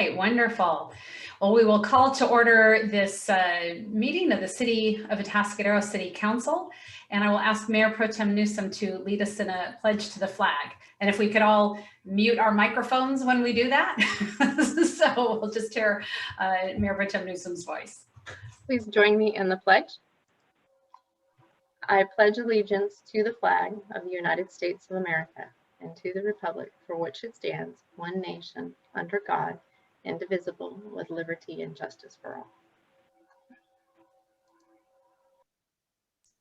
right, wonderful. Well, we will call to order this meeting of the City of Atascadero City Council, and I will ask Mayor Pro Tem Newsom to lead us in a pledge to the flag. And if we could all mute our microphones when we do that, so we'll just hear Mayor Pro Tem Newsom's voice. Please join me in the pledge. I pledge allegiance to the flag of the United States of America and to the republic for which it stands, one nation, under God, indivisible, with liberty and justice for all.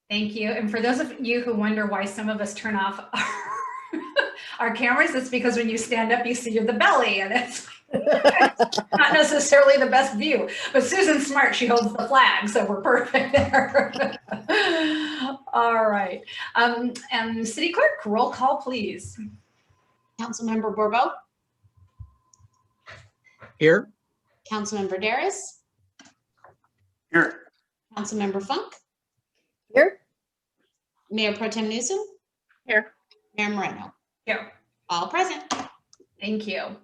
Thank you. And for those of you who wonder why some of us turn off our cameras, it's because when you stand up, you see the belly, and it's not necessarily the best view. But Susan's smart. She holds the flag, so we're perfect there. All right. And City Clerk, roll call, please. Councilmember Borbo. Here. Councilmember Darris. Here. Councilmember Funk. Here. Mayor Pro Tem Newsom. Here. Mayor Moreno. Here. All present. Thank you.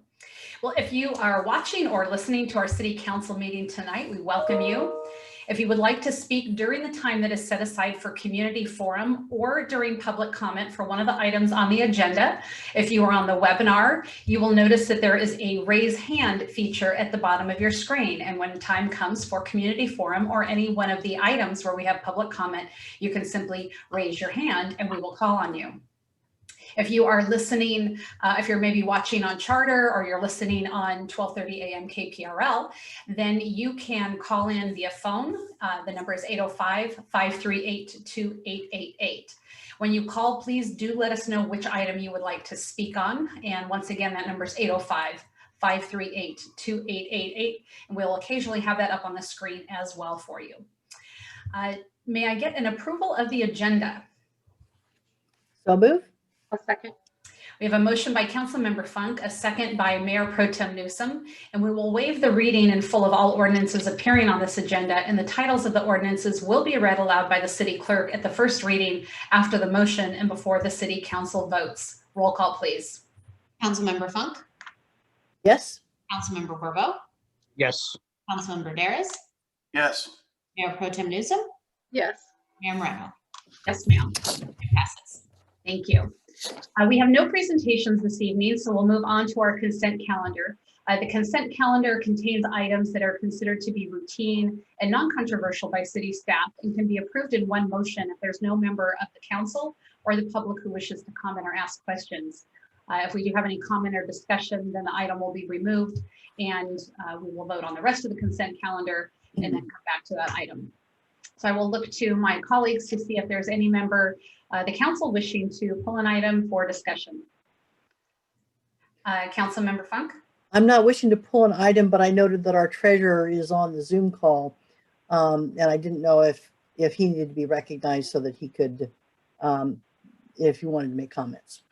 Well, if you are watching or listening to our City Council meeting tonight, we welcome you. If you would like to speak during the time that is set aside for community forum or during public comment for one of the items on the agenda, if you are on the webinar, you will notice that there is a raise hand feature at the bottom of your screen. And when time comes for community forum or any one of the items where we have public comment, you can simply raise your hand and we will call on you. If you are listening, if you're maybe watching on Charter or you're listening on 1230 AM KPRL, then you can call in via phone. The number is 805-538-2888. When you call, please do let us know which item you would like to speak on. And once again, that number is 805-538-2888. And we'll occasionally have that up on the screen as well for you. May I get an approval of the agenda? So move. A second. We have a motion by Councilmember Funk, a second by Mayor Pro Tem Newsom, and we will waive the reading in full of all ordinances appearing on this agenda, and the titles of the ordinances will be read aloud by the City Clerk at the first reading after the motion and before the City Council votes. Roll call, please. Councilmember Funk. Yes. Councilmember Borbo. Yes. Councilmember Darris. Yes. Mayor Pro Tem Newsom. Yes. Mayor Moreno. Yes, ma'am. It passes. Thank you. We have no presentations this evening, so we'll move on to our consent calendar. The consent calendar contains items that are considered to be routine and non-controversial by city staff and can be approved in one motion if there's no member of the council or the public who wishes to comment or ask questions. If we do have any comment or discussion, then the item will be removed and we will vote on the rest of the consent calendar and then come back to that item. So I will look to my colleagues to see if there's any member the council wishing to pull an item for discussion. Councilmember Funk? I'm not wishing to pull an item, but I noted that our treasurer is on the Zoom call. And I didn't know if he needed to be recognized so that he could, if he wanted to make comments.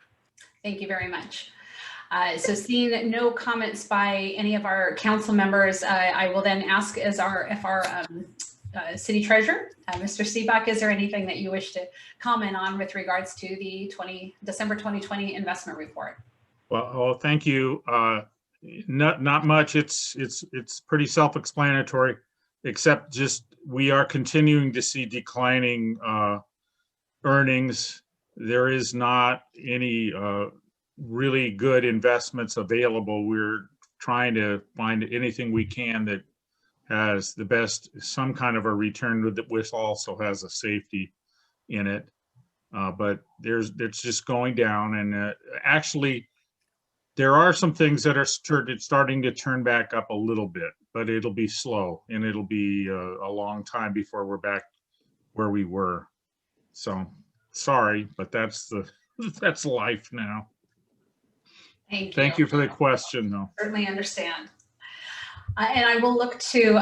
Thank you very much. So seeing no comments by any of our council members, I will then ask if our City Treasurer, Mr. Seebach, is there anything that you wish to comment on with regards to the December 2020 investment report? Well, thank you. Not much. It's pretty self-explanatory, except just we are continuing to see declining earnings. There is not any really good investments available. We're trying to find anything we can that has the best, some kind of a return which also has a safety in it. But it's just going down. And actually, there are some things that are starting to turn back up a little bit, but it'll be slow and it'll be a long time before we're back where we were. So sorry, but that's life now. Thank you. Thank you for the question, though. Certainly understand. And I will look to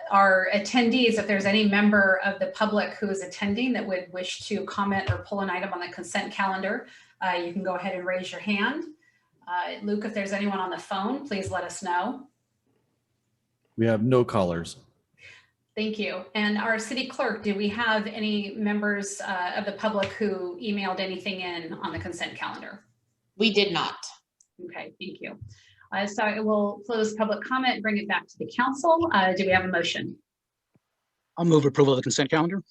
our attendees, if there's any member of the public who is attending that would wish to comment or pull an item on the consent calendar, you can go ahead and raise your hand. Luke, if there's anyone on the phone, please let us know. We have no callers. Thank you. And our city clerk, do we have any members of the public who emailed anything in on the consent calendar? We did not. Okay, thank you. So I will close public comment and bring it back to the council. Do we have a motion? I'll move approval of the consent calendar.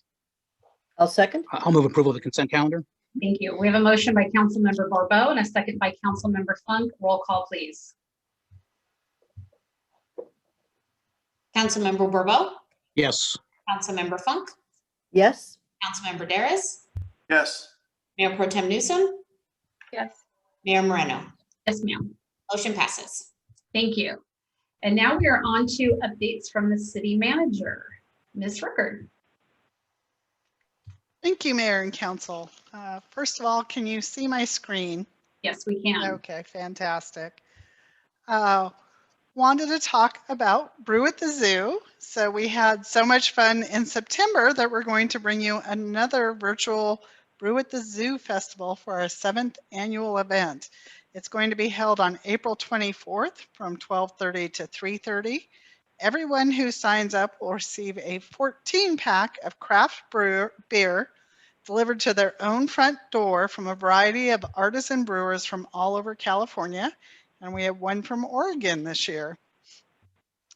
I'll second. I'll move approval of the consent calendar. Thank you. We have a motion by Councilmember Barbeau and a second by Councilmember Funk. Roll call, please. Councilmember Borbo, Yes. Councilmember Funk, Yes. Councilmember Daris, Yes. Mayor Pro Tem Newsom, Yes. Mayor Moreno. Yes, ma'am. Motion passes. Thank you. And now we are on to updates from the city manager, Ms. Rickard. Thank you, Mayor and Council. First of all, can you see my screen? Yes, we can. Okay, fantastic. Wanted to talk about Brew at the Zoo. So we had so much fun in September that we're going to bring you another virtual Brew at the Zoo festival for our 7th annual event. It's going to be held on April 24th from 12:30 to 3:30. Everyone who signs up will receive a 14-pack of craft beer delivered to their own front door from a variety of artisan brewers from all over California. And we have one from Oregon this year.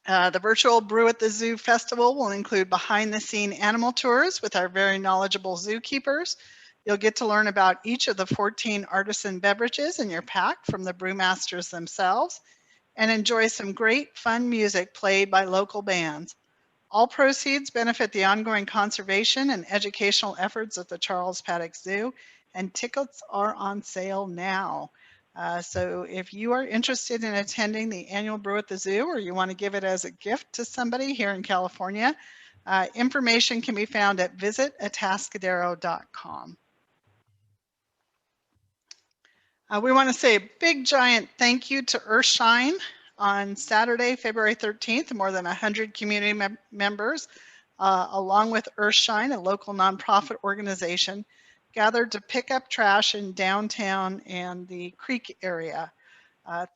The virtual Brew at the Zoo festival will include behind-the-scene animal tours with our very knowledgeable zookeepers. You'll get to learn about each of the 14 artisan beverages in your pack from the brewmasters themselves and enjoy some great fun music played by local bands. All proceeds benefit the ongoing conservation and educational efforts of the Charles Paddock Zoo, and tickets are on sale now. So if you are interested in attending the annual Brew at the Zoo, or you want to give it as a gift to somebody here in California, information can be found at visitatascadero.com. We want to say a big giant thank you to Earthshine. On Saturday, February 13th, more than 100 community members, along with Earthshine, a local nonprofit organization, gathered to pick up trash in downtown and the creek area.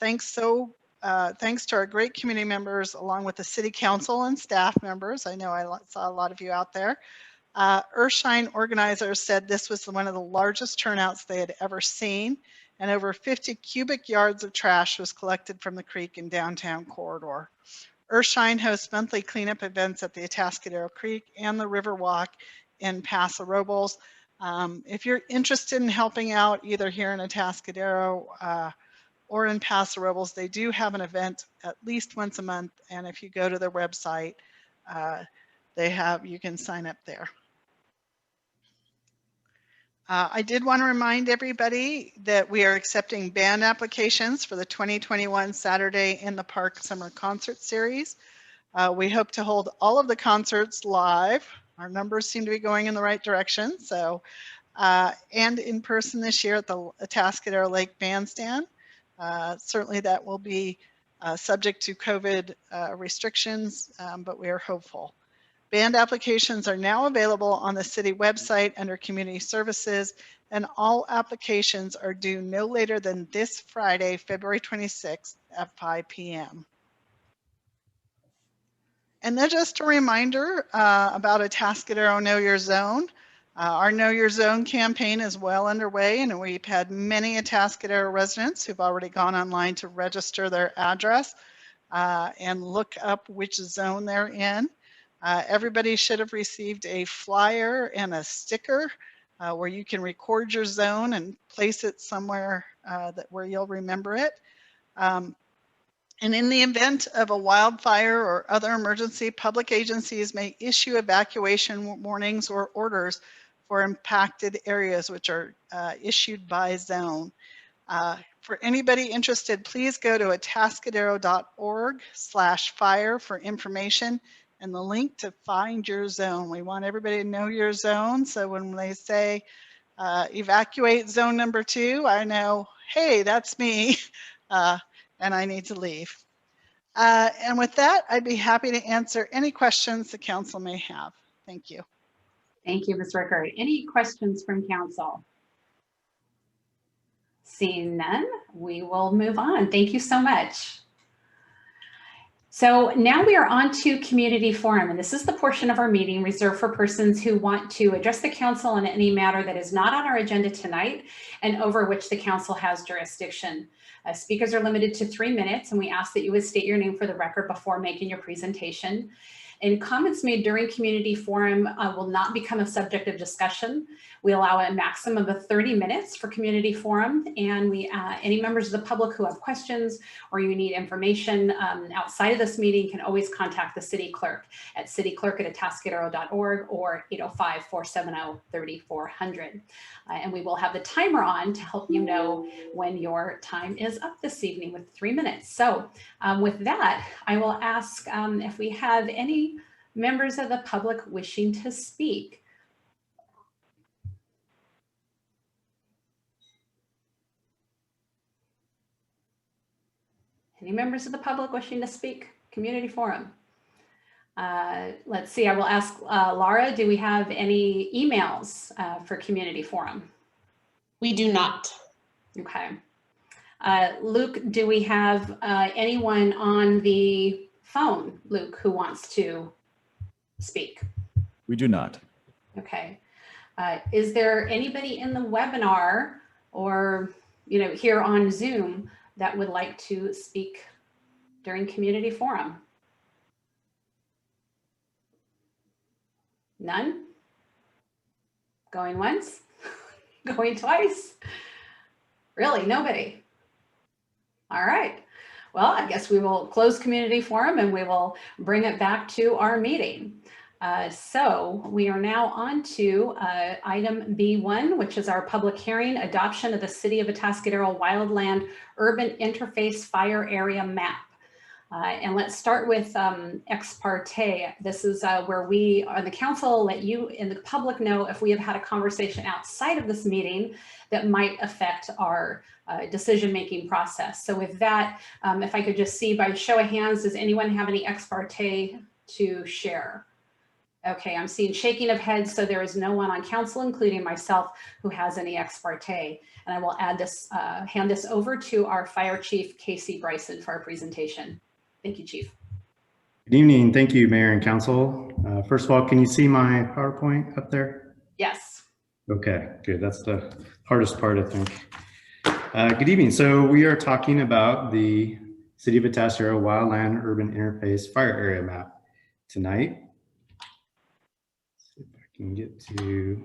Thanks to our great community members, along with the city council and staff members. I know I saw a lot of you out there. Earthshine organizers said this was one of the largest turnouts they had ever seen, and over 50 cubic yards of trash was collected from the creek and downtown corridor. Earthshine hosts monthly cleanup events at the Atascadero Creek and the Riverwalk in Paso Robles. If you're interested in helping out either here in Atascadero or in Paso Robles, they do have an event at least once a month, and if you go to their website, you can sign up there. I did want to remind everybody that we are accepting band applications for the 2021 Saturday in the Park Summer Concert Series. We hope to hold all of the concerts live. Our numbers seem to be going in the right direction. So, and in person this year at the Atascadero Lake Bandstand. Certainly that will be subject to COVID restrictions, but we are hopeful. Band applications are now available on the city website under Community Services, and all applications are due no later than this Friday, February 26th at 5 p.m. And then just a reminder about Atascadero Know Your Zone. Our Know Your Zone campaign is well underway, and we've had many Atascadero residents who've already gone online to register their address and look up which zone they're in. Everybody should have received a flyer and a sticker where you can record your zone and place it somewhere where you'll remember it. And in the event of a wildfire or other emergency, public agencies may issue evacuation warnings or orders for impacted areas, which are issued by zone. For anybody interested, please go to atascadero.org/fire for information and the link to find your zone. We want everybody to know your zone, so when they say evacuate zone number 2, I know, hey, that's me, and I need to leave. And with that, I'd be happy to answer any questions the council may have. Thank you. Thank you, Ms. Rickard. Any questions from council? Seeing none, we will move on. Thank you so much. So now we are on to community forum, and this is the portion of our meeting reserved for persons who want to address the council on any matter that is not on our agenda tonight and over which the council has jurisdiction. Speakers are limited to 3 minutes, and we ask that you would state your name for the record before making your presentation. And comments made during community forum will not become a subject of discussion. We allow a maximum of 30 minutes for community forum, and any members of the public who have questions or you need information outside of this meeting can always contact the city clerk at cityclerk@atascadero.org or 805-470-3400. And we will have the timer on to help you know when your time is up this evening with 3 minutes. So with that, I will ask if we have any members of the public wishing to speak. Any members of the public wishing to speak? Community forum. Let's see, I will ask Laura, do we have any emails for community forum? We do not. Okay. Luke, do we have anyone on the phone, Luke, who wants to speak? We do not. Okay. Is there anybody in the webinar or, here on Zoom that would like to speak during community forum? None? Going once? Going twice? Really, nobody? All right. Well, I guess we will close community forum and we will bring it back to our meeting. So we are now on to item B1, which is our public hearing, adoption of the City of Atascadero Wildland Urban Interface Fire Area Map. And let's start with ex parte. This is where we on the council let you in the public know if we have had a conversation outside of this meeting that might affect our decision-making process. So with that, if I could just see by show of hands, does anyone have any ex parte to share? Okay, I'm seeing shaking of heads, so there is no one on council, including myself, who has any ex parte. And I will add this, hand this over to our Fire Chief, Casey Bryson, for our presentation. Thank you, Chief. Good evening. Thank you, Mayor and Council. First of all, can you see my PowerPoint up there? Yes. Okay, good. That's the hardest part, I think. Good evening. So we are talking about the City of Atascadero Wildland Urban Interface Fire Area Map tonight. Can get to,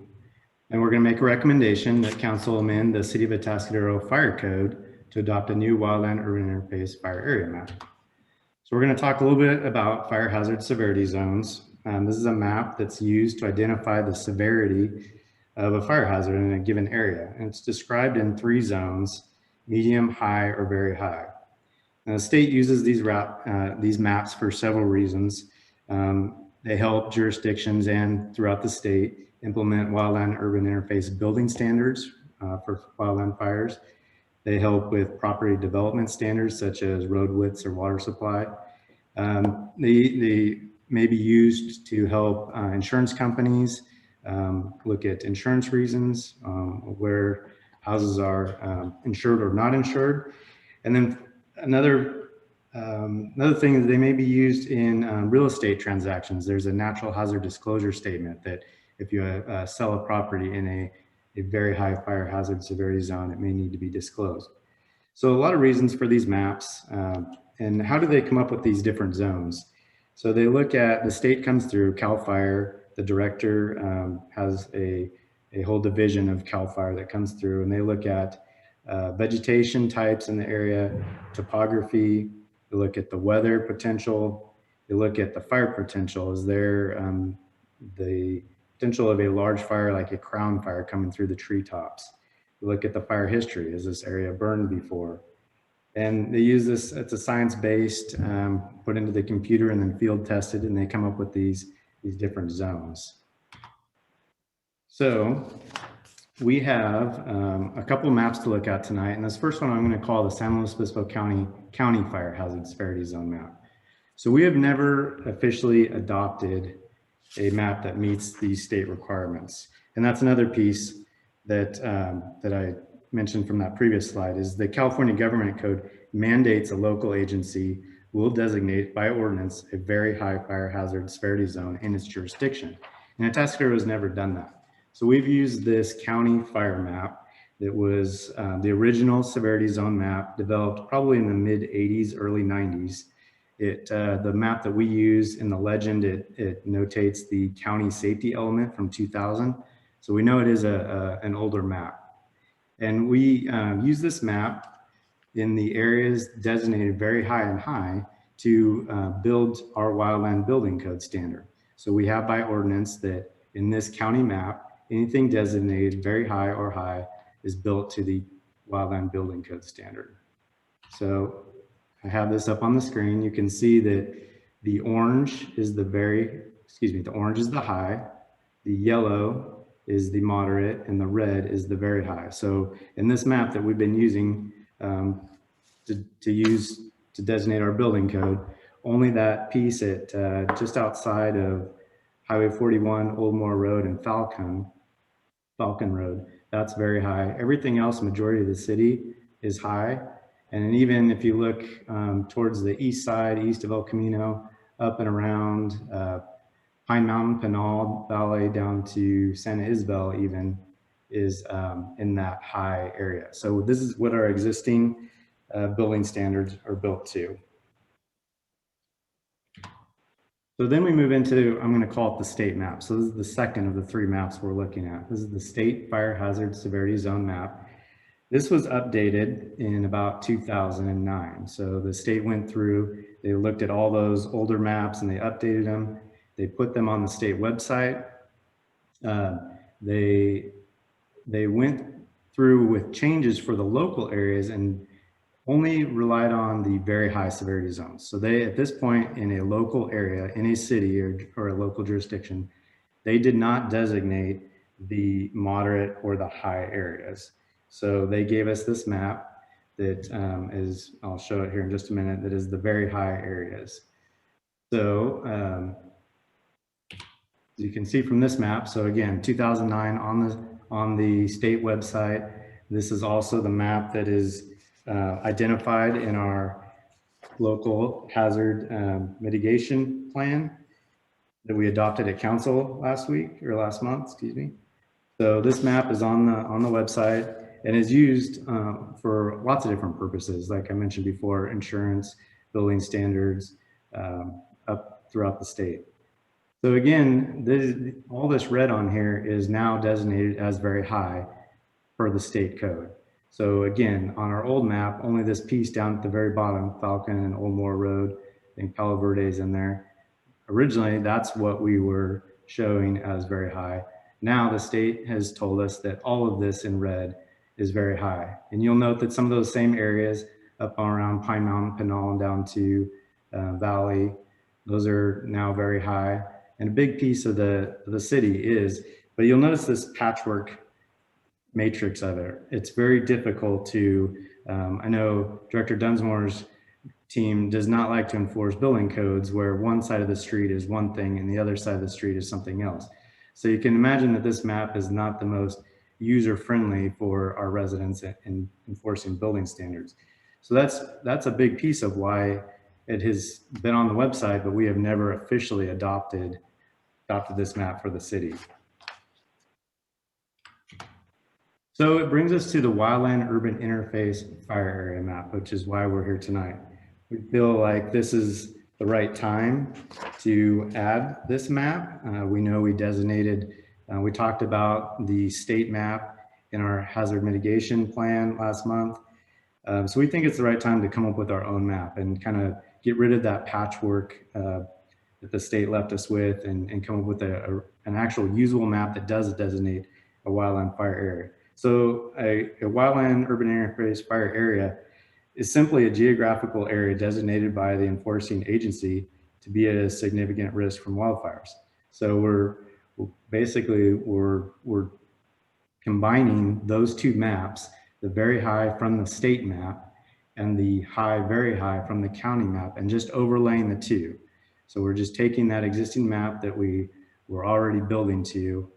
and we're going to make a recommendation that council amend the City of Atascadero Fire Code to adopt a new Wildland Urban Interface Fire Area Map. So we're going to talk a little bit about fire hazard severity zones. This is a map that's used to identify the severity of a fire hazard in a given area, and it's described in 3 zones: medium, high, or very high. Now, the state uses these maps for several reasons. They help jurisdictions and throughout the state implement wildland urban interface building standards for wildland fires. They help with property development standards such as road widths or water supply. They may be used to help insurance companies look at insurance reasons, where houses are insured or not insured. And then another thing is they may be used in real estate transactions. There's a natural hazard disclosure statement that if you sell a property in a very high fire hazard severity zone, it may need to be disclosed. So a lot of reasons for these maps. And how do they come up with these different zones? So they look at, the state comes through CAL FIRE, the director has a whole division of CAL FIRE that comes through, and they look at vegetation types in the area, topography. They look at the weather potential. They look at the fire potential. Is there the potential of a large fire like a crown fire coming through the treetops? They look at the fire history. Has this area burned before? And they use this, it's a science-based, put into the computer and then field tested, and they come up with these different zones. So we have a couple of maps to look at tonight, and this first one I'm going to call the San Luis Obispo County Fire Hazard Severity Zone map. So we have never officially adopted a map that meets these state requirements, and that's another piece that that I mentioned from that previous slide. Is the California Government Code mandates a local agency will designate by ordinance a very high fire hazard severity zone in its jurisdiction. And Atascadero has never done that. So we've used this county fire map that was the original severity zone map developed probably in the mid 80s, early 90s. The map that we use in the legend, it notates the county safety element from 2000. So we know it is an older map. And we use this map in the areas designated very high and high to build our wildland building code standard. So we have by ordinance that in this county map, anything designated very high or high is built to the wildland building code standard. So I have this up on the screen. You can see that the orange is the orange is the high, the yellow is the moderate, and the red is the very high. So in this map that we've been using to designate our building code, only that piece at just outside of Highway 41, Old Moore Road, and Falcon Road, that's very high. Everything else, majority of the city is high. And even if you look towards the east side, east of El Camino, up and around Pine Mountain, Pinal Valley, down to Santa Isabel even, is in that high area. So this is what our existing building standards are built to. So then we move into, I'm going to call it the state map. So this is the second of the three maps we're looking at. This is the state fire hazard severity zone map. This was updated in about 2009. So the state went through, they looked at all those older maps and they updated them. They put them on the state website. They went through with changes for the local areas and only relied on the very high severity zones. So they, at this point in a local area, in a city or a local jurisdiction, they did not designate the moderate or the high areas. So they gave us this map that is, I'll show it here in just a minute, that is the very high areas. So you can see from this map, so again, 2009 on the state website. This is also the map that is identified in our local hazard mitigation plan that we adopted at council last month, excuse me. So this map is on the website and is used for lots of different purposes. Like I mentioned before, insurance, building standards up throughout the state. So again, all this red on here is now designated as very high per the state code. So again, on our old map, only this piece down at the very bottom, Falcon and Old Moore Road, I think Palo Verde's in there. Originally, that's what we were showing as very high. Now the state has told us that all of this in red is very high. And you'll note that some of those same areas up around Pine Mountain, Pinal, and down to Valley, those are now very high. And a big piece of the city is, but you'll notice this patchwork matrix of it. It's very difficult to, I know Director Dunsmore's team does not like to enforce building codes where one side of the street is one thing and the other side of the street is something else. So you can imagine that this map is not the most user-friendly for our residents in enforcing building standards. So that's a big piece of why it has been on the website, but we have never officially adopted this map for the city. So it brings us to the Wildland Urban Interface Fire Area Map, which is why we're here tonight. We feel like this is the right time to add this map. We know we designated, we talked about the state map in our hazard mitigation plan last month. So we think it's the right time to come up with our own map and kind of get rid of that patchwork that the state left us with and come up with an actual usable map that does designate a wildland fire area. So a wildland urban interface fire area is simply a geographical area designated by the enforcing agency to be at a significant risk from wildfires. So we're combining those two maps, the very high from the state map and the high, very high from the county map, and just overlaying the two. So we're just taking that existing map that we were already building to,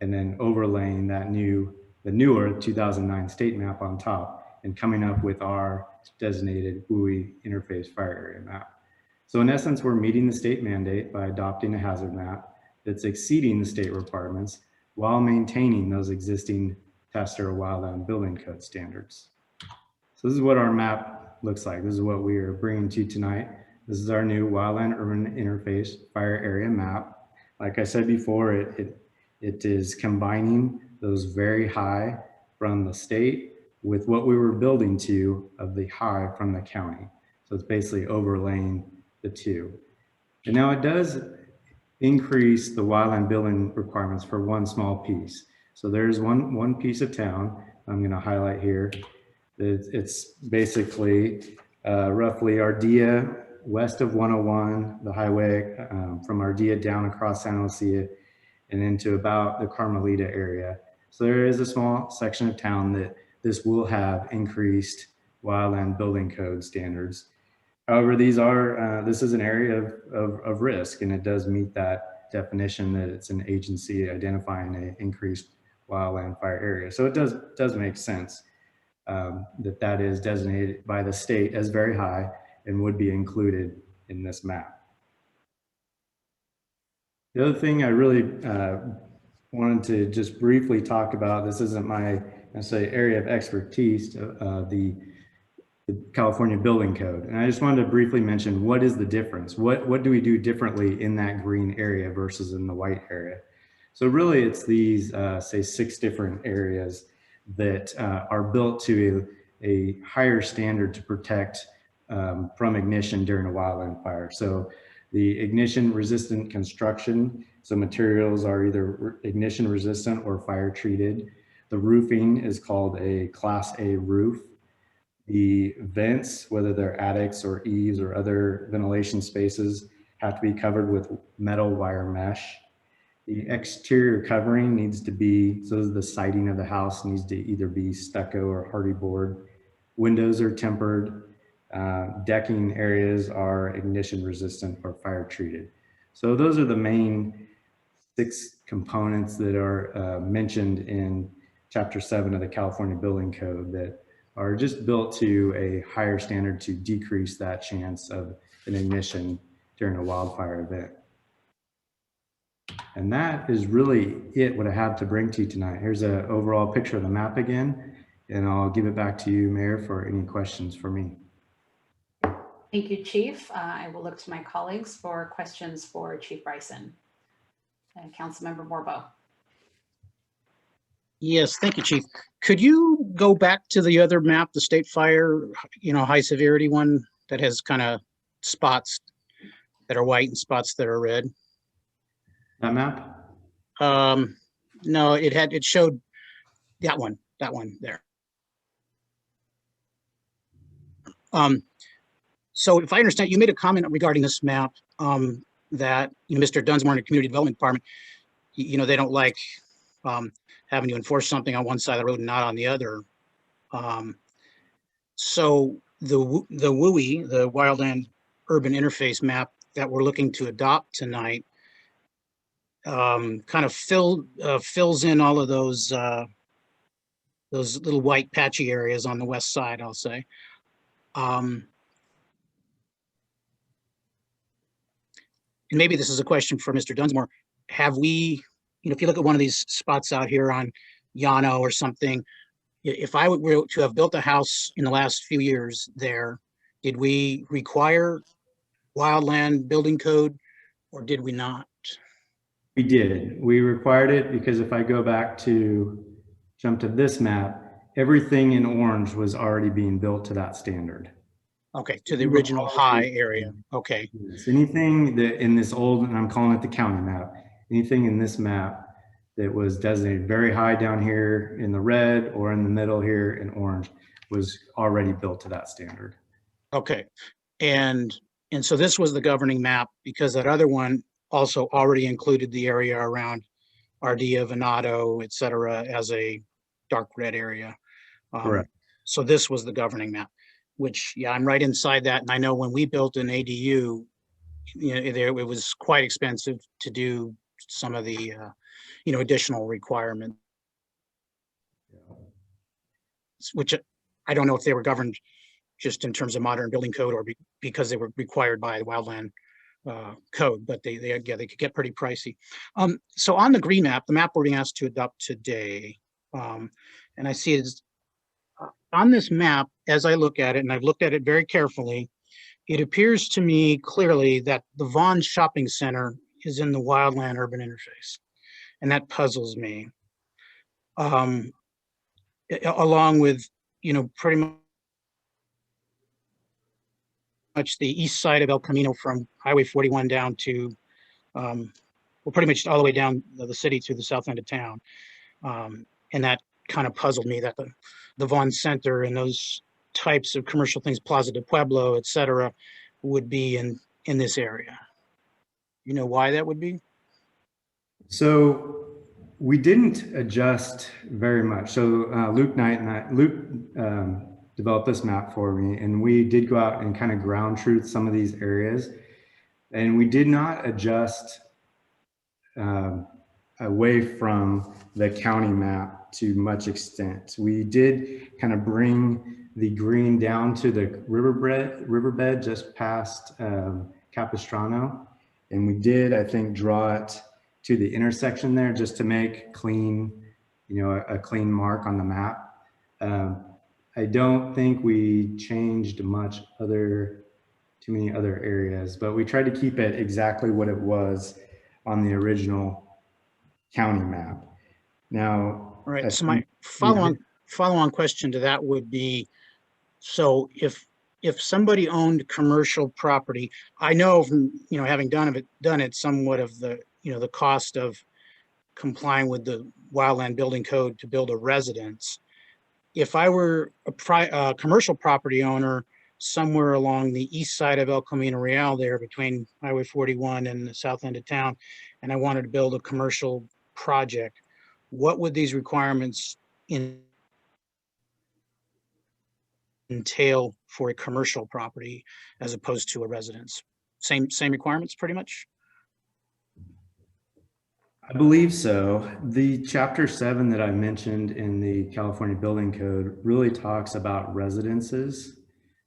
and then overlaying that the newer 2009 state map on top and coming up with our designated WUI interface fire area map. So in essence, we're meeting the state mandate by adopting a hazard map that's exceeding the state requirements while maintaining those existing Atascadero Wildland building code standards. So this is what our map looks like. This is what we are bringing to you tonight. This is our new Wildland Urban Interface Fire Area Map. Like I said before, it is combining those very high from the state with what we were building to of the high from the county. So it's basically overlaying the two. And now it does increase the wildland building requirements for one small piece. So there's one piece of town I'm going to highlight here. It's basically roughly Ardea west of 101, the highway from Ardea down across San Lucia and into about the Carmelita area. So there is a small section of town that this will have increased wildland building code standards. However, this is an area of risk, and it does meet that definition that it's an agency identifying an increased wildland fire area. So it does make sense that is designated by the state as very high and would be included in this map. The other thing I really wanted to just briefly talk about, this isn't my area of expertise, the California Building Code. And I just wanted to briefly mention, what is the difference? What do we do differently in that green area versus in the white area? So really it's these, say 6 different areas that are built to a higher standard to protect from ignition during a wildland fire. So the ignition resistant construction, so materials are either ignition resistant or fire treated. The roofing is called a Class A roof. The vents, whether they're attics or eaves or other ventilation spaces, have to be covered with metal wire mesh. The exterior covering needs to be, so the siding of the house needs to either be stucco or hardy board. Windows are tempered. Decking areas are ignition resistant or fire treated. So those are the main 6 components that are mentioned in Chapter 7 of the California Building Code that are just built to a higher standard to decrease that chance of an ignition during a wildfire event. And that is really what I have to bring to you tonight. Here's an overall picture of the map again, and I'll give it back to you, Mayor, for any questions for me. Thank you, Chief. I will look to my colleagues for questions for Chief Bryson. Councilmember Morbo. Yes, thank you, Chief. Could you go back to the other map, the state fire, high severity one that has kind of spots that are white and spots that are red? That map? No, it showed that one there. So if I understand, you made a comment regarding this map that Mr. Dunsmore in the Community Development Department, they don't like having to enforce something on one side of the road and not on the other. So the WUI, the Wildland Urban Interface map that we're looking to adopt tonight, kind of fills in all of those little white patchy areas on the west side, I'll say. And maybe this is a question for Mr. Dunsmore. Have we, if you look at one of these spots out here on Yano or something, if I were to have built a house in the last few years there, did we require wildland building code or did we not? We did. We required it because if I go back to jump to this map, everything in orange was already being built to that standard. Okay, to the original high area. Okay. Yes. Anything that in this old, and I'm calling it the county map, anything in this map that was designated very high down here in the red or in the middle here in orange was already built to that standard. Okay. And so this was the governing map because that other one also already included the area around Ardea, Venado, et cetera, as a dark red area. Correct. So this was the governing map, which, yeah, I'm right inside that. And I know when we built an ADU, it was quite expensive to do some of the, additional requirements, which I don't know if they were governed just in terms of modern building code or because they were required by the Wildland code, but they could get pretty pricey. So on the green map, the map we're being asked to adopt today, and I see it's on this map, as I look at it, and I've looked at it very carefully, it appears to me clearly that the Vaughn Shopping Center is in the Wildland urban interface, and that puzzles me. Along with, pretty much the east side of El Camino from Highway 41 down to, well, pretty much all the way down the city to the south end of town. And that kind of puzzled me that the Vaughn Center and those types of commercial things, Plaza de Pueblo, et cetera, would be in this area. You know why that would be? So we didn't adjust very much. So Luke developed this map for me, and we did go out and kind of ground truth some of these areas, and we did not adjust away from the county map to much extent. We did kind of bring the green down to the riverbed just past Capistrano, and we did, I think, draw it to the intersection there just to make clean, a clean mark on the map. I don't think we changed too many other areas, but we tried to keep it exactly what it was on the original county map. Now, all right. So my follow-on question to that would be, so if somebody owned commercial property, I know from having done it somewhat of the the cost of complying with the Wildland Building Code to build a residence. If I were a commercial property owner somewhere along the east side of El Camino Real there between Highway 41 and the south end of town, and I wanted to build a commercial project, what would these requirements entail for a commercial property as opposed to a residence? Same requirements pretty much? I believe so. The Chapter 7 that I mentioned in the California Building Code really talks about residences.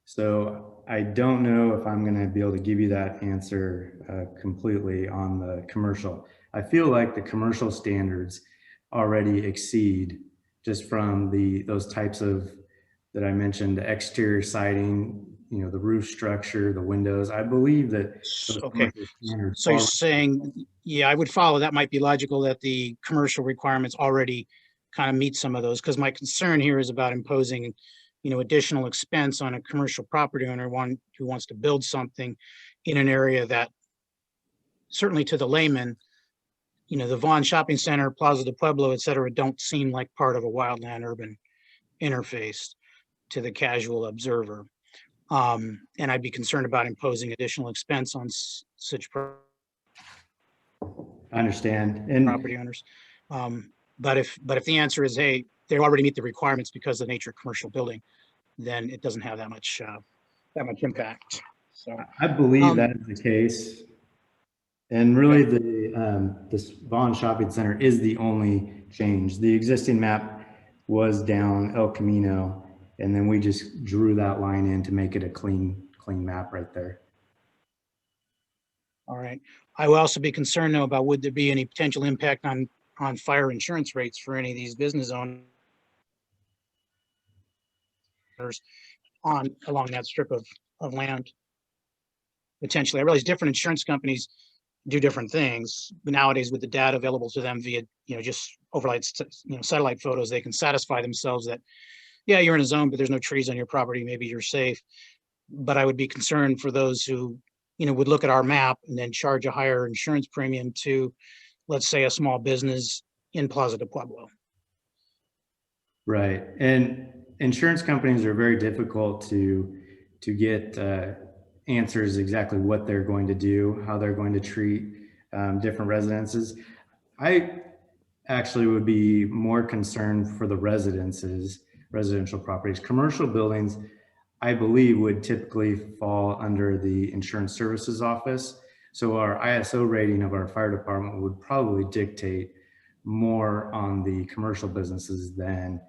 So I don't know if I'm going to be able to give you that answer completely on the commercial. I feel like the commercial standards already exceed just from those types of that I mentioned, the exterior siding, the roof structure, the windows. I believe that. Okay. So you're saying, yeah, I would follow. That might be logical that the commercial requirements already kind of meet some of those, because my concern here is about imposing, additional expense on a commercial property owner, one who wants to build something in an area that certainly to the layman, the Vaughn Shopping Center, Plaza de Pueblo, et cetera, don't seem like part of a Wildland urban interface to the casual observer. And I'd be concerned about imposing additional expense on such I understand. And property owners. But if the answer is, hey, they already meet the requirements because of the nature of commercial building, then it doesn't have that much impact. So I believe that is the case. And really, this Vaughn Shopping Center is the only change. The existing map was down El Camino, and then we just drew that line in to make it a clean map right there. All right. I will also be concerned though about would there be any potential impact on fire insurance rates for any of these business owners along that strip of land. Potentially, I realize different insurance companies do different things, but nowadays with the data available to them via just overlaid satellite photos, they can satisfy themselves that yeah, you're in a zone, but there's no trees on your property, maybe you're safe. But I would be concerned for those who would look at our map and then charge a higher insurance premium to, let's say, a small business in Plaza de Pueblo. Right, and insurance companies are very difficult to get answers exactly what they're going to do, how they're going to treat different residences. I actually would be more concerned for the residential properties. Commercial buildings, I believe, would typically fall under the Insurance Services Office. So our ISO rating of our fire department would probably dictate more on the commercial businesses than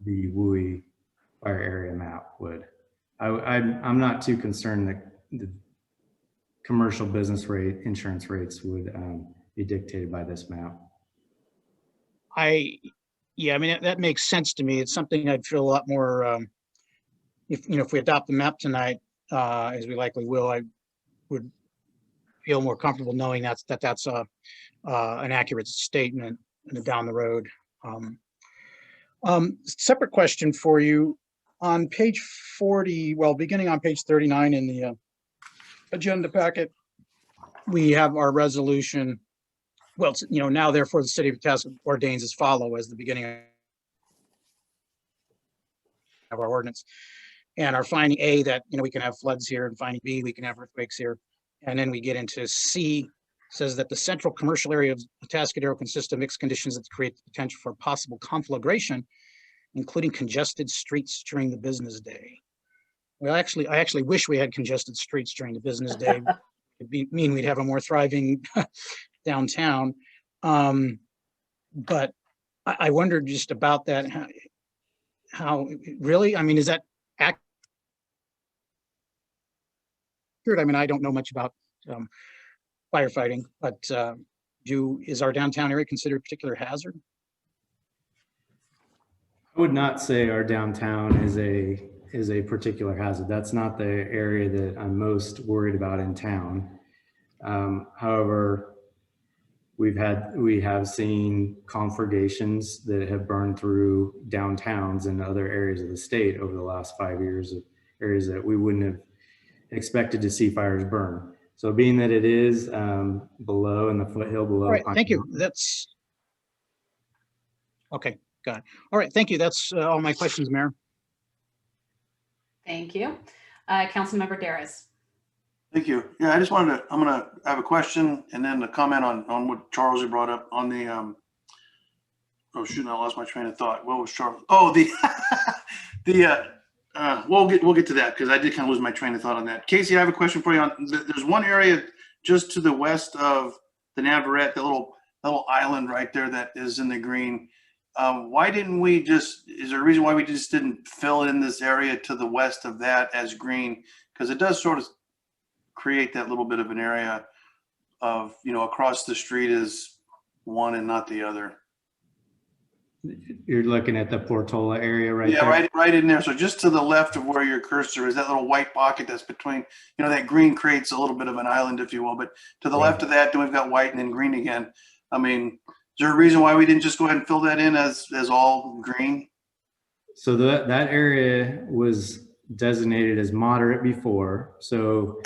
the WUI fire area map would. I'm not too concerned that the commercial business rate insurance rates would be dictated by this map. Yeah, I mean, that makes sense to me. It's something I'd feel a lot more, if we adopt the map tonight, as we likely will, I would feel more comfortable knowing that's an accurate statement down the road. Separate question for you. On page 40, well, beginning on page 39 in the agenda packet, we have our resolution. Well, it's, now therefore the city of Atascadero ordains as follow as the beginning of our ordinance. And our finding A, that, we can have floods here, and finding B, we can have earthquakes here. And then we get into C, says that the central commercial area of Atascadero consists of mixed conditions that create the potential for possible conflagration, including congested streets during the business day. Well, I actually wish we had congested streets during the business day. It'd mean we'd have a more thriving downtown. But I wondered just about that. How really, I mean, is that accurate? I mean, I don't know much about firefighting, but is our downtown area considered a particular hazard? I would not say our downtown is a particular hazard. That's not the area that I'm most worried about in town. However, we have seen conflagrations that have burned through downtowns and other areas of the state over the last 5 years, of areas that we wouldn't have expected to see fires burn. So being that it is below, in the foothill below. All right, thank you. That's okay. Got it. All right, thank you. That's all my questions, Mayor. Thank you. Councilmember Daris. Thank you. Yeah, I'm going to have a question and then a comment on what Charles had brought up on the, oh shoot, I lost my train of thought. What was Charles? Oh, we'll get to that because I did kind of lose my train of thought on that. Casey, I have a question for you. There's one area just to the west of the Navarrete, the little island right there that is in the green. Why didn't we is there a reason why we just didn't fill in this area to the west of that as green? Because it does sort of create that little bit of an area of, across the street is one and not the other. You're looking at the Portola area right there? Yeah, right in there. So just to the left of where your cursor is, that little white pocket that's between, that green creates a little bit of an island, if you will. But to the left of that, then we've got white and then green again. I mean, is there a reason why we didn't just go ahead and fill that in as all green? So that area was designated as moderate before. So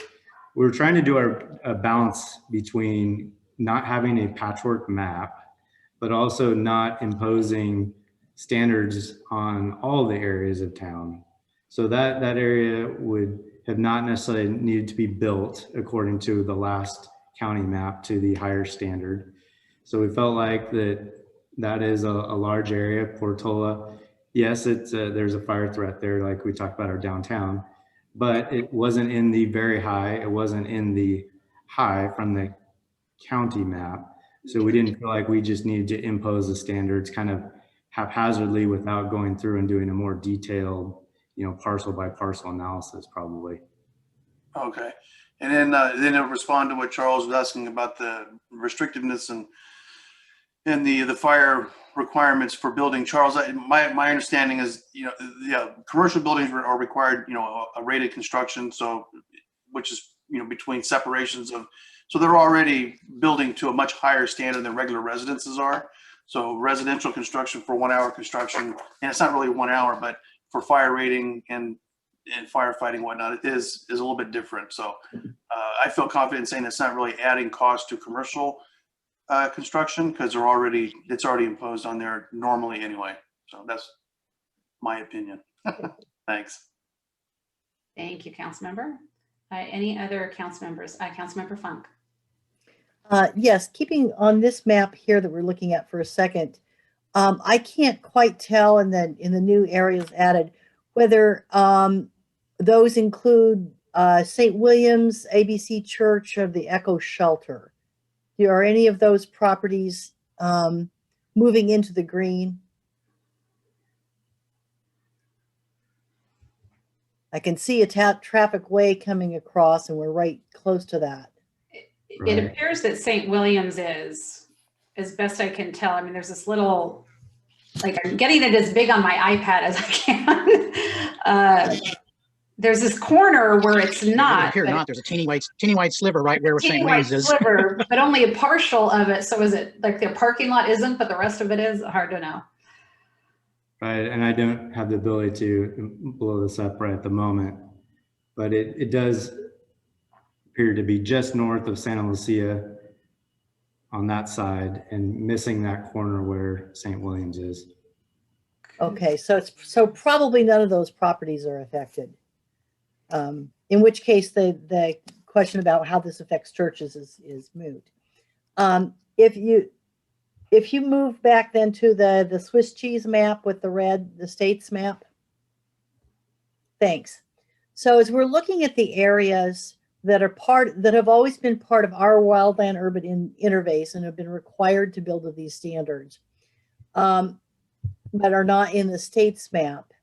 we were trying to do a balance between not having a patchwork map, but also not imposing standards on all the areas of town. So that area would have not necessarily needed to be built according to the last county map to the higher standard. So we felt like that is a large area. Portola, yes, there's a fire threat there, like we talked about our downtown, but it wasn't in the very high. It wasn't in the high from the county map. So we didn't feel like we just needed to impose the standards kind of haphazardly without going through and doing a more detailed, parcel by parcel analysis probably. Okay. And then it'll respond to what Charles was asking about the restrictiveness and the fire requirements for building. Charles, my understanding is, commercial buildings are required, a rated construction. So, which is, between separations of, so they're already building to a much higher standard than regular residences are. So residential construction for 1 hour construction, and it's not really 1 hour, but for fire rating and firefighting and whatnot, it is a little bit different. So I feel confident saying it's not really adding cost to commercial construction because it's already imposed on there normally anyway. So that's my opinion. Thanks. Thank you, Councilmember. Any other council members? Councilmember Funk. Yes, keeping on this map here that we're looking at for a second, I can't quite tell in the new areas added whether those include St. William's, ABC Church, of the Echo Shelter. Are any of those properties moving into the green? I can see a traffic way coming across and we're right close to that. It Right. appears that St. Williams is, as best I can tell. I mean, there's this little, like, I'm getting it as big on my iPad as I can. There's this corner where it's not. Here, but not, there's a teeny white sliver right where teeny St. white Williams is. sliver, but only a partial of it. So is it like their parking lot isn't, but the rest of it is? Hard to know. Right, and I don't have the ability to blow this up right at the moment, but it does appear to be just north of Santa Lucia on that side and missing that corner where St. Williams is. Okay, so probably none of those properties are affected. In which case the question about how this affects churches is moot. If you move back then to the Swiss cheese map with the states map. Thanks. So as we're looking at the areas that have always been part of our wildland urban interface and have been required to build to these standards, but are not in the states map,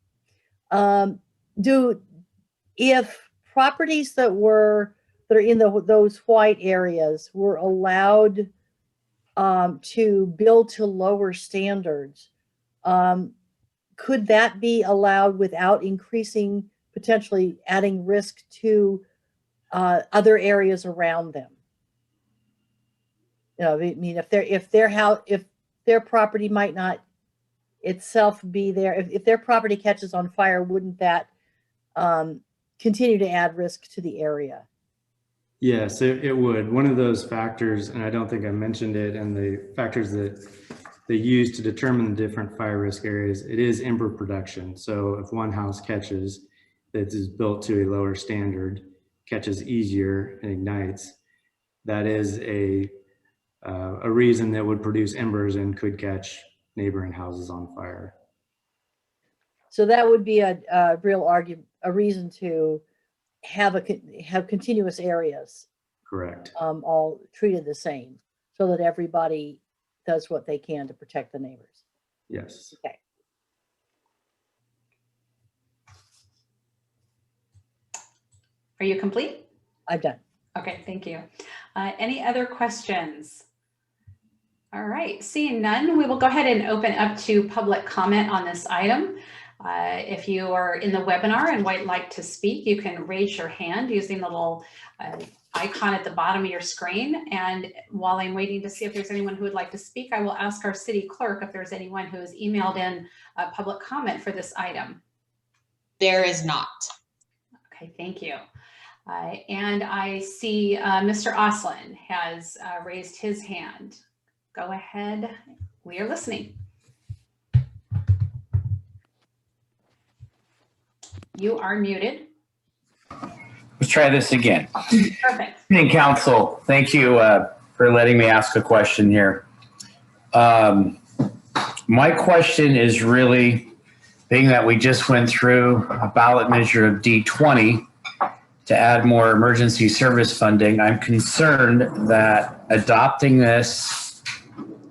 if properties that are in those white areas were allowed to build to lower standards, could that be allowed without increasing, potentially adding risk to other areas around them? You know, I mean, if their property might not itself be there, if their property catches on fire, wouldn't that continue to add risk to the area? Yes, it would. One of those factors, and I don't think I mentioned it, and the factors that they use to determine the different fire risk areas, it is ember production. So if one house catches that is built to a lower standard, catches easier and ignites, that is a reason that would produce embers and could catch neighboring houses on fire. So that would be a real argument, a reason to have continuous areas. Correct. All treated the same, so that everybody does what they can to protect the neighbors. Yes. Okay. Are you complete? I'm done. Okay, thank you. Any other questions? All right, seeing none, we will go ahead and open up to public comment on this item. If you are in the webinar and would like to speak, you can raise your hand using the little icon at the bottom of your screen. And while I'm waiting to see if there's anyone who would like to speak, I will ask our city clerk if there's anyone who has emailed in a public comment for this item. There is not. Okay, thank you. And I see Mr. Oslin has raised his hand. Go ahead, we are listening. You are muted. Let's try this again. Perfect. Evening, Council. Thank you for letting me ask a question here. My question is really, being that we just went through a ballot measure of D20 to add more emergency service funding, I'm concerned that adopting this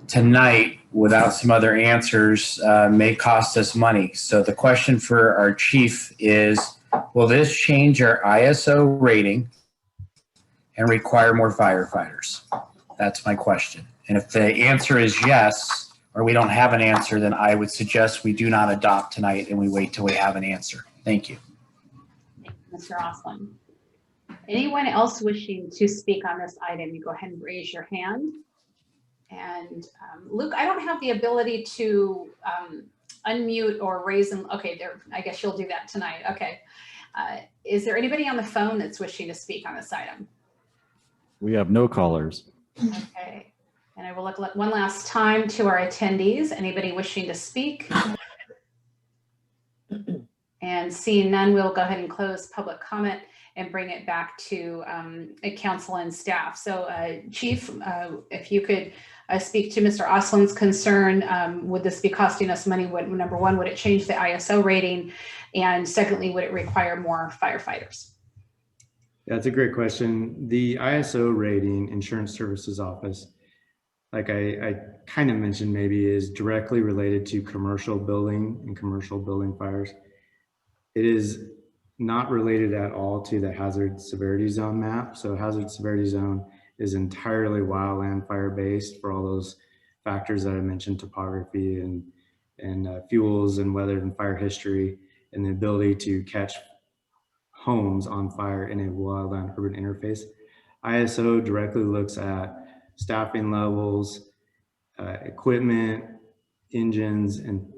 tonight without some other answers may cost us money. So the question for our chief is, will this change our ISO rating and require more firefighters? That's my question. And if the answer is yes, or we don't have an answer, then I would suggest we do not adopt tonight and we wait till we have an answer. Thank you. Thank you, Mr. Oslin. Anyone else wishing to speak on this item, you go ahead and raise your hand. And Luke, I don't have the ability to unmute or raise them. Okay, there. I guess you'll do that tonight. Okay. Is there anybody on the phone that's wishing to speak on this item? We have no callers. Okay. And I will look one last time to our attendees. Anybody wishing to speak? And seeing none, we'll go ahead and close public comment and bring it back to council and staff. So Chief, if you could speak to Mr. Oslin's concern, would this be costing us money? Number one, would it change the ISO rating? And secondly, would it require more firefighters? That's a great question. The ISO rating, Insurance Services Office, like I kind of mentioned, maybe is directly related to commercial building and commercial building fires. It is not related at all to the hazard severity zone map. So hazard severity zone is entirely wildland fire based for all those factors that I mentioned, topography and fuels and weather and fire history, and the ability to catch homes on fire in a wildland urban interface. ISO directly looks at staffing levels, equipment, engines, and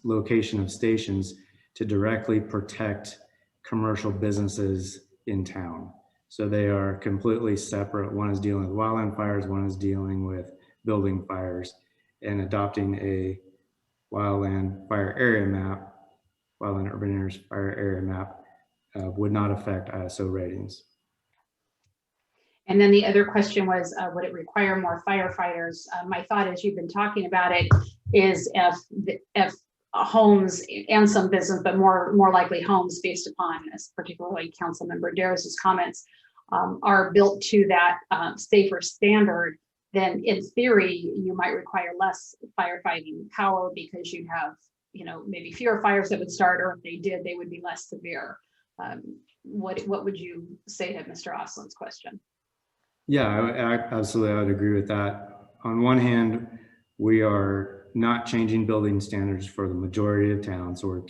location of stations to directly protect commercial businesses in town. So they are completely separate. One is dealing with wildland fires, one is dealing with building fires, and adopting a wildland fire area map, wildland urban areas fire area map would not affect ISO ratings. And then the other question was, would it require more firefighters? My thought, as you've been talking about it, is if homes and some business, but more likely homes, based upon, as particularly Councilmember Darrow's comments, are built to that safer standard, then in theory you might require less firefighting power because you have, maybe fewer fires that would start, or if they did, they would be less severe. What would you say to Mr. Oslin's question? Yeah, I absolutely, I would agree with that. On one hand, we are not changing building standards for the majority of towns, so we're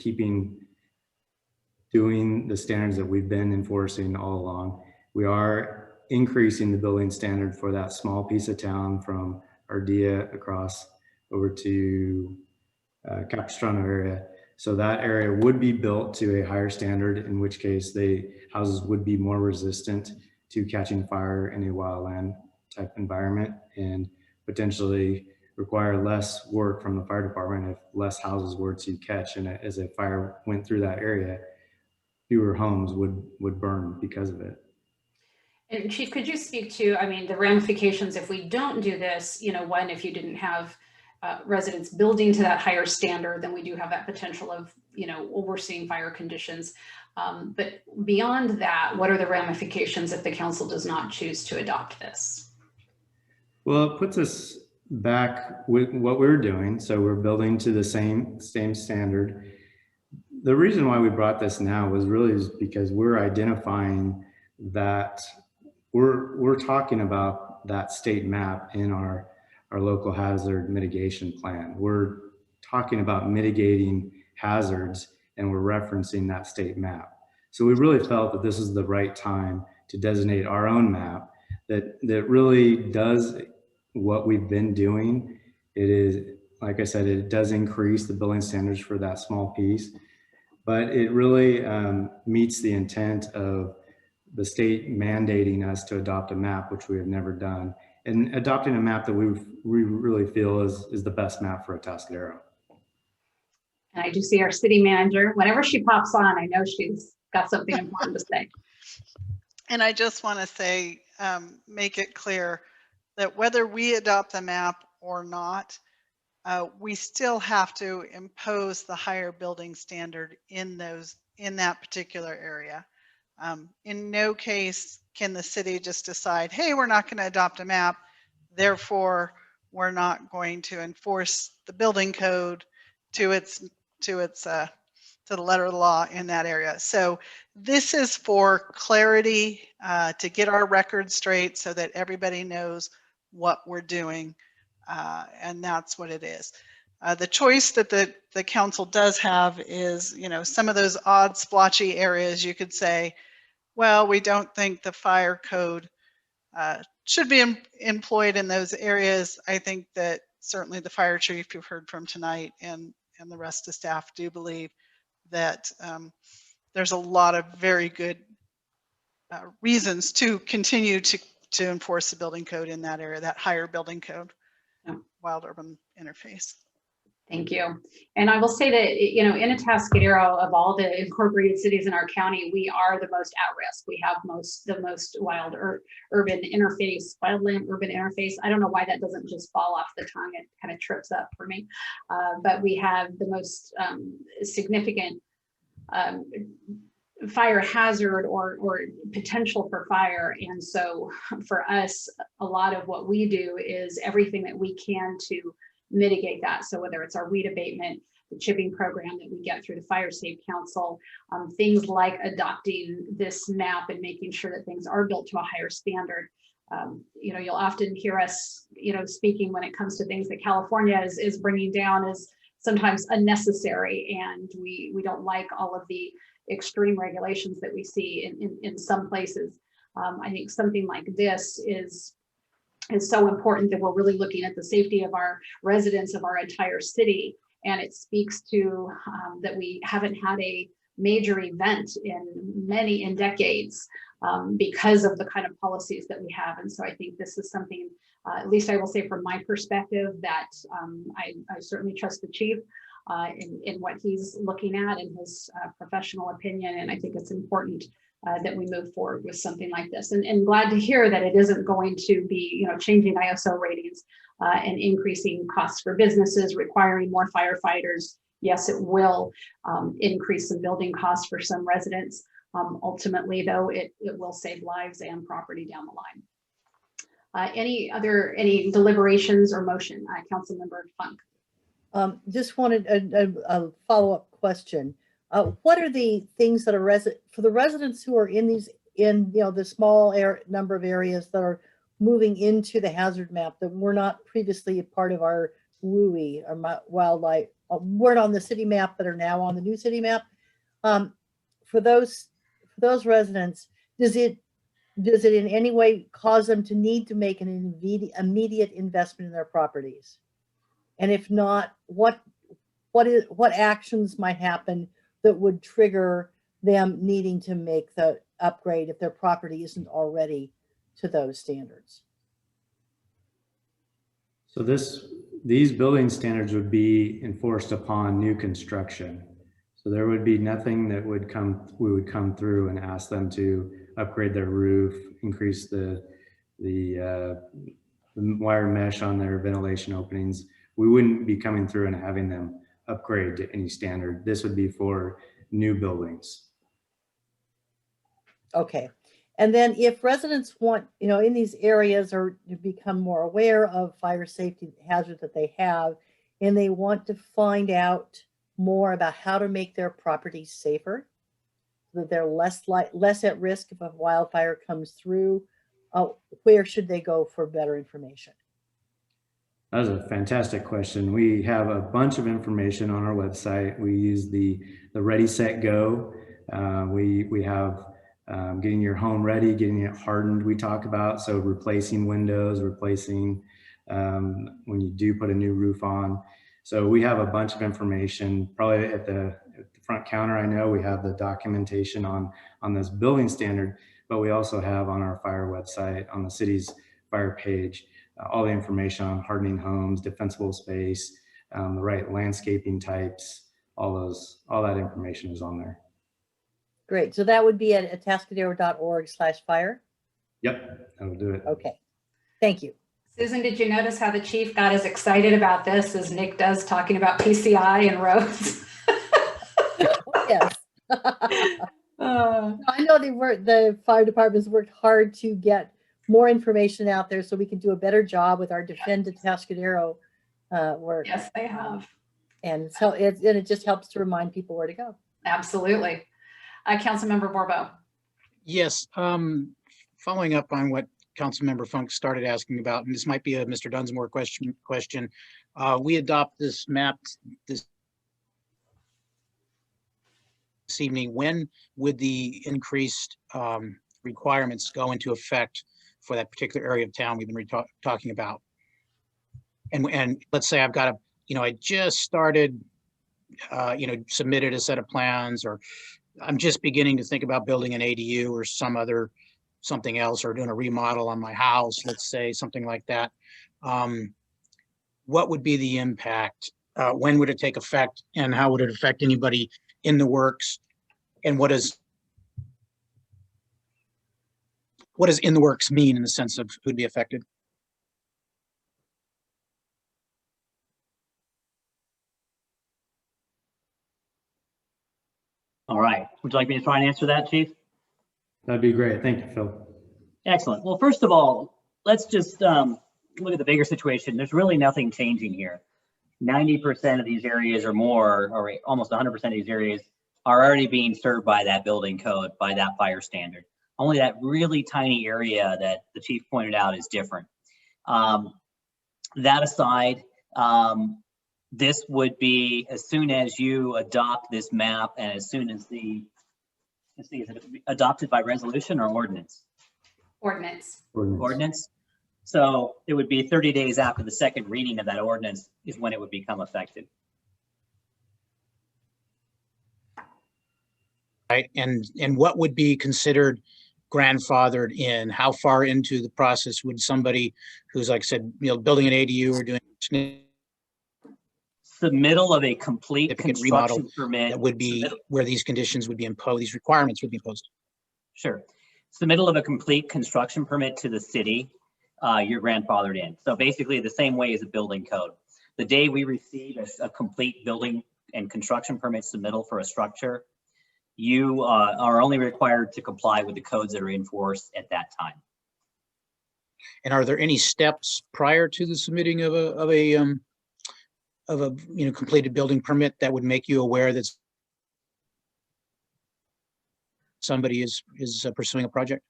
doing the standards that we've been enforcing all along. We are increasing the building standard for that small piece of town from Ardea across over to Capistrano area. So that area would be built to a higher standard, in which case houses would be more resistant to catching fire in a wildland type environment, and potentially require less work from the fire department if less houses were to catch. And as a fire went through that area, fewer homes would burn because of it. And Chief, could you speak to, the ramifications if we don't do this, one, if you didn't have residents building to that higher standard, then we do have that potential of, overseeing fire conditions. But beyond that, what are the ramifications if the council does not choose to adopt this? Well, it puts us back with what we're doing. So we're building to the same standard. The reason why we brought this now was really because we're identifying that we're talking about that state map in our local hazard mitigation plan. We're talking about mitigating hazards, and we're referencing that state map. So we really felt that this is the right time to designate our own map that really does what we've been doing. It is, like I said, it does increase the building standards for that small piece, but it really meets the intent of the state mandating us to adopt a map, which we have never done, and adopting a map that we really feel is the best map for Atascadero. And I do see our city manager. Whenever she pops on, I know she's got something important to say. And I just want to say, make it clear that whether we adopt the map or not, we still have to impose the higher building standard in that particular area. In no case can the city just decide, hey, we're not going to adopt a map, therefore we're not going to enforce the building code to the letter of the law in that area. So this is for clarity, to get our record straight so that everybody knows what we're doing, and that's what it is. The choice that the council does have is, some of those odd splotchy areas you could say, well, we don't think the fire code should be employed in those areas. I think that certainly the fire chief you've heard from tonight and the rest of staff do believe that there's a lot of very good reasons to continue to enforce the building code in that area, that higher building code, wild urban interface. Thank you. And I will say that, in Atascadero, of all the incorporated cities in our county, we are the most at risk. We have the most wildland urban interface. I don't know why that doesn't just fall off the tongue. It kind of trips up for me. But we have the most significant fire hazard or potential for fire. And so for us, a lot of what we do is everything that we can to mitigate that. So whether it's our weed abatement, the chipping program that we get through the Fire Safe Council, things like adopting this map and making sure that things are built to a higher standard. You know, you'll often hear us, you know, speaking when it comes to things that California is bringing down as sometimes unnecessary, and we don't like all of the extreme regulations that we see in some places. I think something like this is so important that we're really looking at the safety of our residents of our entire city, and it speaks to that we haven't had a major event in decades because of the kind of policies that we have. And so I think this is something, at least I will say from my perspective, that I certainly trust the chief in what he's looking at in his professional opinion. And I think it's important that we move forward with something like this. And glad to hear that it isn't going to be, you know, changing ISO ratings and increasing costs for businesses, requiring more firefighters. Yes, it will increase some building costs for some residents. Ultimately, though, it will save lives and property down the line. Any deliberations or motion? Councilmember Funk. Just wanted a follow-up question. What are the things that are for the residents who are in the small number of areas that are moving into the hazard map that were not previously a part of our WUI or wildlife, weren't on the city map that are now on the new city map? For those residents, does it in any way cause them to need to make an immediate investment in their properties? And if not, what actions might happen that would trigger them needing to make the upgrade if their property isn't already to those standards? So these building standards would be enforced upon new construction. So there would be nothing that we would come through and ask them to upgrade their roof, increase the wire mesh on their ventilation openings. We wouldn't be coming through and having them upgrade to any standard. This would be for new buildings. Okay. And then if residents want, in these areas or to become more aware of fire safety hazards that they have, and they want to find out more about how to make their properties safer, so that they're less at risk if a wildfire comes through, where should they go for better information? That was a fantastic question. We have a bunch of information on our website. We use the Ready, Set, Go. We have getting your home ready, getting it hardened, we talk about. So replacing windows, replacing when you do put a new roof on. So we have a bunch of information. Probably at the front counter, I know we have the documentation on this building standard, but we also have on our fire website, on the city's fire page, all the information on hardening homes, defensible space, the right landscaping types, all that information is on there. Great. So that would be at atascadero.org/fire? Yep, that'll do it. Okay. Thank you. Susan, did you notice how the chief got as excited about this as Nick does talking about PCI and roads? Yes. I know the fire departments worked hard to get more information out there so we can do a better job with our Defend Atascadero work. Yes, they have. And so it just helps to remind people where to go. Absolutely. Councilmember Borbo. Yes, following up on what Councilmember Funk started asking about, and this might be a Mr. Dunsmore question. We adopt this map this evening. When would the increased requirements go into effect for that particular area of town we've been talking about? And let's say I've got I just started, submitted a set of plans, or I'm just beginning to think about building an ADU or something else, or doing a remodel on my house, let's say, something like that. What would be the impact? When would it take effect, and how would it affect anybody in the works? And what does in the works mean in the sense of who'd be affected? All right. Would you like me to try and answer that, Chief? That'd be great. Thank you, Phil. Excellent. Well, first of all, let's just look at the bigger situation. There's really nothing changing here. 90% of these areas or more, or almost 100% of these areas are already being served by that building code, by that fire standard. Only that really tiny area that the chief pointed out is different. That aside, this would be as soon as you adopt this map and as soon as the, let's see, is it adopted by resolution or ordinance? Ordinance. Ordinance. So it would be 30 days after the second reading of that ordinance is when it would become effective. Right, and what would be considered grandfathered in? How far into the process would somebody who's, like I said, building an ADU or doing Submittal of a complete significant construction remodel permit that would be where these conditions would be imposed, these requirements would be imposed? Sure. Submittal of a complete construction permit to the city, you're grandfathered in. So basically the same way as a building code. The day we receive a complete building and construction permit submittal for a structure, you are only required to comply with the codes that are in force at that time. And are there any steps prior to the submitting of a completed building permit that would make you aware that somebody is pursuing a project?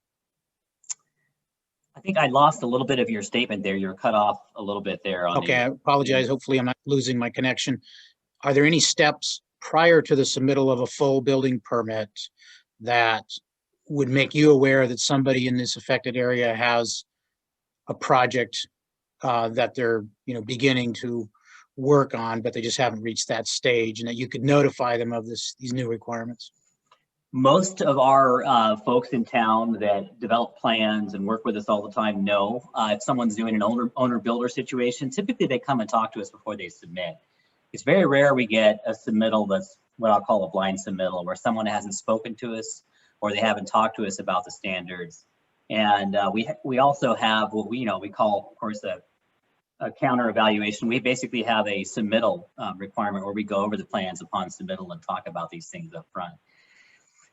I think I lost a little bit of your statement there. You're cut off a little bit there. On Okay, I apologize. Hopefully I'm not losing my connection. Are there any steps prior to the submittal of a full building permit that would make you aware that somebody in this affected area has a project that they're beginning to work on, but they just haven't reached that stage, and that you could notify them of these new requirements? Most of our folks in town that develop plans and work with us all the time know if someone's doing an owner-builder situation, typically they come and talk to us before they submit. It's very rare we get a submittal that's what I'll call a blind submittal, where someone hasn't spoken to us or they haven't talked to us about the standards. And we also have what we call, of course, a counter evaluation. We basically have a submittal requirement where we go over the plans upon submittal and talk about these things up front.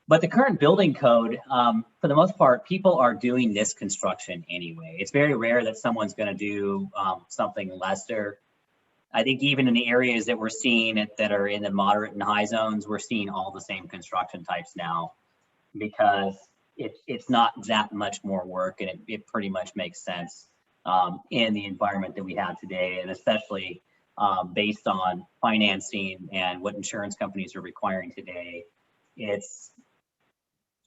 But the current building code, for the most part, people are doing this construction anyway. It's very rare that someone's going to do something lesser. I think even in the areas that we're seeing that are in the moderate and high zones, we're seeing all the same construction types now, because it's not that much more work, and it pretty much makes sense in the environment that we have today, and especially based on financing and what insurance companies are requiring today. It's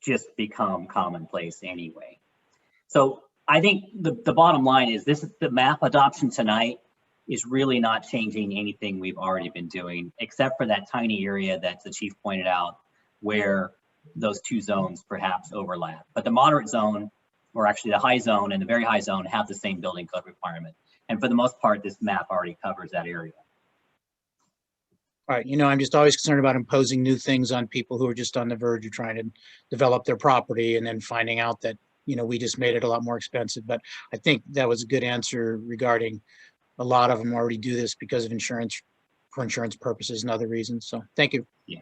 just become commonplace anyway. So I think the bottom line is the map adoption tonight is really not changing anything we've already been doing, except for that tiny area that the chief pointed out where those two zones perhaps overlap. But the moderate zone, or actually the high zone and the very high zone, have the same building code requirement. And for the most part, this map already covers that area. All right, I'm just always concerned about imposing new things on people who are just on the verge of trying to develop their property and then finding out that, we just made it a lot more expensive. But I think that was a good answer regarding a lot of them already do this because of insurance, for insurance purposes and other reasons. So thank you. Yeah.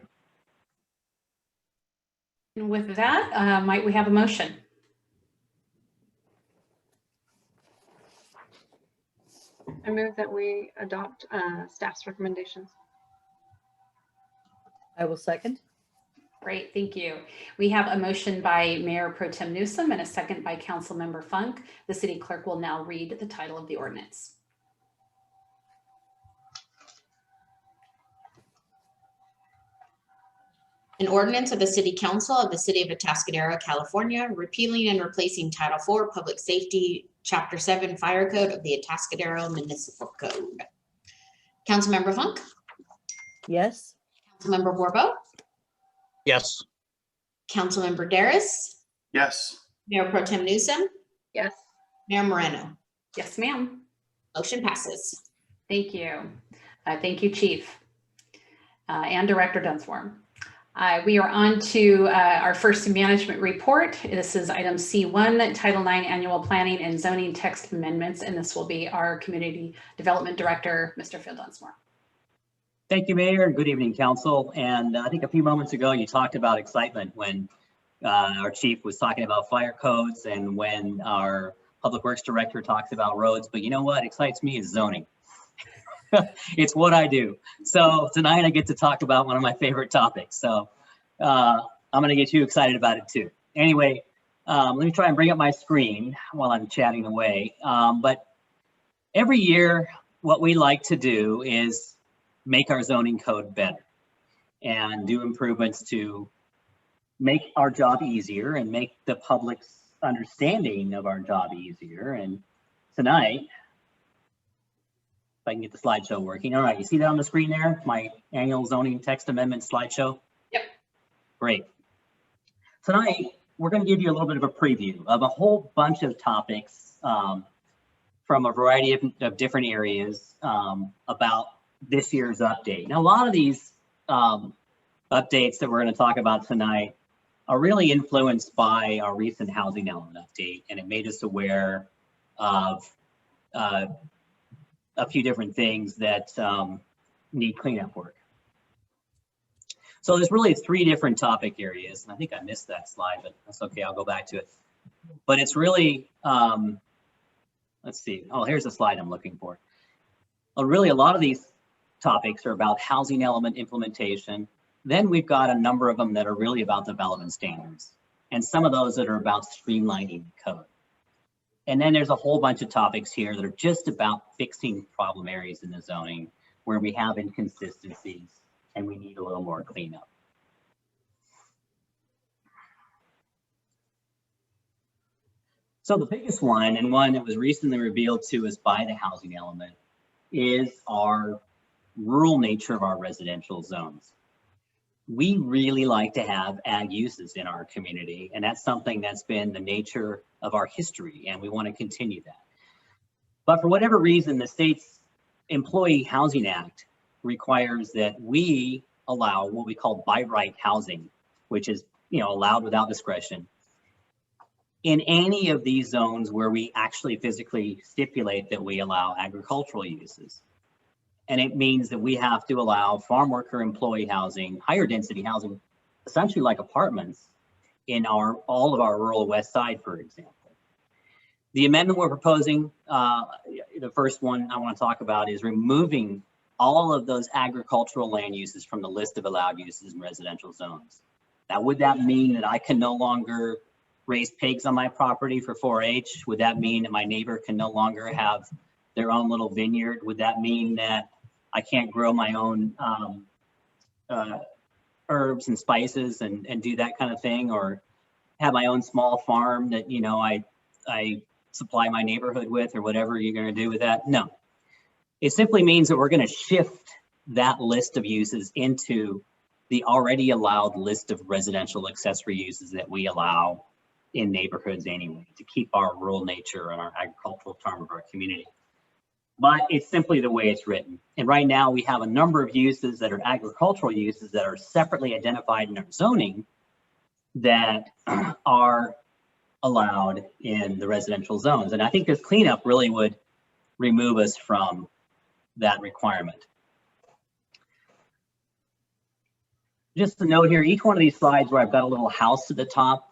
And with that, might we have a motion? I move that we adopt staff's recommendations. I will second. Great, thank you. We have a motion by Mayor Pro Tem Newsom and a second by Councilmember Funk. The city clerk will now read the title of the ordinance. An ordinance of the City Council of the City of Atascadero, California, repealing and replacing Title IV Public Safety, Chapter 7 Fire Code of the Atascadero Municipal Code. Councilmember Funk? Yes. Councilmember Borbo? Yes. Councilmember Darris? Yes. Mayor Pro Tem Newsom? Yes. Mayor Moreno? Yes, ma'am. Motion passes. Thank you. Thank you, Chief and Director Dunsmore. We are on to our first management report. This is item C1, Title IX Annual Planning and Zoning Text Amendments, and this will be our Community Development Director, Mr. Phil Dunsmore. Thank you, Mayor, and good evening, Council. And I think a few moments ago, you talked about excitement when our chief was talking about fire codes and when our Public Works Director talks about roads. But you know what excites me is zoning. It's what I do. So tonight I get to talk about one of my favorite topics. So I'm going to get you excited about it too. Anyway, let me try and bring up my screen while I'm chatting away. But every year, what we like to do is make our zoning code better and do improvements to make our job easier and make the public's understanding of our job easier. And tonight, if I can get the slideshow working. All right, you see that on the screen there? My annual zoning text amendment slideshow? Yep. Great. Tonight, we're going to give you a little bit of a preview of a whole bunch of topics from a variety of different areas about this year's update. Now, a lot of these updates that we're going to talk about tonight are really influenced by our recent housing element update, and it made us aware of a few different things that need cleanup work. So there's really 3 different topic areas, and I think I missed that slide, but that's okay, I'll go back to it. But it's really, let's see, oh, here's the slide I'm looking for. Really, a lot of these topics are about housing element implementation. Then we've got a number of them that are really about development standards, and some of those that are about streamlining the code. And then there's a whole bunch of topics here that are just about fixing problem areas in the zoning where we have inconsistencies and we need a little more cleanup. So the biggest one, and one that was recently revealed to us by the housing element, is our rural nature of our residential zones. We really like to have ag uses in our community, and that's something that's been the nature of our history, and we want to continue that. But for whatever reason, the state's Employee Housing Act requires that we allow what we call by right housing, which is, allowed without discretion, in any of these zones where we actually physically stipulate that we allow agricultural uses. And it means that we have to allow farm worker employee housing, higher density housing, essentially like apartments in all of our rural west side, for example. The amendment we're proposing, the first one I want to talk about, is removing all of those agricultural land uses from the list of allowed uses in residential zones. Now, would that mean that I can no longer raise pigs on my property for 4-H? Would that mean that my neighbor can no longer have their own little vineyard? Would that mean that I can't grow my own herbs and spices and do that kind of thing, or have my own small farm that I supply my neighborhood with, or whatever you're going to do with that? No, it simply means that we're going to shift that list of uses into the already allowed list of residential accessory uses that we allow in neighborhoods anyway, to keep our rural nature and our agricultural charm of our community. But it's simply the way it's written. And right now we have a number of uses that are agricultural uses that are separately identified in our zoning that are allowed in the residential zones. And I think this cleanup really would remove us from that requirement. Just to note here, each one of these slides where I've got a little house at the top,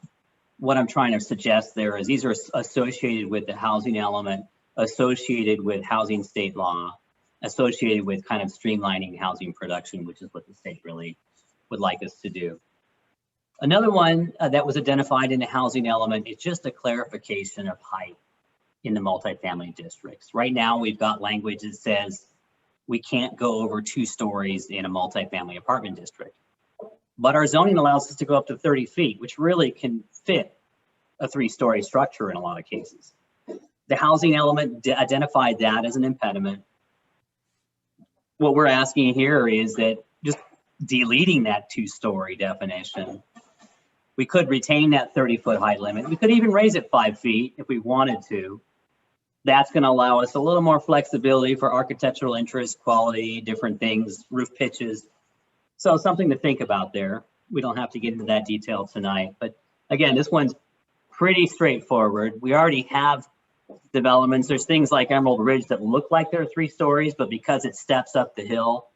what I'm trying to suggest there is these are associated with the housing element, associated with housing state law, associated with kind of streamlining housing production, which is what the state really would like us to do. Another one that was identified in the housing element is just a clarification of height in the multifamily districts. Right now, we've got language that says we can't go over 2 stories in a multifamily apartment district. But our zoning allows us to go up to 30 feet, which really can fit a 3-story structure in a lot of cases. The housing element identified that as an impediment. What we're asking here is that just deleting that 2-story definition, we could retain that 30-foot height limit. We could even raise it 5 feet if we wanted to. That's going to allow us a little more flexibility for architectural interest, quality, different things, roof pitches. So something to think about there. We don't have to get into that detail tonight. But again, this one's pretty straightforward. We already have developments. There's things like Emerald Ridge that look like they're 3 stories, but because it steps up the hill,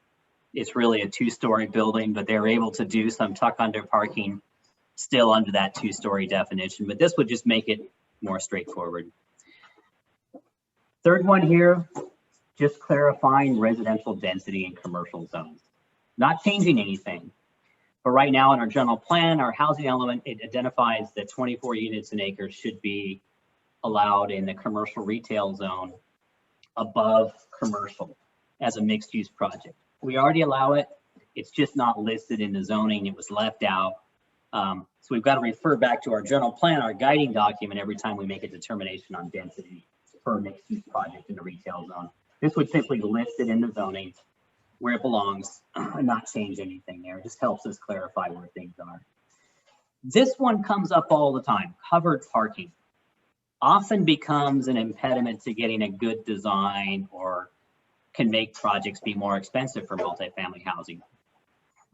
it's really a 2-story building, but they're able to do some tuck under parking still under that 2-story definition. But this would just make it more straightforward. Third one here, just clarifying residential density in commercial zones, not changing anything. But right now in our general plan, our housing element, it identifies that 24 units an acre should be allowed in the commercial retail zone above commercial as a mixed use project. We already allow it. It's just not listed in the zoning. It was left out. So we've got to refer back to our general plan, our guiding document, every time we make a determination on density for a mixed use project in the retail zone. This would simply list it in the zoning where it belongs and not change anything there. It just helps us clarify where things are. This one comes up all the time. Covered parking often becomes an impediment to getting a good design or can make projects be more expensive for multifamily housing.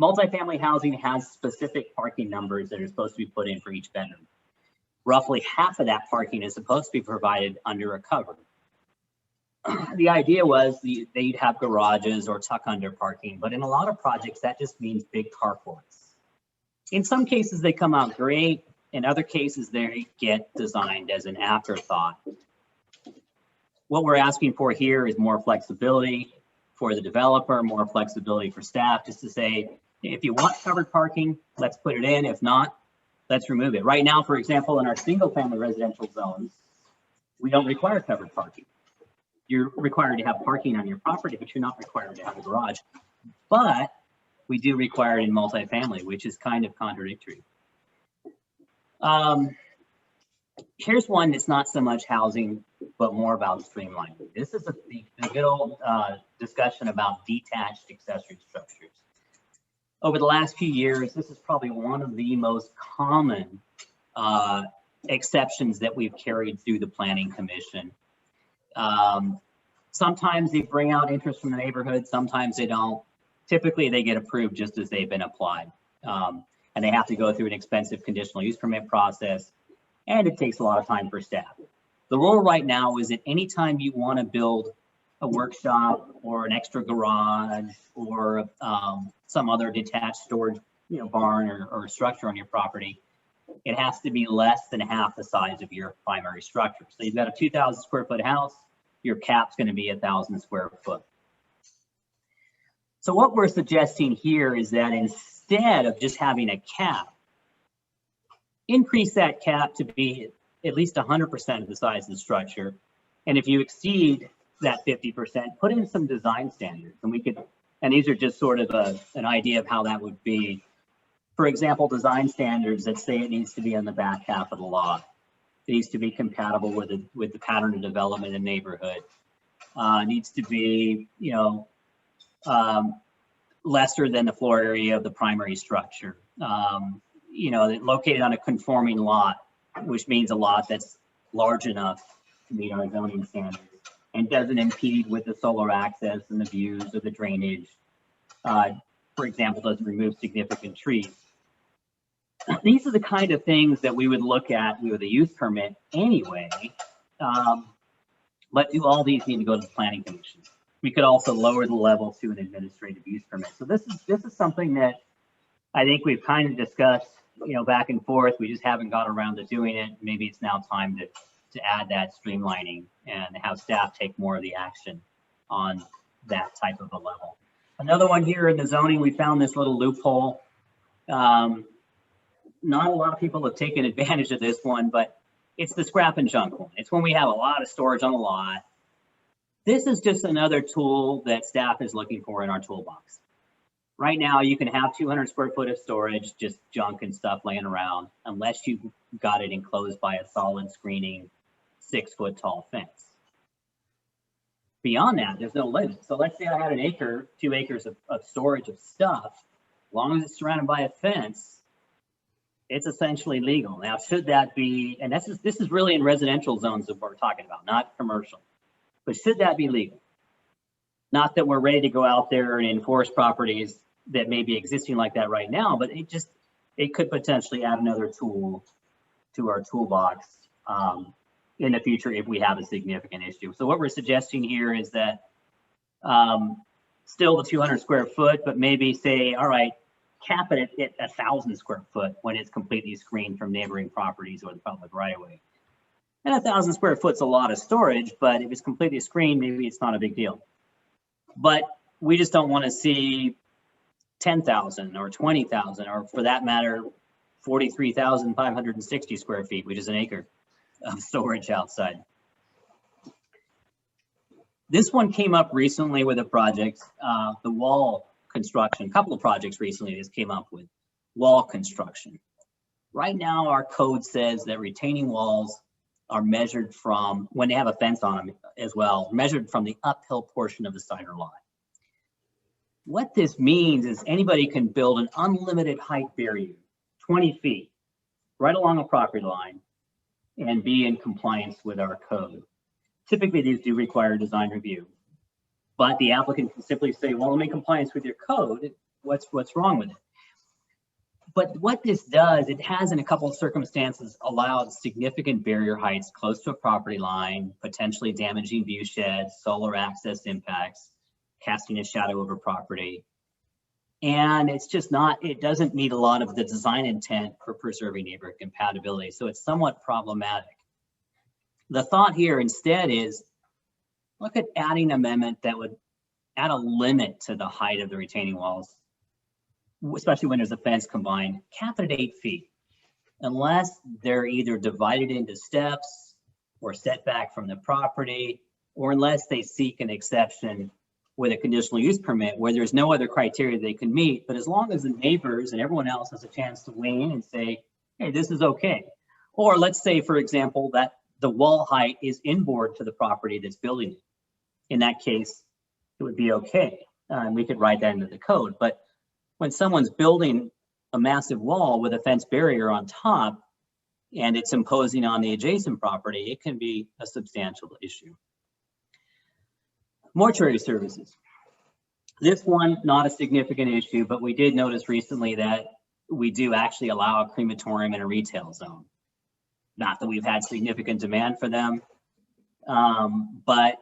Multifamily housing has specific parking numbers that are supposed to be put in for each bedroom. Roughly half of that parking is supposed to be provided under a cover. The idea was they'd have garages or tuck under parking, but in a lot of projects, that just means big carports. In some cases, they come out great. In other cases, they get designed as an afterthought. What we're asking for here is more flexibility for the developer, more flexibility for staff, just to say, if you want covered parking, let's put it in. If not, let's remove it. Right now, for example, in our single family residential zones, we don't require covered parking. You're required to have parking on your property, but you're not required to have a garage. But we do require it in multifamily, which is kind of contradictory. Here's one that's not so much housing, but more about streamlining. This is the good old discussion about detached accessory structures. Over the last few years, this is probably one of the most common exceptions that we've carried through the Planning Commission. Sometimes they bring out interest from the neighborhood, sometimes they don't. Typically, they get approved just as they've been applied. And they have to go through an expensive conditional use permit process, and it takes a lot of time for staff. The rule right now is that anytime you want to build a workshop or an extra garage or some other detached storage, barn or structure on your property, it has to be less than half the size of your primary structure. So you've got a 2,000 square foot house, your cap's going to be 1,000 square foot. So what we're suggesting here is that instead of just having a cap, increase that cap to be at least 100% of the size of the structure. And if you exceed that 50%, put in some design standards. And these are just sort of an idea of how that would be. For example, design standards that say it needs to be on the back half of the lot. It needs to be compatible with the pattern of development in the neighborhood. Needs to be, lesser than the floor area of the primary structure. Located on a conforming lot, which means a lot that's large enough to meet our zoning standards and doesn't impede with the solar access and the views or the drainage. For example, doesn't remove significant trees. These are the kind of things that we would look at with a use permit anyway, but do all these need to go to the Planning Commission? We could also lower the level to an administrative use permit. So this is something that I think we've kind of discussed, back and forth. We just haven't got around to doing it. Maybe it's now time to add that streamlining and have staff take more of the action on that type of a level. Another one here in the zoning, we found this little loophole. Not a lot of people have taken advantage of this one, but it's the scrap and junk one. It's when we have a lot of storage on a lot. This is just another tool that staff is looking for in our toolbox. Right now, you can have 200 square foot of storage, just junk and stuff laying around, unless you've got it enclosed by a solid screening 6 foot tall fence. Beyond that, there's no limit. So let's say I had an acre, 2 acres of storage of stuff. As long as it's surrounded by a fence, it's essentially legal. Now, should that be, and this is really in residential zones that we're talking about, not commercial, but should that be legal? Not that we're ready to go out there and enforce properties that may be existing like that right now, but it could potentially add another tool to our toolbox in the future if we have a significant issue. So what we're suggesting here is that still the 200 square foot, but maybe say, all right, cap it at 1,000 square foot when it's completely screened from neighboring properties or the public right of way. And 1,000 square foot's a lot of storage, but if it's completely screened, maybe it's not a big deal. But we just don't want to see 10,000 or 20,000, or for that matter, 43,560 square feet, which is an acre of storage outside. This one came up recently with a project, the wall construction, a couple of projects recently this came up with wall construction. Right now, our code says that retaining walls are measured from, when they have a fence on them as well, measured from the uphill portion of the side or lot. What this means is anybody can build an unlimited height barrier, 20 feet, right along a property line and be in compliance with our code. Typically, these do require design review, but the applicant can simply say, well, I'm in compliance with your code. What's wrong with it? But what this does, it has in a couple of circumstances allowed significant barrier heights close to a property line, potentially damaging view sheds, solar access impacts, casting a shadow over property. And it's just not, it doesn't meet a lot of the design intent for preserving neighborhood compatibility. So it's somewhat problematic. The thought here instead is, look at adding an amendment that would add a limit to the height of the retaining walls, especially when there's a fence combined, cap it at 8 feet, unless they're either divided into steps or set back from the property, or unless they seek an exception with a conditional use permit where there's no other criteria they can meet. But as long as the neighbors and everyone else has a chance to weigh in and say, hey, this is okay. Or let's say, for example, that the wall height is inboard to the property that's building it. In that case, it would be okay. And we could write that into the code. But when someone's building a massive wall with a fence barrier on top and it's imposing on the adjacent property, it can be a substantial issue. Mortuary services. This one, not a significant issue, but we did notice recently that we do actually allow a crematorium in a retail zone. Not that we've had significant demand for them, but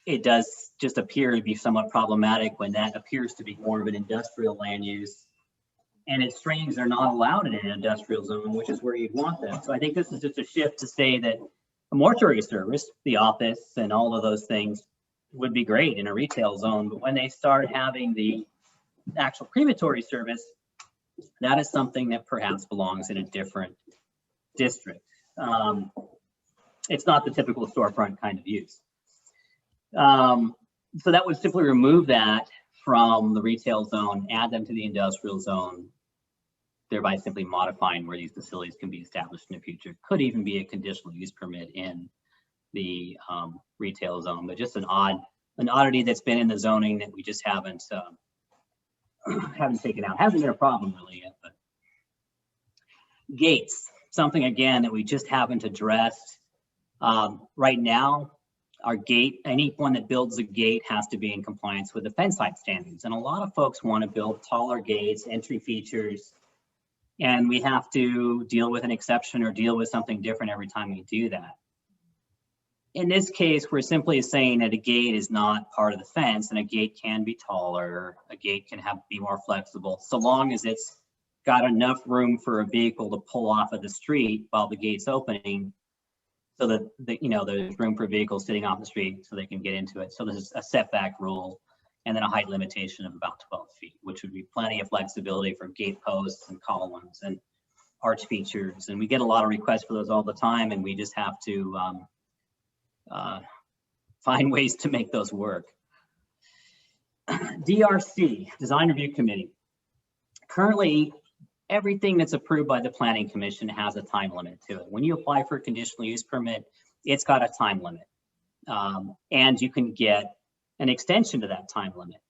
it does just appear to be somewhat problematic when that appears to be more of an industrial land use. And it's strange they're not allowed in an industrial zone, which is where you'd want them. So I think this is just a shift to say that a mortuary service, the office and all of those things would be great in a retail zone. But when they start having the actual crematory service, that is something that perhaps belongs in a different district. It's not the typical storefront kind of use. So that would simply remove that from the retail zone, add them to the industrial zone, thereby simply modifying where these facilities can be established in the future. Could even be a conditional use permit in the retail zone, but just an oddity that's been in the zoning that we just haven't taken out. Hasn't been a problem really yet. But gates, something again that we just haven't addressed. Right now, our gate, anyone that builds a gate has to be in compliance with the fence height standards. And a lot of folks want to build taller gates, entry features, and we have to deal with an exception or deal with something different every time we do that. In this case, we're simply saying that a gate is not part of the fence, and a gate can be taller, a gate can be more flexible, so long as it's got enough room for a vehicle to pull off of the street while the gate's opening, so that there's room for vehicles sitting off the street so they can get into it. So there's a setback rule and then a height limitation of about 12 feet, which would be plenty of flexibility for gate posts and columns and arch features. And we get a lot of requests for those all the time, and we just have to find ways to make those work. DRC, Design Review Committee. Currently, everything that's approved by the Planning Commission has a time limit to it. When you apply for a conditional use permit, it's got a time limit. And you can get an extension to that time limit.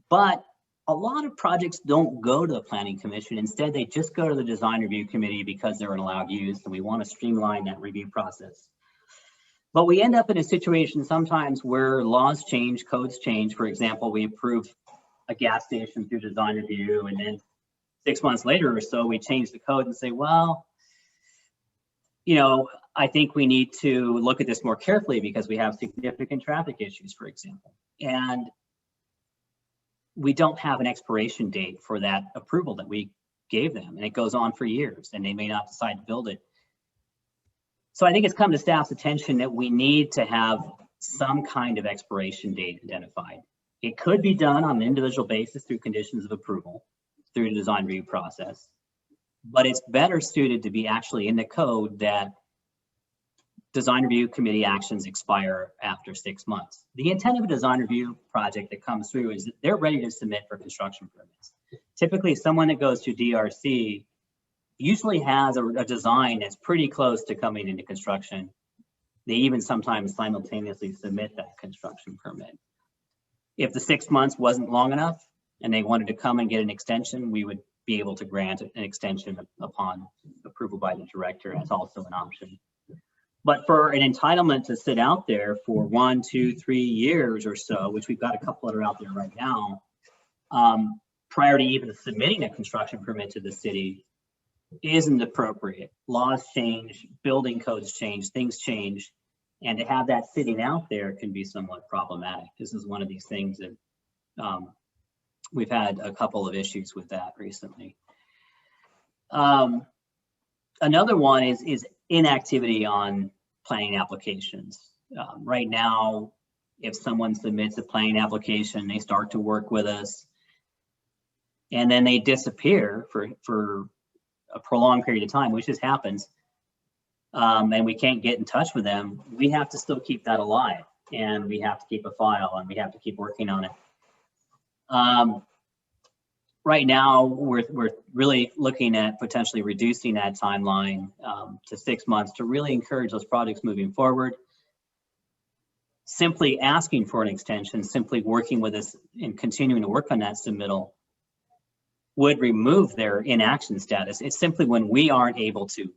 But a lot of projects don't go to the Planning Commission. Instead, they just go to the Design Review Committee because they're an allowed use, and we want to streamline that review process. But we end up in a situation sometimes where laws change, codes change. For example, we approve a gas station through design review, and then 6 months later or so, we change the code and say, well, I think we need to look at this more carefully because we have significant traffic issues, for example. And we don't have an expiration date for that approval that we gave them, and it goes on for years, and they may not decide to build it. So I think it's come to staff's attention that we need to have some kind of expiration date identified. It could be done on an individual basis through conditions of approval, through the design review process, but it's better suited to be actually in the code that design review committee actions expire after 6 months. The intent of a design review project that comes through is that they're ready to submit for construction permits. Typically, someone that goes to DRC usually has a design that's pretty close to coming into construction. They even sometimes simultaneously submit that construction permit. If the 6 months wasn't long enough and they wanted to come and get an extension, we would be able to grant an extension upon approval by the director. That's also an option. But for an entitlement to sit out there for 1, 2, 3 years or so, which we've got a couple that are out there right now, prior to even submitting a construction permit to the city, isn't appropriate. Laws change, building codes change, things change, and to have that sitting out there can be somewhat problematic. This is one of these things that we've had a couple of issues with that recently. Another one is inactivity on planning applications. Right now, if someone submits a planning application, they start to work with us, and then they disappear for a prolonged period of time, which just happens, and we can't get in touch with them, we have to still keep that alive, and we have to keep a file, and we have to keep working on it. Right now, we're really looking at potentially reducing that timeline to 6 months to really encourage those projects moving forward. Simply asking for an extension, simply working with us and continuing to work on that submittal would remove their inaction status. It's simply when we aren't able to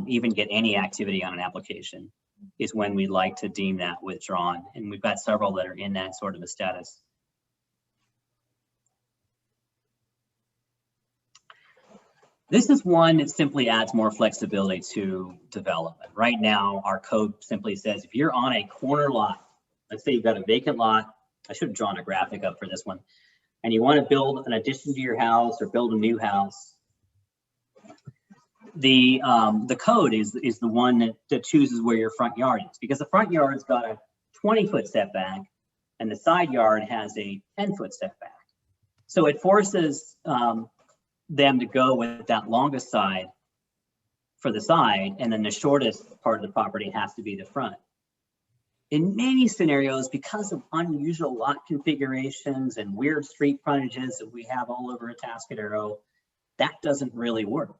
even get any activity on an application is when we'd like to deem that withdrawn. And we've got several that are in that sort of a status. This is one that simply adds more flexibility to development. Right now, our code simply says if you're on a corner lot, let's say you've got a vacant lot, I should have drawn a graphic up for this one, and you want to build an addition to your house or build a new house, the code is the one that chooses where your front yard is, because the front yard's got a 20-foot setback and the side yard has a 10-foot setback. So it forces them to go with that longest side for the side, and then the shortest part of the property has to be the front. In many scenarios, because of unusual lot configurations and weird street frontages that we have all over Atascadero, that doesn't really work.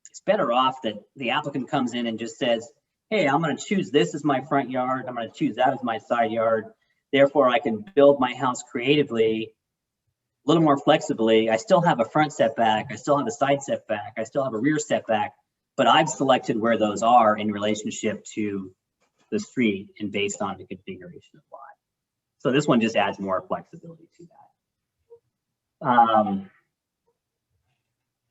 It's better off that the applicant comes in and just says, hey, I'm going to choose this as my front yard, I'm going to choose that as my side yard, therefore I can build my house creatively, a little more flexibly. I still have a front setback, I still have a side setback, I still have a rear setback, but I've selected where those are in relationship to the street and based on the configuration of lot. So this one just adds more flexibility to that.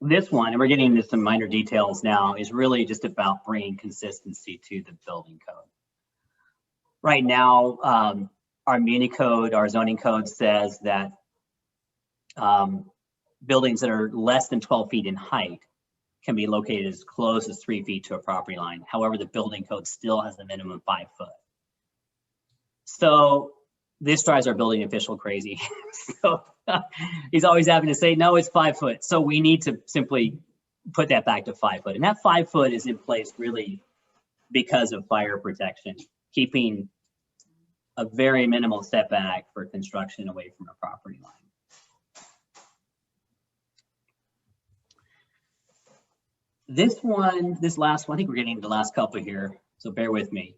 This one, and we're getting into some minor details now, is really just about bringing consistency to the building code. Right now, our muni code, our zoning code says that buildings that are less than 12 feet in height can be located as close as 3 feet to a property line. However, the building code still has a minimum 5 foot. So this drives our building official crazy. So he's always having to say, no, it's 5 foot. So we need to simply put that back to 5 foot. And that 5 foot is in place really because of fire protection, keeping a very minimal setback for construction away from a property line. This one, this last one, I think we're getting the last couple here, so bear with me.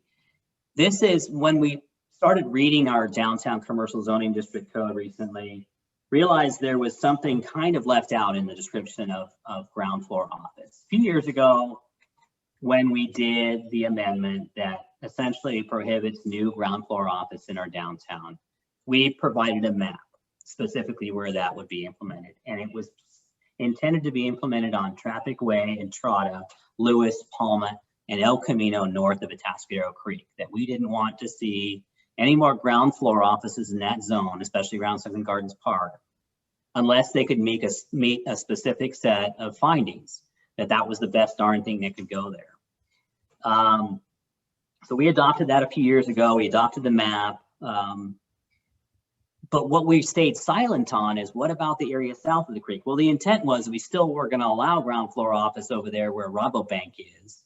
This is when we started reading our downtown commercial zoning district code recently, realized there was something kind of left out in the description of ground floor office. A few years ago, when we did the amendment that essentially prohibits new ground floor office in our downtown, we provided a map specifically where that would be implemented. And it was intended to be implemented on Traffic Way, Entrada, Lewis, Palma, and El Camino north of Atascadero Creek, that we didn't want to see any more ground floor offices in that zone, especially around Sunken Gardens Park, unless they could meet a specific set of findings, that was the best darn thing that could go there. So we adopted that a few years ago. We adopted the map. But what we stayed silent on is, what about the area south of the creek? Well, the intent was we still were going to allow ground floor office over there where Rabobank is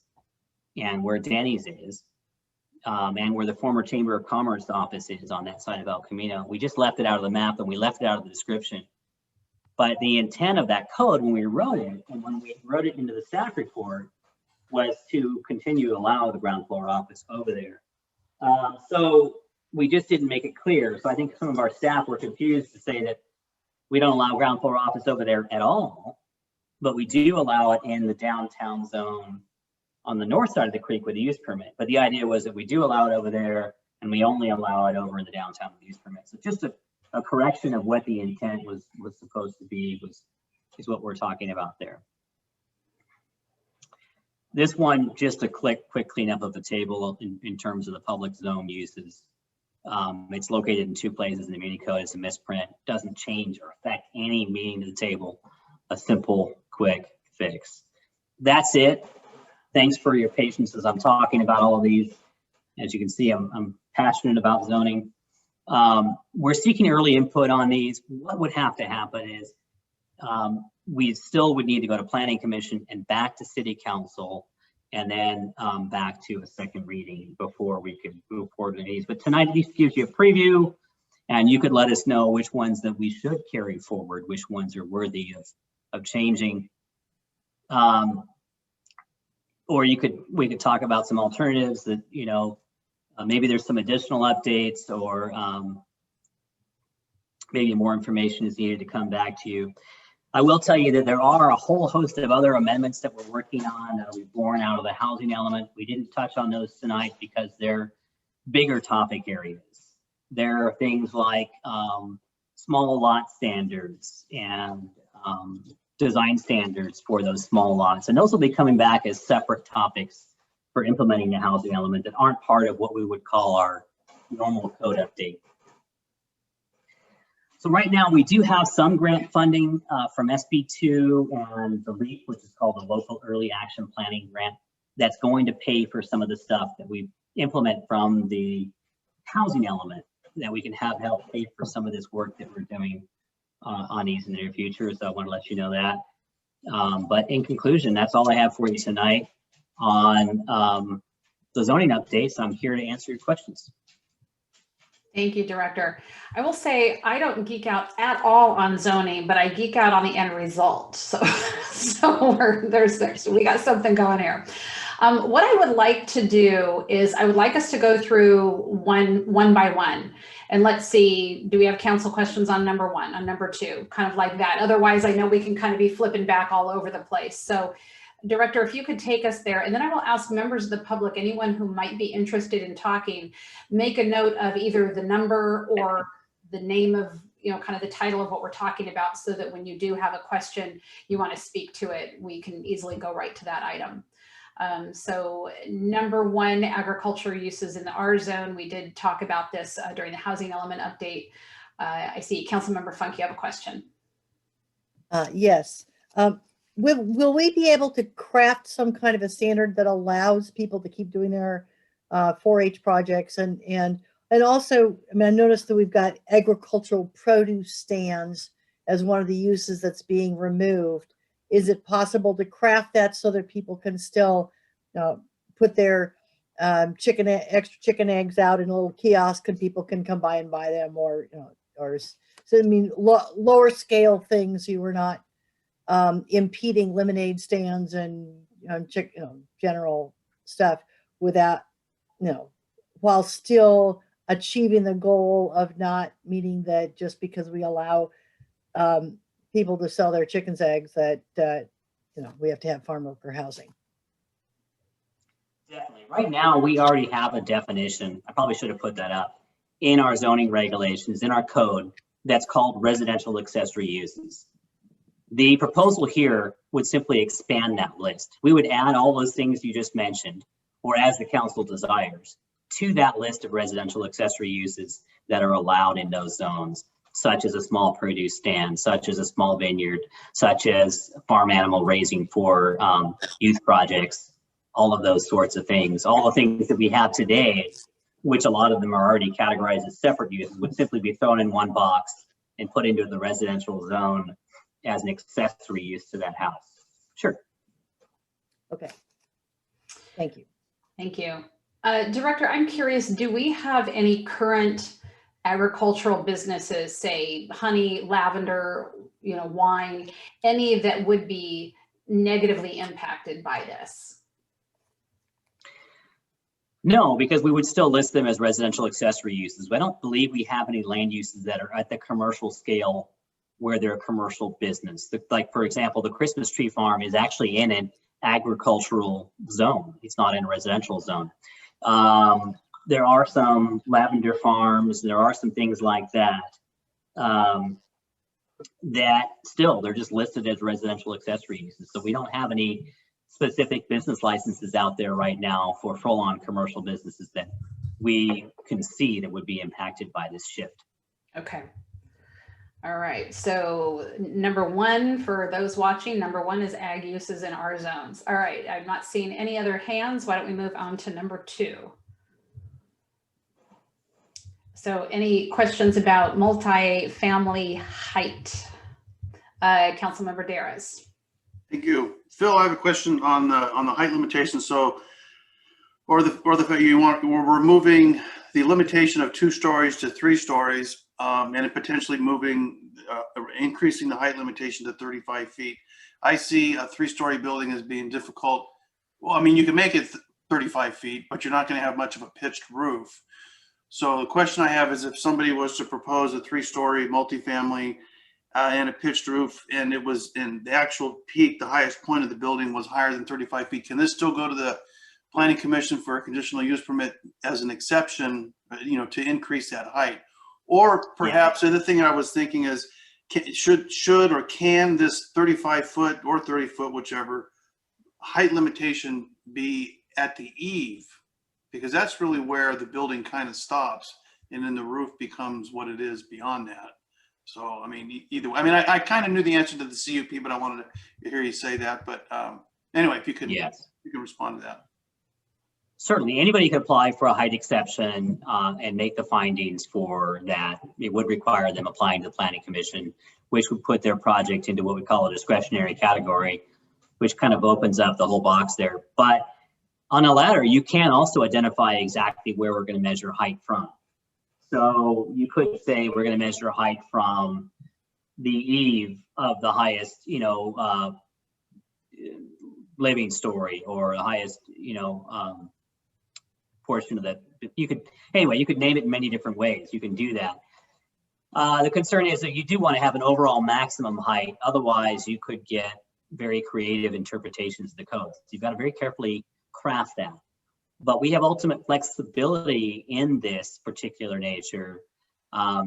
and where Denny's is, and where the former Chamber of Commerce office is on that side of El Camino. We just left it out of the map and we left it out of the description. But the intent of that code when we wrote it, and when we wrote it into the staff report, was to continue to allow the ground floor office over there. So we just didn't make it clear. So I think some of our staff were confused to say that we don't allow ground floor office over there at all, but we do allow it in the downtown zone on the north side of the creek with a use permit. But the idea was that we do allow it over there and we only allow it over in the downtown with use permit. So just a correction of what the intent was supposed to be is what we're talking about there. This one, just a quick cleanup of the table in terms of the public zone uses. It's located in 2 places in the Muni Code. It's a misprint. Doesn't change or affect any meaning to the table. A simple, quick fix. That's it. Thanks for your patience as I'm talking about all of these. As you can see, I'm passionate about zoning. We're seeking early input on these. What would have to happen is we still would need to go to Planning Commission and back to City Council, and then back to a second reading before we could move forward with these. But tonight at least gives you a preview, and you could let us know which ones that we should carry forward, which ones are worthy of changing. Or we could talk about some alternatives that, you know, maybe there's some additional updates, or maybe more information is needed to come back to you. I will tell you that there are a whole host of other amendments that we're working on that will be born out of the housing element. We didn't touch on those tonight because they're bigger topic areas. There are things like small lot standards and design standards for those small lots. And those will be coming back as separate topics for implementing the housing element that aren't part of what we would call our normal code update. So right now we do have some grant funding from SB2 and the LEAP, which is called the Local Early Action Planning Grant, that's going to pay for some of the stuff that we implement from the housing element, that we can have help pay for some of this work that we're doing on these in the near future. So I want to let you know that. But in conclusion, that's all I have for you tonight on the zoning updates. I'm here to answer your questions. Thank you, Director. I will say I don't geek out at all on zoning, but I geek out on the end result. So we got something going here. What I would like to do is I would like us to go through one by one. And let's see, do we have council questions on number 1, on number 2, kind of like that? Otherwise, I know we can kind of be flipping back all over the place. So Director, if you could take us there, and then I will ask members of the public, anyone who might be interested in talking, make a note of either the number or the name of, you know, kind of the title of what we're talking about, so that when you do have a question, you want to speak to it, we can easily go right to that item. So number 1, agriculture uses in the R zone. We did talk about this during the housing element update. I see Councilmember Funk, you have a question. Yes. Will we be able to craft some kind of a standard that allows people to keep doing their 4-H projects? And also, I mean, I noticed that we've got agricultural produce stands as one of the uses that's being removed. Is it possible to craft that so that people can still put their extra chicken eggs out in a little kiosk and people can come by and buy them, or, you know, or so I mean, lower scale things. You were not impeding lemonade stands and general stuff without, while still achieving the goal of not meeting that just because we allow people to sell their chickens' eggs that we have to have farm worker housing. Definitely. Right now, we already have a definition. I probably should have put that up in our zoning regulations, in our code, that's called residential accessory uses. The proposal here would simply expand that list. We would add all those things you just mentioned, or as the council desires, to that list of residential accessory uses that are allowed in those zones, such as a small produce stand, such as a small vineyard, such as farm animal raising for youth projects, all of those sorts of things. All the things that we have today, which a lot of them are already categorized as separate uses, would simply be thrown in one box and put into the residential zone as an accessory use to that house. Sure. Okay. Thank you. Thank you. Director, I'm curious, do we have any current agricultural businesses, say honey, lavender, wine, any that would be negatively impacted by this? No, because we would still list them as residential accessory uses. I don't believe we have any land uses that are at the commercial scale where they're a commercial business. Like, for example, the Christmas tree farm is actually in an agricultural zone. It's not in a residential zone. There are some lavender farms. There are some things like that, that still, they're just listed as residential accessory uses. So we don't have any specific business licenses out there right now for full-on commercial businesses that we can see that would be impacted by this shift. Okay. All right. So number one, for those watching, number one is ag uses in our zones. All right. I'm not seeing any other hands. Why don't we move on to number two? So any questions about multi-family height? Councilmember Darris. Thank you. Phil, I have a question on the height limitation. So, or the fact we're removing the limitation of 2 stories to 3 stories, and potentially increasing the height limitation to 35 feet. I see a 3-story building as being difficult. Well, I mean, you can make it 35 feet, but you're not going to have much of a pitched roof. So the question I have is, if somebody was to propose a 3-story multifamily and a pitched roof, and it was in the actual peak, the highest point of the building was higher than 35 feet, can this still go to the Planning Commission for a conditional use permit as an exception, to increase that height? Or perhaps the other thing I was thinking is, should or can this 35 foot or 30 foot, whichever, height limitation be at the eave? Because that's really where the building kind of stops, and then the roof becomes what it is beyond that. So, I mean, either way, I mean, I kind of knew the answer to the CUP, but I wanted to hear you say that. But anyway, if you could, you can respond to that. Certainly, anybody could apply for a height exception and make the findings for that. It would require them applying to the Planning Commission, which would put their project into what we call a discretionary category, which kind of opens up the whole box there. But on a ladder, you can also identify exactly where we're going to measure height from. So you could say we're going to measure height from the eave of the highest, living story, or the highest, portion of that. You could name it in many different ways. You can do that. The concern is that you do want to have an overall maximum height. Otherwise, you could get very creative interpretations of the code. So you've got to very carefully craft that. But we have ultimate flexibility in this particular nature.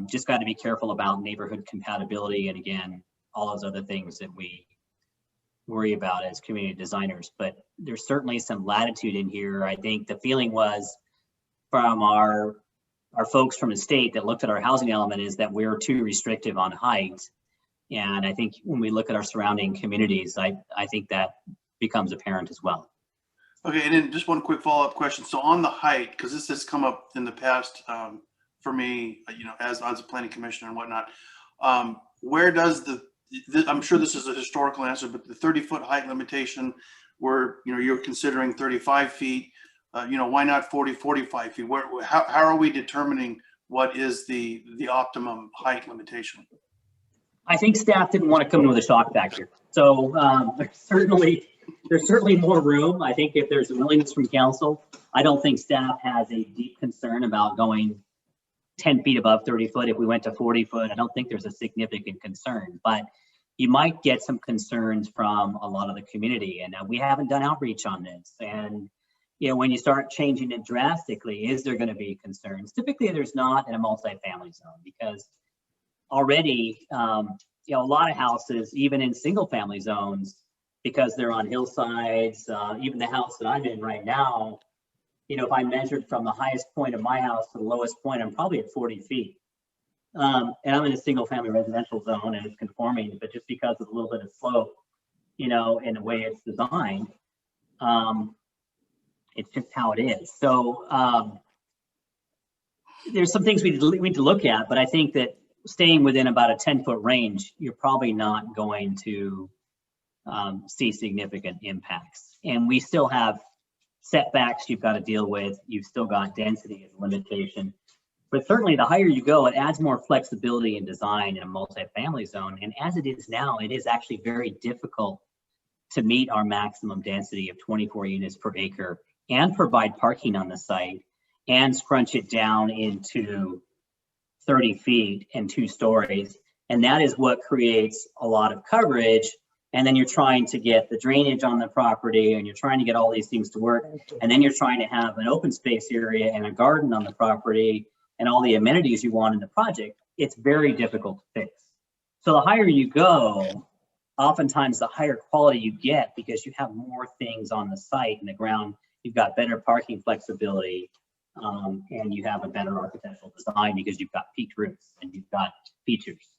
Just got to be careful about neighborhood compatibility, and again, all those other things that we worry about as community designers. But there's certainly some latitude in here. I think the feeling was from our folks from the state that looked at our housing element is that we're too restrictive on height. And I think when we look at our surrounding communities, I think that becomes apparent as well. Okay, and then just one quick follow-up question. So on the height, because this has come up in the past for me, as a planning commissioner and whatnot, where does I'm sure this is a historical answer, but the 30-foot height limitation, where you're considering 35 feet, why not 40, 45 feet? How are we determining what is the optimum height limitation? I think staff didn't want to come in with a shock factor. So there's certainly more room. I think if there's a willingness from council, I don't think staff has a deep concern about going 10 feet above 30 foot. If we went to 40 foot, I don't think there's a significant concern, but you might get some concerns from a lot of the community. And we haven't done outreach on this. And when you start changing it drastically, is there going to be concerns? Typically there's not in a multifamily zone, because already, a lot of houses, even in single family zones, because they're on hillsides, even the house that I'm in right now, if I measured from the highest point of my house to the lowest point, I'm probably at 40 feet. And I'm in a single family residential zone and it's conforming, but just because of a little bit of slope, in the way it's designed, It's just how it is. So there's some things we need to look at, but I think that staying within about a 10-foot range, you're probably not going to see significant impacts. And we still have setbacks you've got to deal with. You've still got density as a limitation. But certainly the higher you go, it adds more flexibility in design in a multifamily zone. And as it is now, it is actually very difficult to meet our maximum density of 24 units per acre and provide parking on the site and scrunch it down into 30 feet and 2 stories. And that is what creates a lot of coverage. And then you're trying to get the drainage on the property, and you're trying to get all these things to work. And then you're trying to have an open space area and a garden on the property and all the amenities you want in the project. It's very difficult to fix. So the higher you go, oftentimes the higher quality you get because you have more things on the site and the ground. You've got better parking flexibility, and you have a better architectural design because you've got peaked roofs and you've got features.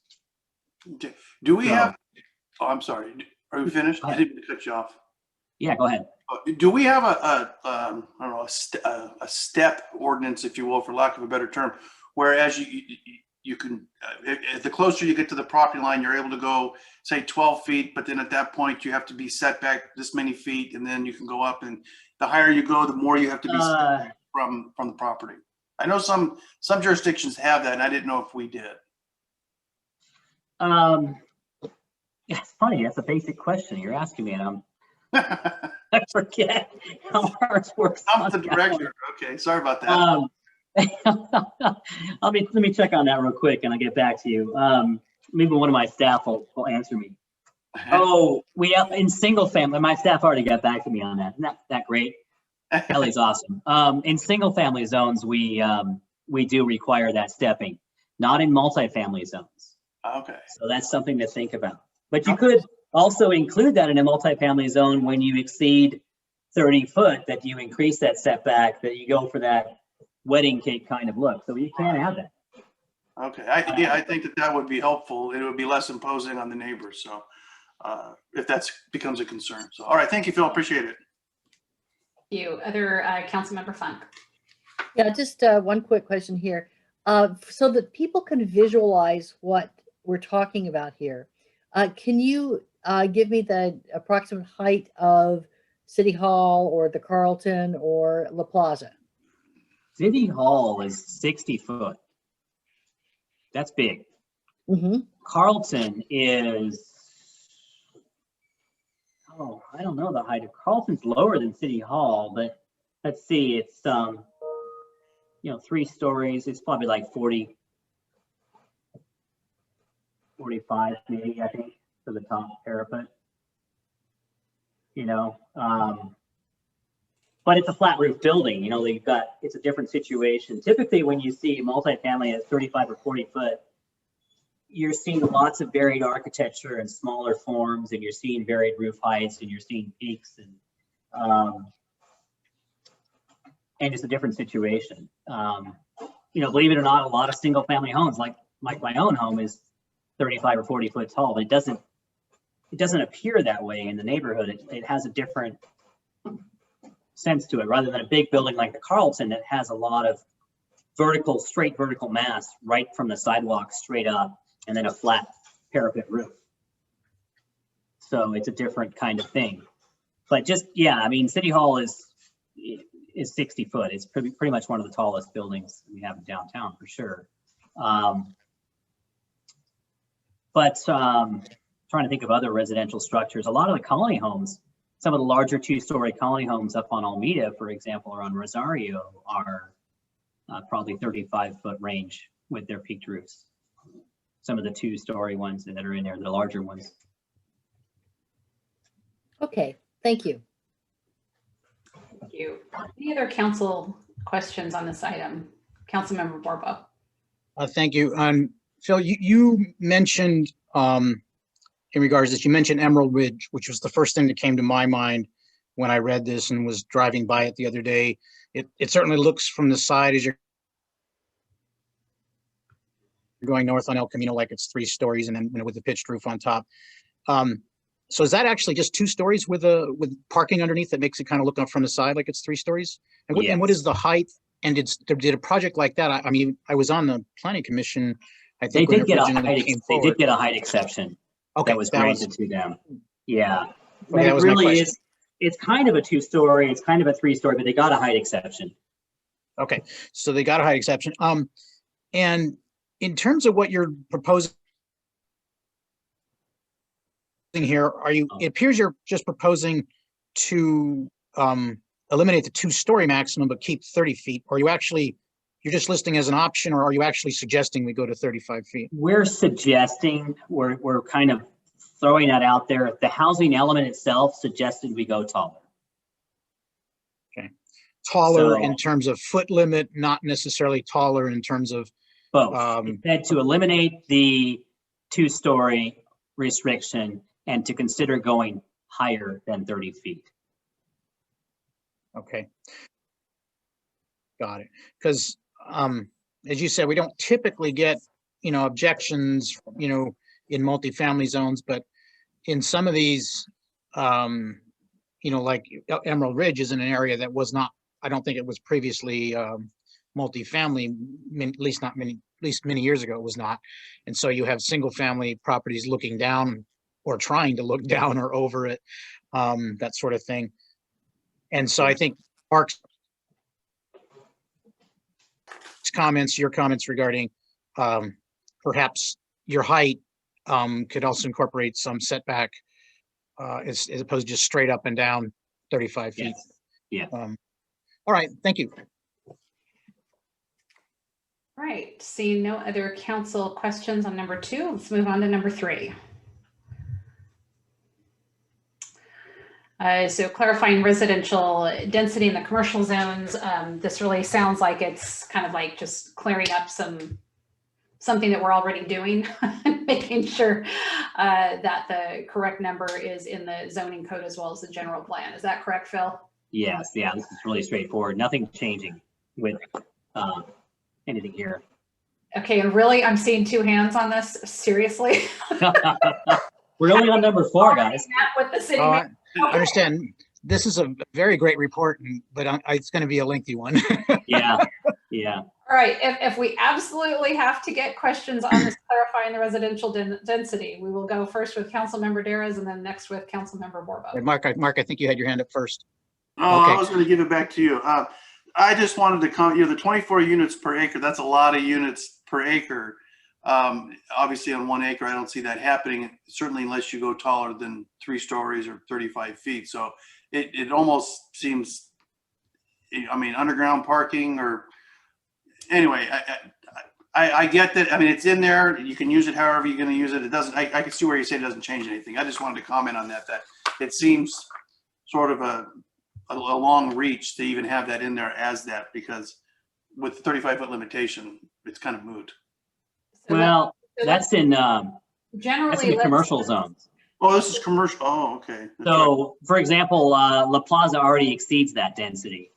Do we have, oh, I'm sorry, are we finished? I didn't cut you off. Yeah, go ahead. Do we have I don't know, a step ordinance, if you will, for lack of a better term, whereas you can, the closer you get to the property line, you're able to go, say, 12 feet, but then at that point you have to be set back this many feet, and then you can go up, and the higher you go, the more you have to be set back from the property. I know some jurisdictions have that, and I didn't know if we did. Yeah, it's funny. That's a basic question you're asking me, and I forget how ours works. I'm the director. Okay, sorry about that. Let me check on that real quick, and I'll get back to you. Maybe one of my staff will answer me. Oh, we have in single family. My staff already got back to me on that. Isn't that great? Kelly's awesome. In single family zones, we do require that stepping, not in multifamily zones. Okay. So that's something to think about. But you could also include that in a multifamily zone when you exceed 30 foot, that you increase that setback, that you go for that wedding cake kind of look. So you can have that. Okay. I think that would be helpful. It would be less imposing on the neighbors. So if that becomes a concern. So, all right. Thank you, Phil. Appreciate it. Thank you. Other Councilmember Funk. Yeah, just one quick question here. So that people can visualize what we're talking about here. Can you give me the approximate height of City Hall or the Carlton or La Plaza? City Hall is 60 foot. That's big. Mm-hmm. Carlton is, oh, I don't know the height of Carlton's lower than City Hall, but let's see, it's 3 stories. It's probably like 40, 45 maybe, I think, for the top parapet. But it's a flat roof building. It's a different situation. Typically, when you see multifamily at 35 or 40 foot, you're seeing lots of varied architecture and smaller forms, and you're seeing varied roof heights, and you're seeing peaks, and it's a different situation. Believe it or not, a lot of single family homes, like my own home, is 35 or 40 foot tall, but it doesn't appear that way in the neighborhood. It has a different sense to it, rather than a big building like the Carlton that has a lot of straight vertical mass right from the sidewalk straight up, and then a flat parapet roof. So it's a different kind of thing. But City Hall is 60 foot. It's pretty much one of the tallest buildings we have in downtown for sure. Trying to think of other residential structures. A lot of the colony homes, some of the larger 2-story colony homes up on Alameda, for example, or on Rosario, are probably 35 foot range with their peaked roofs. Some of the 2-story ones that are in there, the larger ones. Okay, thank you. Thank you. Any other council questions on this item? Councilmember Borbo. Thank you. Phil, you mentioned in regards to this, you mentioned Emerald Ridge, which was the first thing that came to my mind when I read this and was driving by it the other day. It certainly looks from the side as you're going north on El Camino like it's 3 stories and then with the pitched roof on top. So is that actually just 2 stories with parking underneath that makes it kind of look up from the side like it's 3 stories? And what is the height? And did a project like that? I mean, I was on the planning commission. I They think when did it get a originally height, came they forward. did get a height exception Okay, that was granted to them. Yeah. Okay, But that it was my really question. is, it's kind of a 2-story, it's kind of a 3-story, but they got a height exception. Okay, so they got a height exception. And in terms of what you're proposing here, it appears you're just proposing to eliminate the 2-story maximum, but keep 30 feet. Or you're just listing as an option, or are you actually suggesting we go to 35 feet? We're suggesting, we're kind of throwing that out there. The housing element itself suggested we go taller. Okay. Taller So- in terms of foot limit, not necessarily taller in terms of Both. It said to eliminate the 2-story restriction and to consider going higher than 30 feet. okay. Got it. Because as you said, we don't typically get, objections, in multifamily zones, but in some of these, like Emerald Ridge is in an area that was not, I don't think it was previously multifamily, at least many years ago it was not. And so you have single family properties looking down or trying to look down or over it, that sort of thing. And so I think Mark's your comments regarding perhaps your height could also incorporate some setback as opposed to just straight up and down 35 feet. Yes. Yeah. All right, thank you. All right, seeing no other council questions on number 2, let's move on to number 3. So clarifying residential density in the commercial zones. This really sounds like it's kind of like just clearing up something that we're already doing, making sure that the correct number is in the zoning code as well as the general plan. Is that correct, Phil? Yes, yeah, this is really straightforward. Nothing changing with anything here. Okay, and really, I'm seeing 2 hands on this. Seriously? We're only on number 4, guys. With the city. I understand. This is a very great report, but it's going to be a lengthy one. Yeah, yeah. All right, if we absolutely have to get questions on this clarifying the residential density, we will go first with Councilmember Daras and then next with Councilmember Borbo. Mark, I think you had your hand up first. Oh, Okay. I was going to give it back to you. I just wanted to comment, the 24 units per acre, that's a lot of units per acre. Obviously on 1 acre, I don't see that happening, certainly unless you go taller than 3 stories or 35 feet. So it almost seems, underground parking or anyway, I get that. I mean, it's in there. You can use it however you're going to use it. It doesn't, I can see where you say it doesn't change anything. I just wanted to comment on that it seems sort of a long reach to even have that in there as that, because with the 35-foot limitation, it's kind of moot. Well, that's in generally the commercial zones. Oh, this is commercial. Oh, okay. That's So, for example, La Plaza already exceeds that density.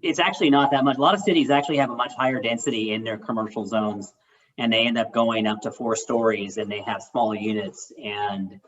It's actually not that much. A lot of cities actually have a much higher density in their commercial zones, and they end up going up to 4 stories, and they have smaller units, and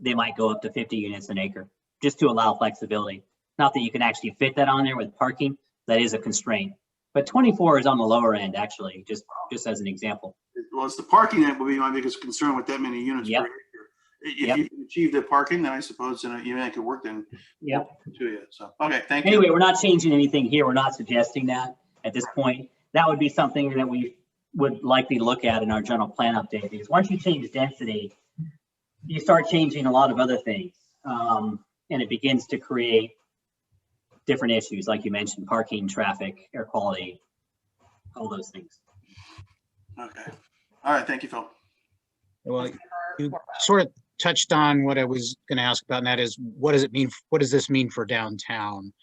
they might go up to 50 units an acre just to allow flexibility. Not that you can actually fit that on there with parking. That is a constraint. But 24 is on the lower end, actually, just as an example. Well, it's the parking that would be my biggest concern with that many units Yep. per acre. If you can achieve the parking, then I suppose you make it work then. Yep. To you. So, okay, thank you. Anyway, we're not changing anything here. We're not suggesting that at this point. That would be something that we would likely look at in our general plan update, because once you change density, you start changing a lot of other things. And it begins to create different issues, like you mentioned, parking, traffic, air quality, all those things. Okay. All right. Thank you, Phil. Well, you sort of touched on what I was going to ask about, and that is, what does it mean? What does this mean for downtown?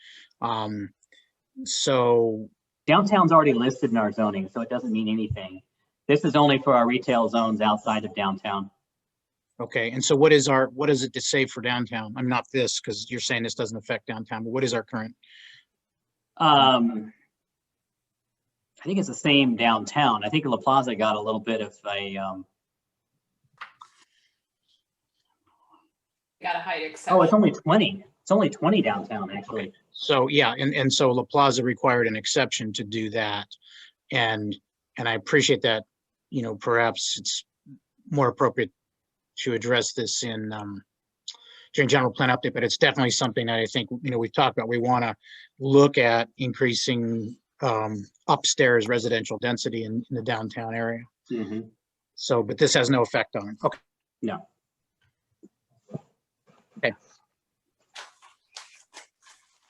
So Downtown's already listed in our zoning, so it doesn't mean anything. This is only for our retail zones outside of downtown. okay, and so what does it to say for downtown? I'm not this, because you're saying this doesn't affect downtown, but what is our current? I think it's the same downtown. I think La Plaza got a little bit of a, Got a height oh, exception. it's only 20. It's only 20 downtown, actually. So, yeah, and so La Plaza required an exception to do that. And I appreciate that, you know, perhaps it's more appropriate to address this in during general plan update, but it's definitely something that I think, you know, we've talked about. We want to look at increasing upstairs residential density in the downtown area. Mhm. So, but this has no effect on it. Okay. No. Okay.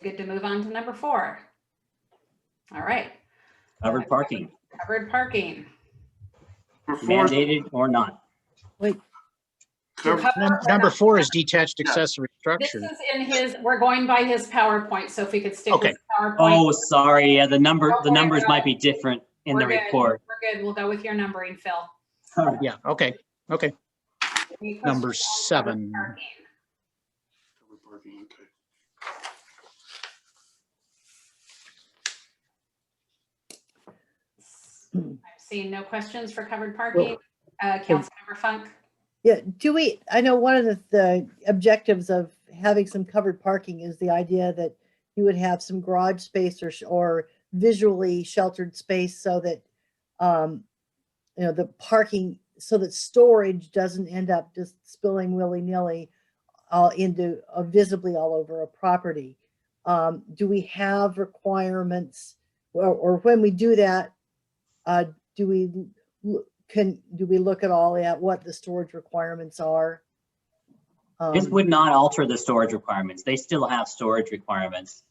Good to move on to number 4. All right, Covered parking, covered parking. For four, mandated or not. Wait, Number 4 is detached Yeah. accessory This structure. is in his, we're going by his PowerPoint, so if we could stick Okay. with PowerPoint. Oh, sorry. Yeah, the numbers Phil. might be different in the We're good. report. We're good, we'll go with your numbering, Phil. Yeah, okay, okay. Any Number questions on covered 7. parking? covered parking, okay. I'm seeing no questions for covered parking. Councilmember Funk? yeah, I know one of the objectives of having some covered parking is the idea that you would have some garage space or visually sheltered space so that, you know, the parking, so that storage doesn't end up just spilling willy-nilly into visibly all over a property. Do we have requirements, or when we do that, do we look at all at what the storage requirements are? This would not alter the storage requirements. They still have storage requirements.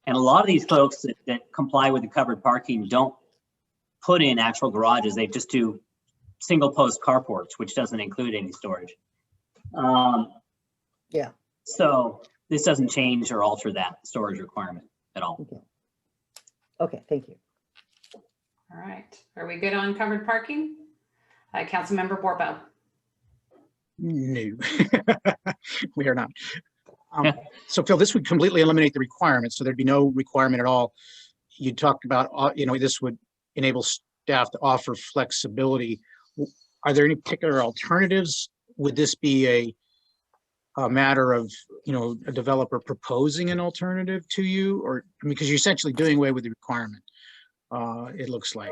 And a lot of these folks that comply with the covered parking don't put in actual garages. They just do single post carports, which doesn't include any storage. Yeah. So this doesn't change or alter that storage requirement at all. Okay, thank you. All right, are we good on covered parking? Councilmember Borbo? No, we are not. So Phil, this would completely eliminate the requirement. So there'd be no requirement at all. You talked about, you know, this would enable staff to offer flexibility. Are there any particular alternatives? Would this be a matter of, you know, a developer proposing an alternative to you, or I mean, because you're essentially doing away with the requirement, it looks like.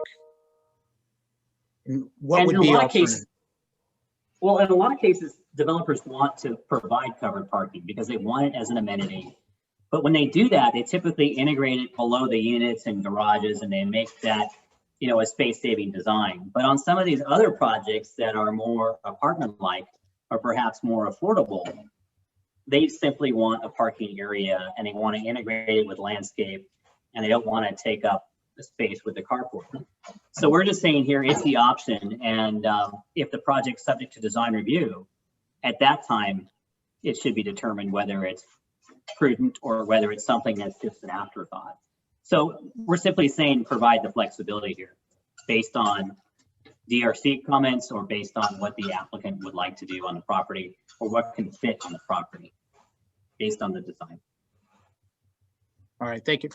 And what would be alternative? Well, in a lot of cases, developers want to provide covered parking because they want it as an amenity. But when they do that, they typically integrate it below the units and garages, and they make that, you know, a space-saving design. But on some of these other projects that are more apartment-like or perhaps more affordable, they simply want a parking area and they want to integrate it with landscape, and they don't want to take up the space with the carport. So we're just saying here, it's the option. And if the project's subject to design review, at that time, it should be determined whether it's prudent or whether it's something that's just an afterthought. So we're simply saying provide the flexibility here based on DRC comments or based on what the applicant would like to do on the property or what can fit on the property based on the design. All right, thank you.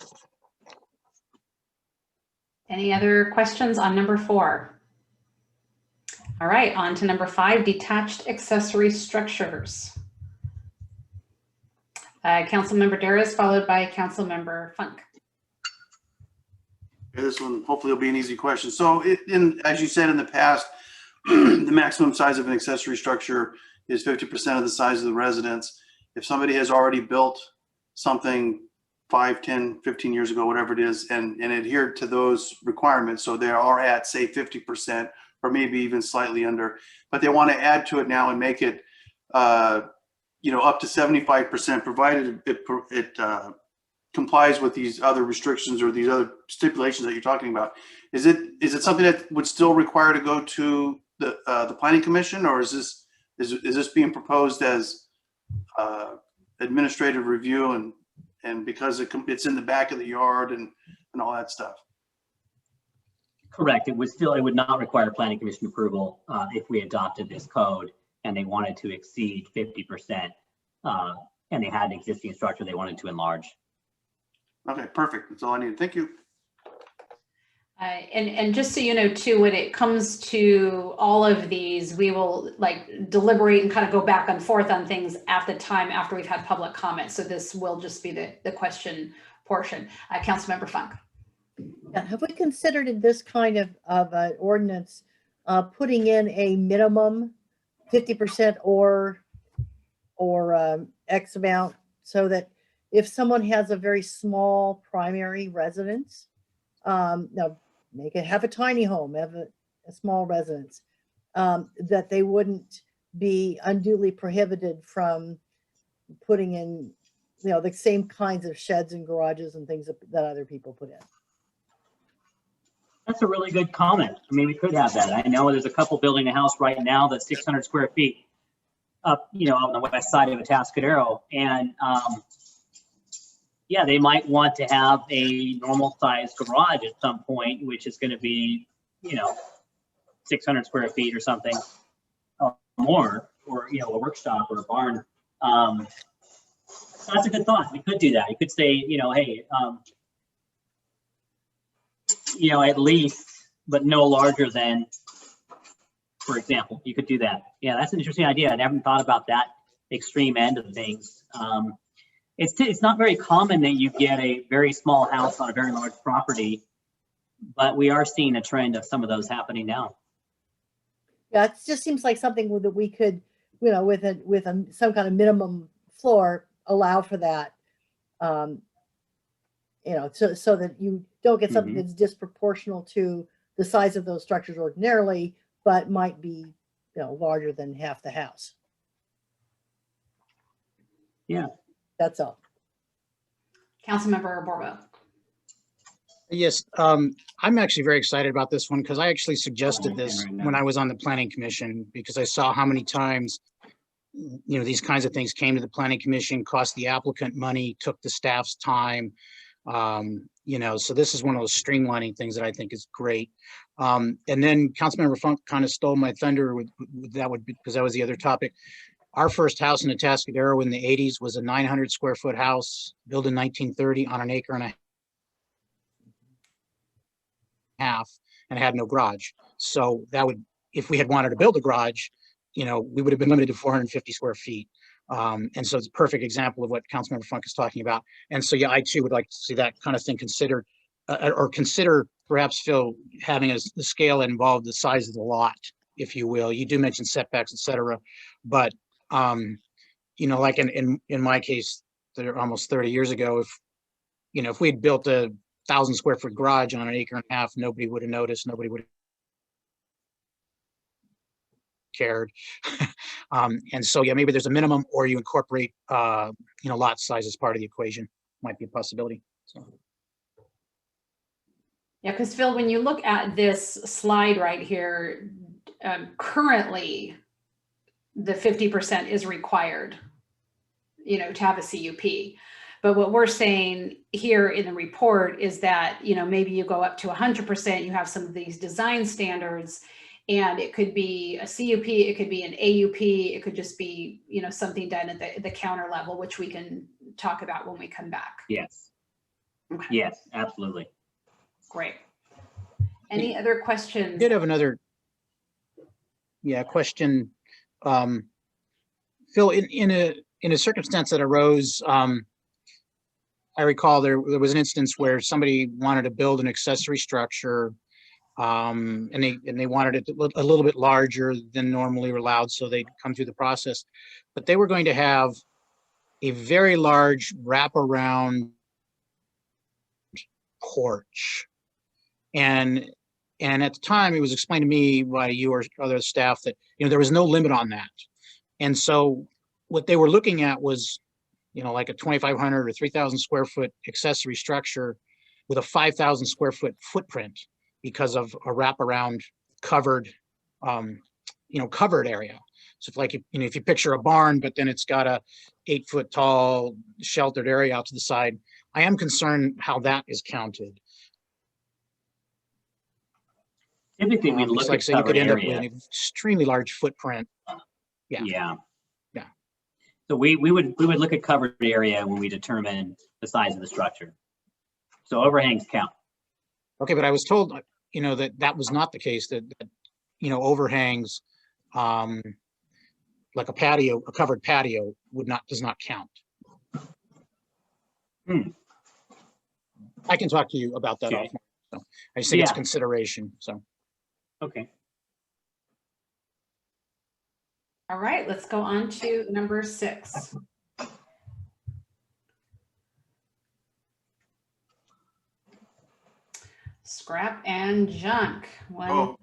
Any other questions on number 4? All right, on to number 5, detached accessory structures. Councilmember Duras, followed by Councilmember Funk. Okay, this one hopefully will be an easy question. So as you said in the past, the maximum size of an accessory structure is 50% of the size of the residence. If somebody has already built something 5, 10, 15 years ago, whatever it is, and adhered to those requirements, so they are at, say, 50% or maybe even slightly under, but they want to add to it now and make it, you know, up to 75%, provided it complies with these other restrictions or these other stipulations that you're talking about. Is it something that would still require to go to the Planning Commission, or is this being proposed as administrative review and because it's in the back of the yard and all that stuff? Correct. It would not require Planning Commission approval if we adopted this code and they wanted to exceed 50% and they had an existing structure they wanted to enlarge. Okay, perfect. That's all I needed. Thank you. And just so you know too, when it comes to all of these, we will like deliberate and kind of go back and forth on things at the time after we've had public comment. So this will just be the question portion. Councilmember Funk. Yeah, have we considered in this kind of an ordinance, putting in a minimum 50% or X amount, so that if someone has a very small primary residence, now make it have a tiny home, have a small residence, that they wouldn't be unduly prohibited from putting in, the same kinds of sheds and garages and things that other people put in. That's a really good comment. I mean, we could have that. I know there's a couple building a house right now that's 600 square feet up, on the west side of Atascadero. And yeah, they might want to have a normal sized garage at some point, which is going to be, 600 square feet or something more, or, a workshop or a barn. So that's a good thought. We could do that. You could say, hey, at least, but no larger than, for example, you could do that. Yeah, that's an interesting idea. I haven't thought about that extreme end of things. It's not very common that you get a very small house on a very large property, but we are seeing a trend of some of those happening now. Yeah, it just seems like something that we could, with some kind of minimum floor, allow for that. So that you don't get something that's disproportional to the size of those structures ordinarily, but might be, larger than half the house. Yeah. That's all. Councilmember Borbo. Yes, I'm actually very excited about this one because I actually suggested this when I was on the Planning Commission, because I saw how many times, these kinds of things came to the Planning Commission, cost the applicant money, took the staff's time. So this is one of those streamlining things that I think is great. And then Councilmember Funk kind of stole my thunder with that, because that was the other topic. Our first house in Atascadero in the 80s was a 900 square foot house built in 1930 on an acre and a half, and had no garage. So that would, if we had wanted to build a garage, we would have been limited to 450 square feet. And so it's a perfect example of what Councilmember Funk is talking about. And so, yeah, I too would like to see that kind of thing considered, or consider perhaps, Phil, having the scale involved the size of the lot, if you will. You do mention setbacks, et cetera, but like in my case, they're almost 30 years ago, if we had built a 1,000 square foot garage on an acre and a half, nobody would have noticed, nobody would have cared. And so, yeah, maybe there's a minimum, or you incorporate, lot size as part of the equation. Might be a possibility. So. Yeah, because Phil, when you look at this slide right here, currently the 50% is required, to have a CUP. But what we're saying here in the report is that, maybe you go up to 100%, you have some of these design standards, and it could be a CUP, it could be an AUP, it could just be, something done at the counter level, which we can talk about when we come back. Yes. Okay. Yes, absolutely. Great. Any other questions? I did have another question. Phil, in a circumstance that arose, I recall there was an instance where somebody wanted to build an accessory structure, and they wanted it a little bit larger than normally allowed, so they'd come through the process. But they were going to have a very large wraparound porch, and at the time it was explained to me by you or other staff that there was no limit on that. And so what they were looking at was like a 2,500 or 3,000 square foot accessory structure with a 5,000 square foot footprint because of a wraparound covered covered area. So if you picture a barn, but then it's got a 8 foot tall sheltered area out to the side, I am concerned how that is counted. Typically, we look at you could end up area. with an extremely large footprint. Yeah. So we would look at covered area when we determine the size of the structure. So overhangs count. Okay, but I was told, you know, that that was not the case, that, you know, overhangs, like a patio, a covered patio does not count. I can talk to you about that. Okay. Offline. So I just think it's Yeah. consideration, so. Okay. All right, let's go on to number 6. Scrap and junk. One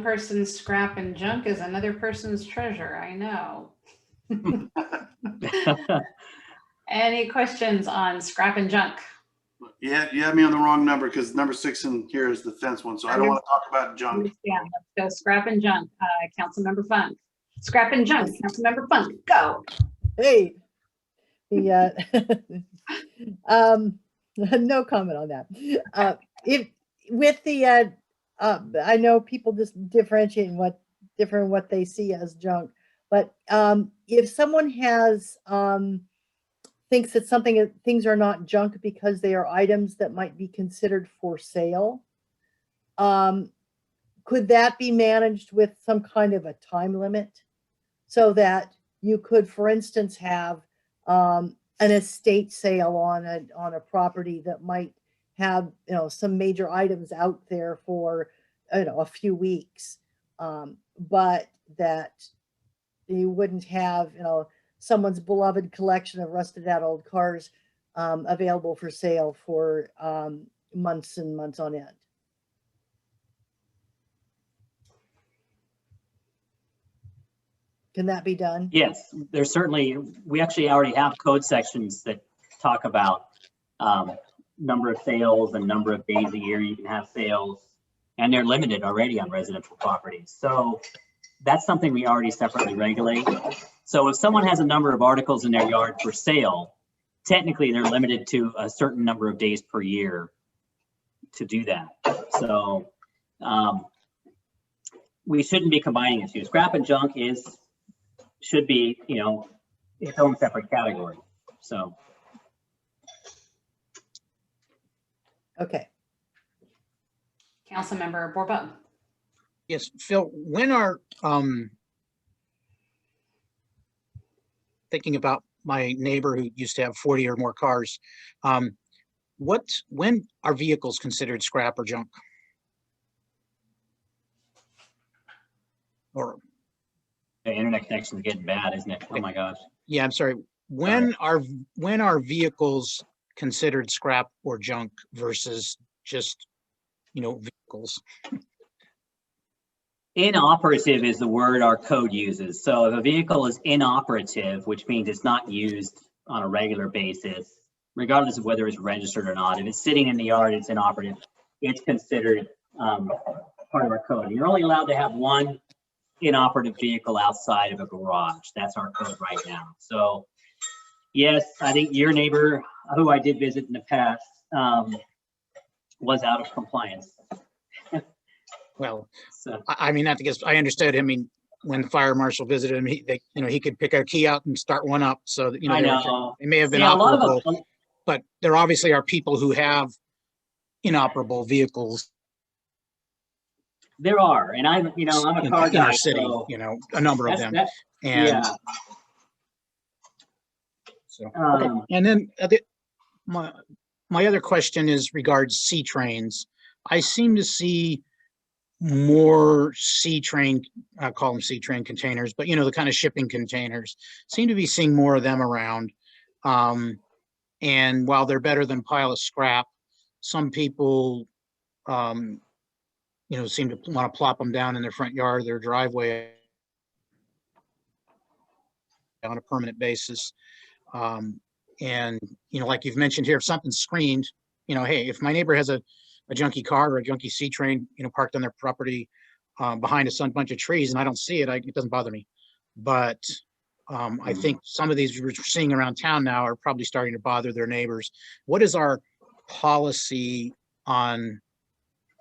person's scrap and junk is another person's treasure. I know. Any questions on scrap and junk? Yeah, you have me on the wrong number because number 6 in here is the fence one. So I don't want to talk about junk. Yeah, let's go scrap and junk. Councilmember Funk. Scrap and junk. Councilmember Funk. Go. Hey, the no comment on that. If with the I know people just differentiate what they see as junk, but if someone has thinks that things are not junk because they are items that might be considered for sale, could that be managed with some kind of a time limit, so that you could, for instance, have an estate sale on a property that might have, you know, some major items out there for, you know, a few weeks, but that you wouldn't have, you know, someone's beloved collection of rusted out old cars available for sale for months and months on end. Can that be done? Yes, there's certainly, we actually already have code sections that talk about number of sales and number of days a year you can have sales, and they're limited already on residential properties. So that's something we already separately regulate. So if someone has a number of articles in their yard for sale, technically they're limited to a certain number of days per year to do that. So we shouldn't be combining the two. Scrap and junk should be, you know, its own separate category. So. Okay. Councilmember Borba. Yes, Phil, when are, thinking about my neighbor who used to have 40 or more cars, when are vehicles considered scrap or junk? Or The internet connection is getting bad, isn't it? Oh my gosh. yeah, I'm sorry. When are vehicles considered scrap or junk versus just, you know, vehicles? Inoperative is the word our code uses. So if a vehicle is inoperative, which means it's not used on a regular basis, regardless of whether it's registered or not, if it's sitting in the yard, it's inoperative, it's considered part of our code. And you're only allowed to have one inoperative vehicle outside of a garage. That's our code right now. So yes, I think your neighbor, who I did visit in the past, was out of compliance. Well, So, I mean, not to guess, I understood. I mean, when the fire marshal visited him, he could pick a key out and start one up. So that, you know, I know. it may have been Yeah, a lot of operable, them, but there obviously are people who have inoperable vehicles. there are, and I'm a car in guy, our city, so you know, a number of them. And yeah. so, okay. Um, And then my other question is regards C trains. I seem to see more C train, I call them C train containers, but you know, the kind of shipping containers, seem to be seeing more of them around. And while they're better than pile of scrap, some people, you know, seem to want to plop them down in their front yard, their driveway on a permanent basis. And, you know, like you've mentioned here, if something's screened, you know, hey, if my neighbor has a junky car or a junky C train, you know, parked on their property behind a bunch of trees and I don't see it, it doesn't bother me. But I think some of these we're seeing around town now are probably starting to bother their neighbors. What is our policy on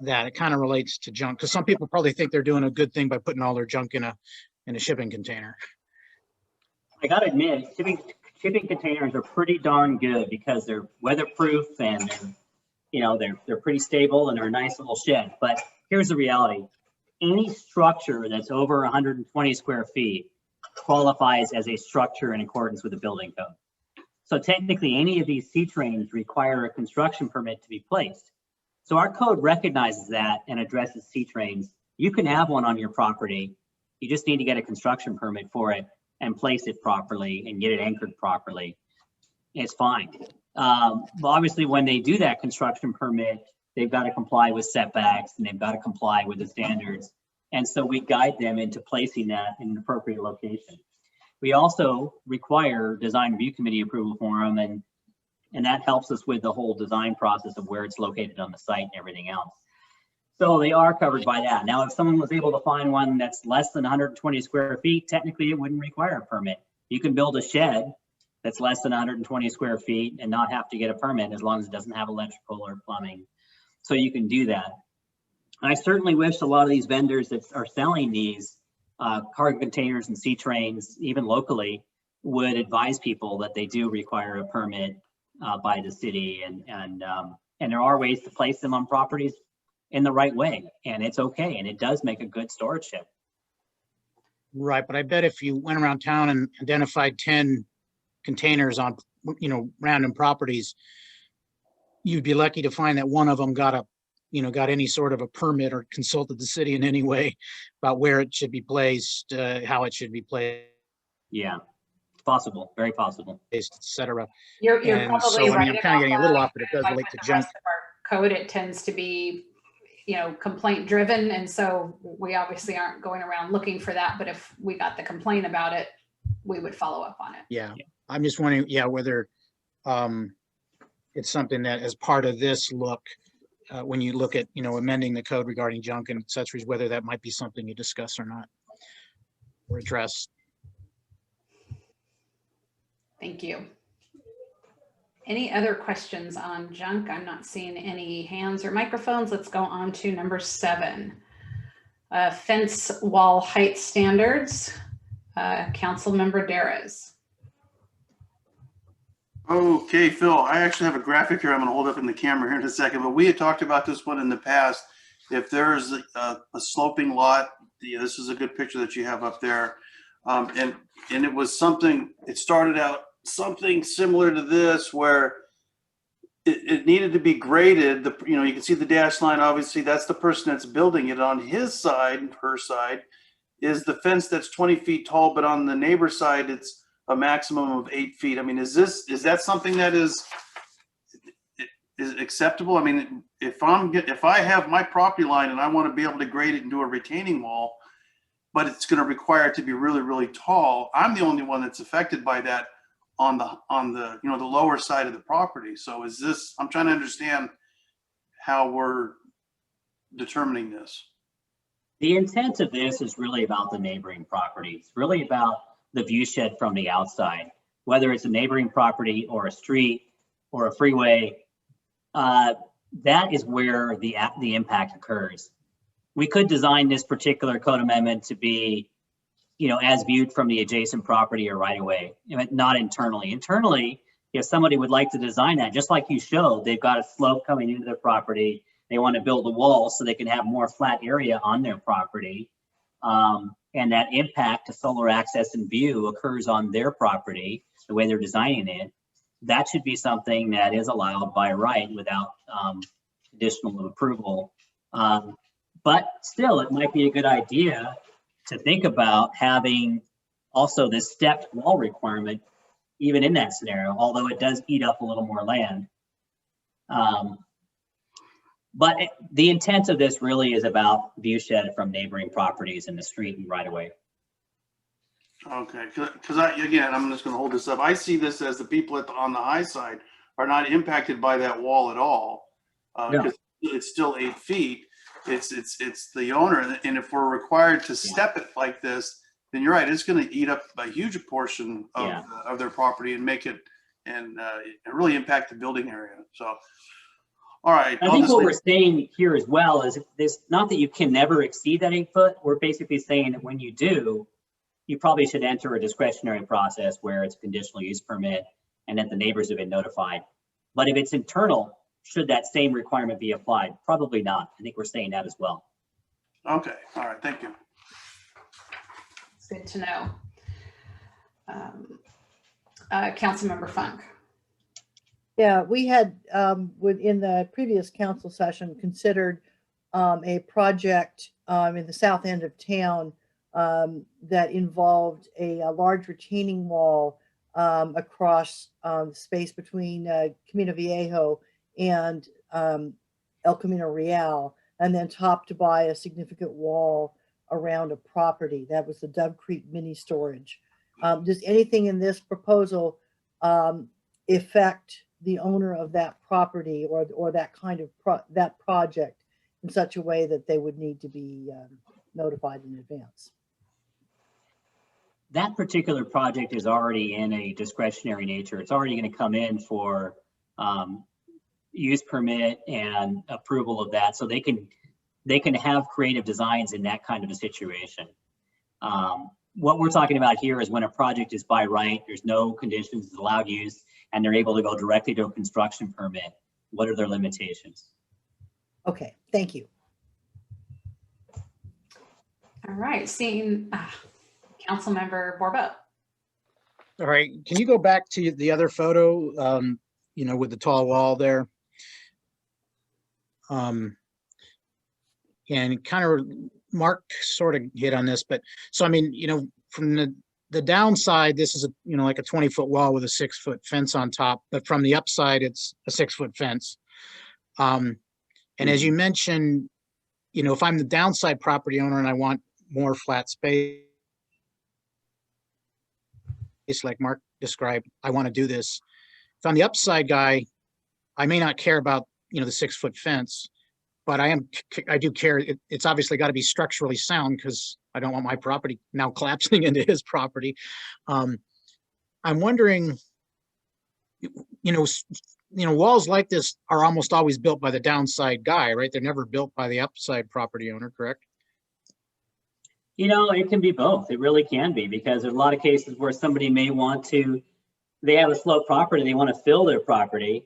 that? It kind of relates to junk, because some people probably think they're doing a good thing by putting all their junk in a shipping container. I gotta admit, shipping containers are pretty darn good because they're weatherproof and you know, they're pretty stable and they're a nice little shed. But here's the reality. Any structure that's over 120 square feet qualifies as a structure in accordance with the building code. So technically, any of these C-trains require a construction permit to be placed. So our code recognizes that and addresses C-trains. You can have one on your property. You just need to get a construction permit for it and place it properly and get it anchored properly. It's fine. But obviously, when they do that construction permit, they've got to comply with setbacks and they've got to comply with the standards. And so we guide them into placing that in an appropriate location. We also require design review committee approval for them, and that helps us with the whole design process of where it's located on the site and everything else. So they are covered by that. Now, if someone was able to find one that's less than 120 square feet, technically it wouldn't require a permit. You can build a shed that's less than 120 square feet and not have to get a permit as long as it doesn't have electrical or plumbing. So you can do that. And I certainly wish a lot of these vendors that are selling these cargo containers and C-trains, even locally, would advise people that they do require a permit by the city. And there are ways to place them on properties in the right way. And it's okay. And it does make a good storage shed. Right, but I bet if you went around town and identified 10 containers on, you know, random properties, you'd be lucky to find that one of them got any sort of a permit or consulted the city in any way about where it should be placed, how it should be placed. Yeah, it's possible, very possible. Et cetera. You're And probably so, I right. mean, I'm kind of getting a little off, but it does Like relate with to the junk. rest of our code, it tends to be, you know, complaint driven. And so we obviously aren't going around looking for that, but if we got the complaint about it, we would follow up on it. Yeah, I'm just wondering, whether it's something that as part of this look, when you look at, you know, amending the code regarding junk and accessories, whether that might be something you discuss or not, or address. Thank you. Any other questions on junk? I'm not seeing any hands or microphones. Let's go on to number 7. Fence wall height standards. Councilmember Darrez. Okay, Phil, I actually have a graphic here I'm going to hold up in the camera here in a second, but we had talked about this one in the past. If there's a sloping lot, this is a good picture that you have up there. And it was something, it started out something similar to this where it needed to be graded. You know, you can see the dash line, obviously that's the person that's building it. On his side, her side, is the fence that's 20 feet tall, but on the neighbor side, it's a maximum of 8 feet. I mean, is that something that is acceptable? I mean, if I have my property line and I want to be able to grade it and do a retaining wall, but it's going to require it to be really, really tall, I'm the only one that's affected by that on the you know, the lower side of the property. So is this, I'm trying to understand how we're determining this. The intent of this is really about the neighboring properties, really about the view shed from the outside, whether it's a neighboring property or a street or a freeway. That is where the impact occurs. We could design this particular code amendment to be, you know, as viewed from the adjacent property or right away, not internally. Internally, if somebody would like to design that, just like you showed, they've got a slope coming into their property. They want to build a wall so they can have more flat area on their property. And that impact to solar access and view occurs on their property, the way they're designing it. That should be something that is allowed by right without additional approval. But still, it might be a good idea to think about having also this stepped wall requirement, even in that scenario, although it does eat up a little more land. But the intent of this really is about view shed from neighboring properties in the street and right away. Okay, because again, I'm just going to hold this up. I see this as the people on the high side are not impacted by that wall at all. Because it's still 8 feet. It's the owner, and if we're required to step it like this, then you're right. It's going to eat up a huge portion of their property and make it really impact the building area. So. All right. I think what we're saying here as well is this, not that you can never exceed that 8 foot. We're basically saying that when you do, you probably should enter a discretionary process where it's a conditional use permit and that the neighbors have been notified. But if it's internal, should that same requirement be applied? Probably not. I think we're saying that as well. Okay, all right, thank you. It's good to know. Councilmember Funk. Yeah, we had, within the previous council session, considered a project in the south end of town that involved a large retaining wall across the space between Camino Viejo and El Camino Real, and then topped by a significant wall around a property. That was the Dove Creek mini storage. Does anything in this proposal affect the owner of that property or that kind of that project in such a way that they would need to be notified in advance? That particular project is already in a discretionary nature. It's already going to come in for use permit and approval of that, so they can have creative designs in that kind of a situation. What we're talking about here is when a project is by right, there's no conditions, it's allowed use, and they're able to go directly to a construction permit. What are their limitations? Okay, thank you. All right, seeing Councilmember Borbo. All right, can you go back to the other photo, you know, with the tall wall there? And kind of Mark sort of hit on this, but so, I mean, you know, from the downside, this is a, you know, like a 20-foot wall with a 6-foot fence on top, but from the upside, it's a 6-foot fence. And as you mentioned, you know, if I'm the downside property owner and I want more flat space, like Mark described, I want to do this. If I'm the upside guy, I may not care about, you know, the 6-foot fence, but I do care. It's obviously got to be structurally sound because I don't want my property now collapsing into his property. I'm wondering, you know, walls like this are almost always built by the downside guy, right? They're never built by the upside property owner, correct? You know, it can be both. It really can be, because there's a lot of cases where somebody may want to, they have a slope property, they want to fill their property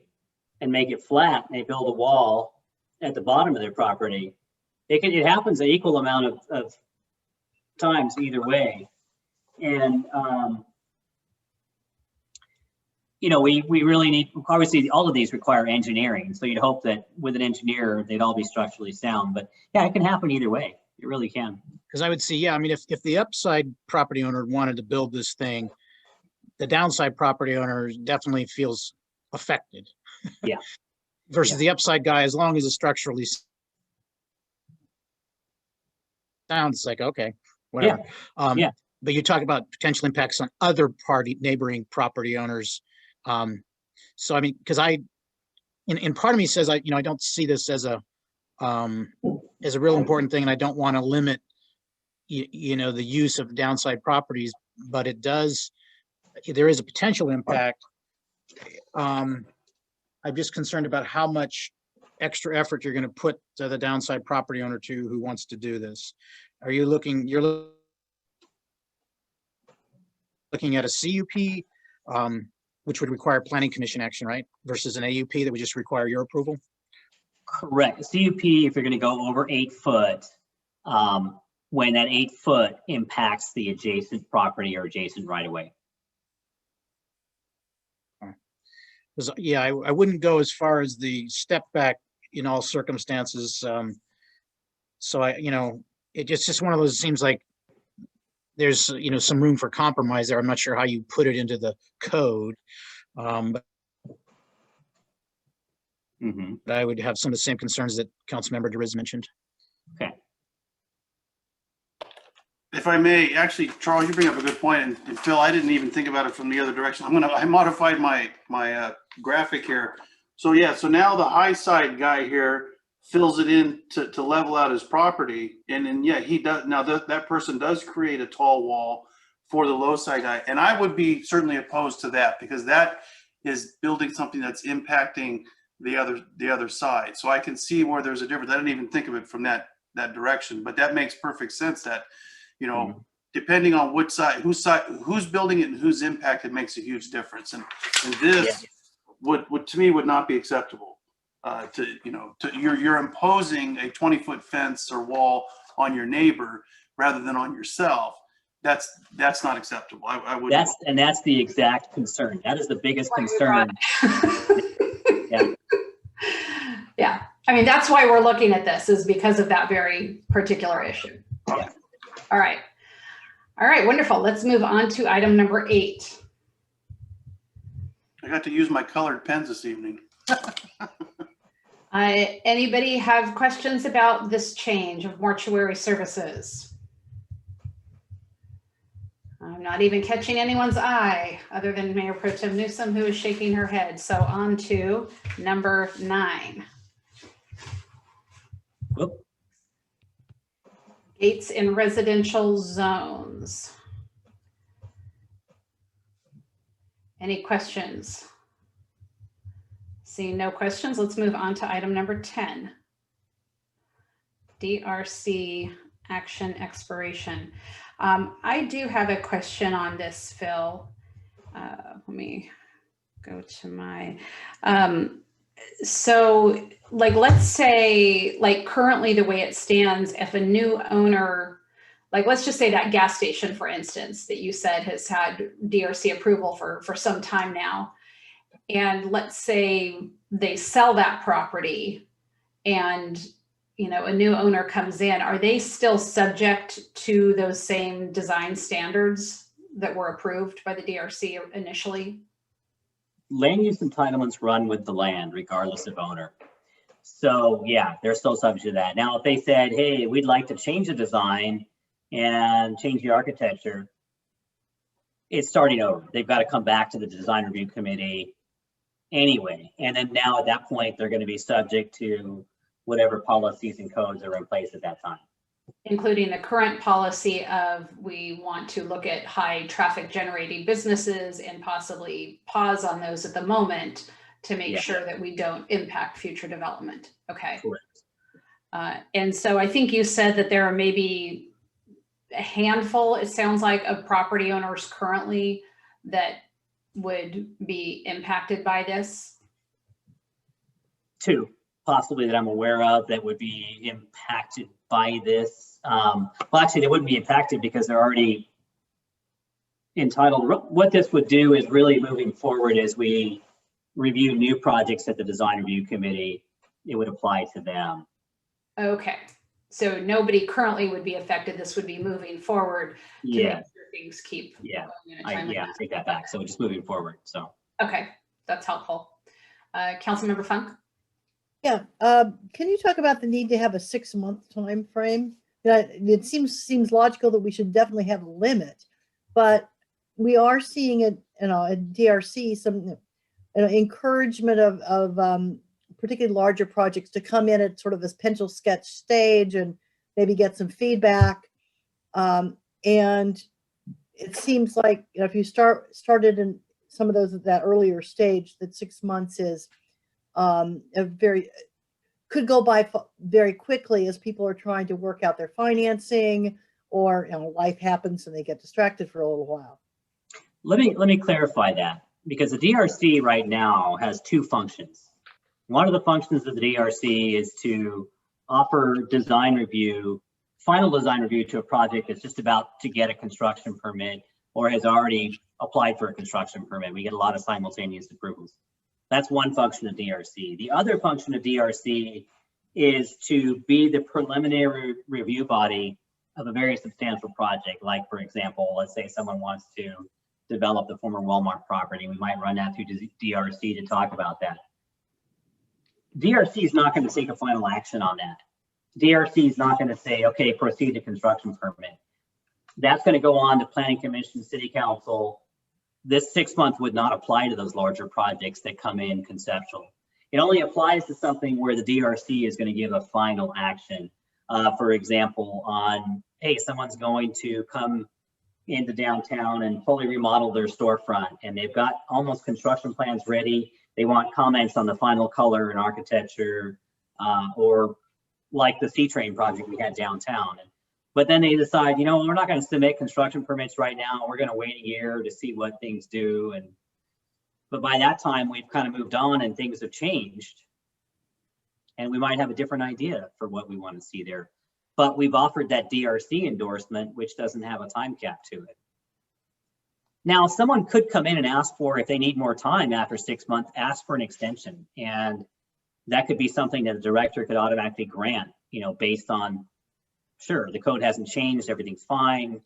and make it flat, and they build a wall at the bottom of their property. It happens an equal amount of times either way. And, you know, we really need, obviously all of these require engineering. So you'd hope that with an engineer, they'd all be structurally sound, but yeah, it can happen either way. It really can. Because I would see, yeah, I mean, if the upside property owner wanted to build this thing, the downside property owner definitely feels affected. Yeah. Versus the upside guy, as long as it's structurally sound, it's like, okay, whatever. Yeah. But you talk about potential impacts on other neighboring property owners. So I mean, because in part of me says, you know, I don't see this as a real important thing, and I don't want to limit, you know, the use of downside properties, but it does, there is a potential impact. I'm just concerned about how much extra effort you're going to put to the downside property owner to who wants to do this. Are you looking, you're looking at a CUP, which would require planning commission action, right? Versus an AUP that would just require your approval? Correct. CUP, if you're going to go over 8 foot, when that 8 foot impacts the adjacent property or adjacent right of way. Yeah, I wouldn't go as far as the step back in all circumstances. So you know, it's just one of those, it seems like there's, you know, some room for compromise there. I'm not sure how you put it into the code. But I would have some of the same concerns that Councilmember DeRiz mentioned. Okay. If I may, actually, Charles, you bring up a good point, and Phil, I didn't even think about it from the other direction. I modified my graphic here. So yeah, so now the high side guy here fills it in to level out his property, and then yeah, he does. Now that person does create a tall wall for the low side guy, and I would be certainly opposed to that, because that is building something that's impacting the other side. So I can see where there's a difference. I didn't even think of it from that direction, but that makes perfect sense. That, you know, depending on which side, who's building it and who's impacted makes a huge difference. And this would to me would not be acceptable. you're imposing a 20-foot fence or wall on your neighbor rather than on yourself. That's not acceptable. I would. That's the exact concern. That is the biggest concern. Yeah. Yeah. I mean, that's why we're looking at this, is because of that very particular issue. Yeah. All right. All right, wonderful. Let's move on to item number 8. I got to use my colored pens this evening. Anybody have questions about this change of mortuary services? I'm not even catching anyone's eye other than Mayor Pro Tem Newsom, who is shaking her head. So on to number 9. Whoop. Gates in residential zones. Any questions? Seeing no questions, let's move on to item number 10. DRC action expiration. I do have a question on this, Phil. Let me go to my, so like, let's say, like currently the way it stands, if a new owner, like let's just say that gas station, for instance, that you said has had DRC approval for some time now, and let's say they sell that property and a new owner comes in, are they still subject to those same design standards that were approved by the DRC initially? Land use entitlements run with the land regardless of owner. So yeah, they're still subject to that. Now, if they said, hey, we'd like to change the design and change the architecture, it's starting over. They've got to come back to the design review committee anyway. And then now at that point, they're going to be subject to whatever policies and codes are in place at that time. Including the current policy of we want to look at high traffic generating businesses and possibly pause on those at the moment to make sure that we don't impact future development. Okay. Correct. And so I think you said that there are maybe a handful, it sounds like, of property owners currently that would be impacted by this. 2, possibly, that I'm aware of that would be impacted by this. Well, actually, they wouldn't be impacted because they're already entitled. What this would do is really moving forward as we review new projects at the design review committee, it would apply to them. Okay. So nobody currently would be affected. This would be moving forward to make sure things keep going in a timely manner. Take that back. So just moving forward. So okay, that's helpful. Councilmember Funk. Yeah, can you talk about the need to have a 6-month time frame? It seems logical that we should definitely have a limit, but we are seeing it, at DRC, some encouragement of particularly larger projects to come in at sort of this pencil sketch stage and maybe get some feedback. And it seems like if you started in some of those at that earlier stage, that 6 months is could go by very quickly as people are trying to work out their financing, or life happens and they get distracted for a little while. let me clarify that, because the DRC right now has 2 functions. One of the functions of the DRC is to offer design review, final design review to a project that's just about to get a construction permit or has already applied for a construction permit. We get a lot of simultaneous approvals. That's one function of DRC. The other function of DRC is to be the preliminary review body of a very substantial project. Like, for example, let's say someone wants to develop the former Walmart property. We might run that through DRC to talk about that. DRC is not going to take a final action on that. DRC is not going to say, okay, proceed to construction permit. That's going to go on to Planning Commission, City Council. This 6 months would not apply to those larger projects that come in conceptual. It only applies to something where the DRC is going to give a final action. For example, on, hey, someone's going to come into downtown and fully remodel their storefront, and they've got almost construction plans ready. They want comments on the final color and architecture, or like the C-Train project we had downtown. But then they decide, we're not going to submit construction permits right now. We're going to wait a year to see what things do. But by that time, we've kind of moved on and things have changed. And we might have a different idea for what we want to see there. But we've offered that DRC endorsement, which doesn't have a time cap to it. Now, someone could come in and ask for, if they need more time after 6 months, ask for an extension. And that could be something that the director could automatically grant, you know, based on, sure, the code hasn't changed, everything's fine,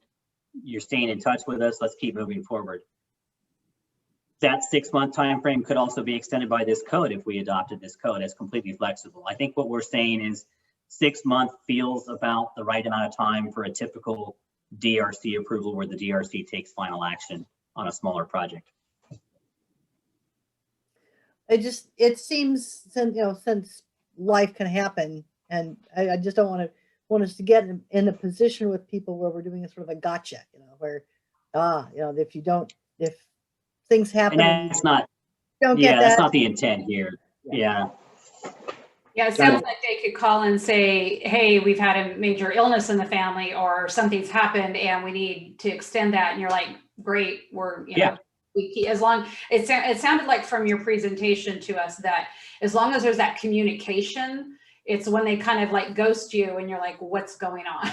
you're staying in touch with us, let's keep moving forward. That 6 month time frame could also be extended by this code if we adopted this code as completely flexible. I think what we're saying is 6 months feels about the right amount of time for a typical DRC approval where the DRC takes final action on a smaller project. It seems, since life can happen, and I just don't want us to get in a position with people where we're doing a sort of a gotcha, where, if things happen. And that's not, that's not the intent here. Yeah. Yeah, it sounds like they could call and say, hey, we've had a major illness in the family, or something's happened and we need to extend that. And you're like, great, we're, as long, it sounded like from your presentation to us that as long as there's that communication, it's when they kind of like ghost you and you're like, what's going on?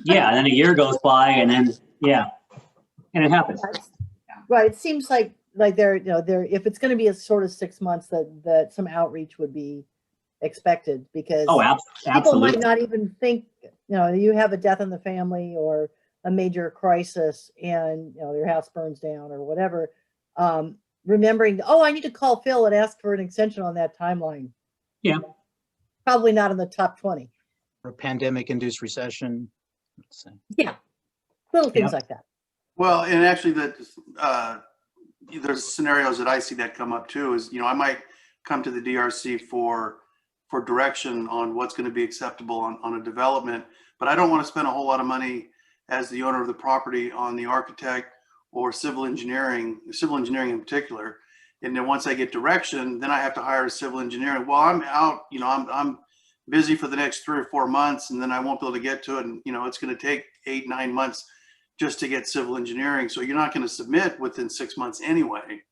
Yeah, and then a year goes by and then, and it happens. Right, it seems like they're, if it's going to be a sort of 6 months, that some outreach would be expected, because people might not even think, you have a death in the family or a major crisis and your house burns down or whatever, remembering, I need to call Phil and ask for an extension on that timeline. Yeah, probably not in the top 20. Or a pandemic induced recession. Yeah, little things like that. Well, and actually there's scenarios that I see that come up too, is, I might come to the DRC for direction on what's going to be acceptable on a development, but I don't want to spend a whole lot of money as the owner of the property on the architect or civil engineering in particular. And then once I get direction, then I have to hire a civil engineer. Well, I'm out, I'm busy for the next 3 or 4 months, and then I won't be able to get to it. And, it's going to take 8-9 months just to get civil engineering. So you're not going to submit within 6 months anyway.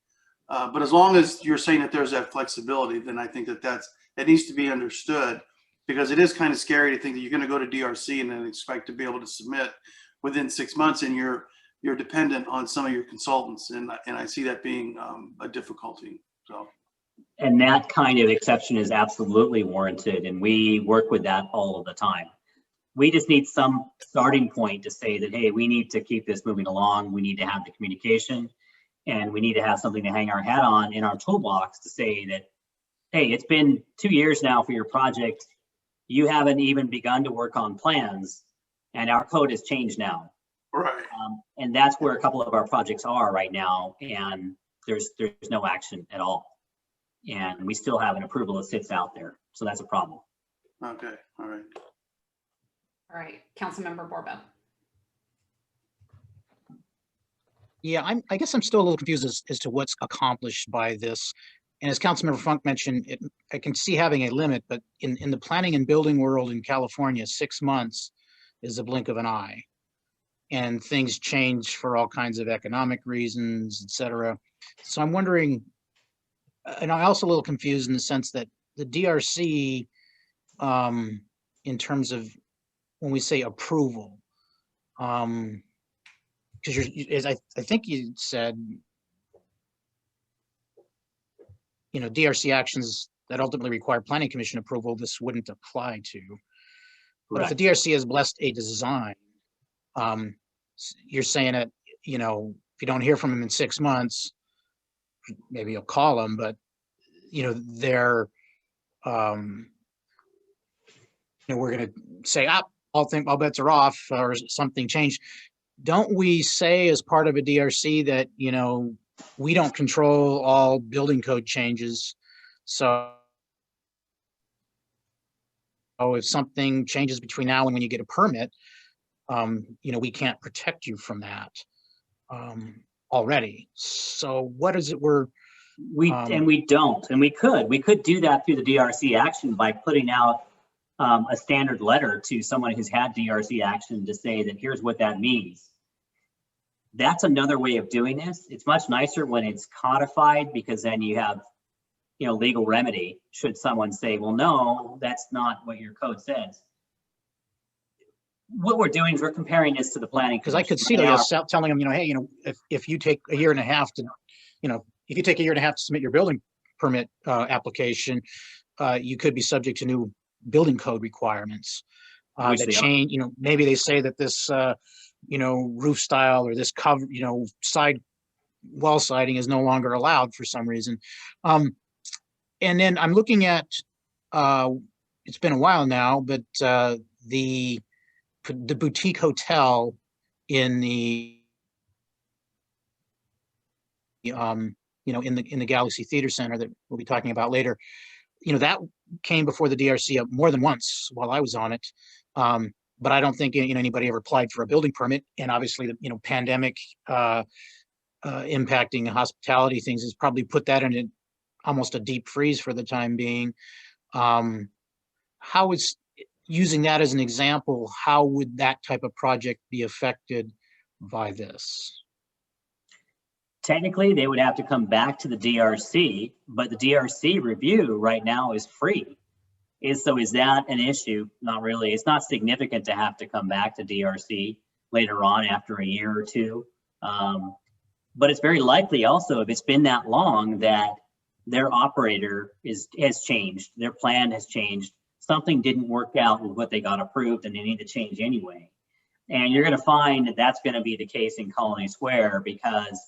But as long as you're saying that there's that flexibility, then I think that needs to be understood, because it is kind of scary to think that you're going to go to DRC and then expect to be able to submit within 6 months, and you're dependent on some of your consultants, and I see that being a difficulty. So, and that kind of exception is absolutely warranted, and we work with that all of the time. We just need some starting point to say that, hey, we need to keep this moving along. We need to have the communication, and we need to have something to hang our hat on in our toolbox to say that, hey, it's been 2 years now for your project. You haven't even begun to work on plans, and our code has changed now. Right. And that's where a couple of our projects are right now, and there's no action at all. And we still have an approval that sits out there. So that's a problem. Okay, all right. All right, Councilmember Borbo. Yeah, I guess I'm still a little confused as to what's accomplished by this. And as Councilmember Funk mentioned, I can see having a limit, but in the planning and building world in California, 6 months is a blink of an eye. And things change for all kinds of economic reasons, et cetera. So I'm wondering, and I'm also a little confused in the sense that the DRC, in terms of when we say approval, because as I think you said, DRC actions that ultimately require planning commission approval, this wouldn't apply to. But if the DRC has blessed a design, you're saying that, if you don't hear from them in 6 months, maybe you'll call them, but, they're, we're going to say, all bets are off, or something changed. Don't we say as part of a DRC that, we don't control all building code changes. So if something changes between now and when you get a permit, we can't protect you from that already. So what is it and we don't, and we could do that through the DRC action by putting out a standard letter to someone who's had DRC action to say that here's what that means. That's another way of doing this. It's much nicer when it's codified, because then you have legal remedy should someone say, well, no, that's not what your code says. What we're doing is we're comparing this to the planning. Because I could see yourself telling them, hey, if you take a year and a half to, if you take a year and a half to submit your building permit application, you could be subject to new building code requirements that change. Maybe they say that this, roof style or this cover, side wall siding is no longer allowed for some reason. And then I'm looking at, it's been a while now, but the boutique hotel in the in the Galaxy Theater Center that we'll be talking about later, that came before the DRC more than once while I was on it. But I don't think anybody ever applied for a building permit, and obviously the pandemic impacting hospitality things has probably put that in almost a deep freeze for the time being. How is, using that as an example, how would that type of project be affected by this? Technically, they would have to come back to the DRC, but the DRC review right now is free. So is that an issue? Not really. It's not significant to have to come back to DRC later on after a year or two. But it's very likely also, if it's been that long, that their operator has changed, their plan has changed. Something didn't work out with what they got approved and they need to change anyway. And you're going to find that that's going to be the case in Colony Square, because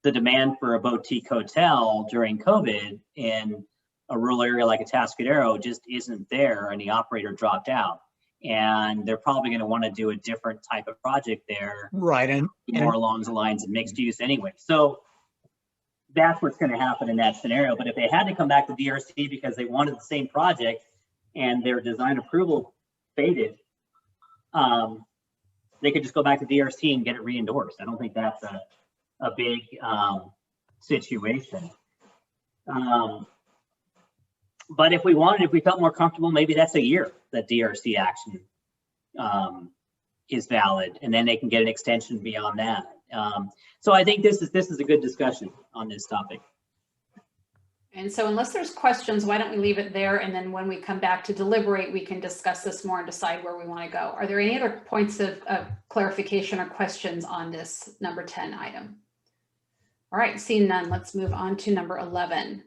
the demand for a boutique hotel during COVID in a rural area like Atascadero just isn't there, and the operator dropped out. And they're probably going to want to do a different type of project there. Right. And more along the lines of mixed use anyway. So that's what's going to happen in that scenario. But if they had to come back to DRC because they wanted the same project and their design approval faded, they could just go back to DRC and get it re-endorsed. I don't think that's a big situation. But if we felt more comfortable, maybe that's a year that DRC action is valid, and then they can get an extension beyond that. So I think this is a good discussion on this topic. And so unless there's questions, why don't we leave it there? And then when we come back to deliberate, we can discuss this more and decide where we want to go. Are there any other points of clarification or questions on this number 10 item? All right, seeing none, let's move on to number 11.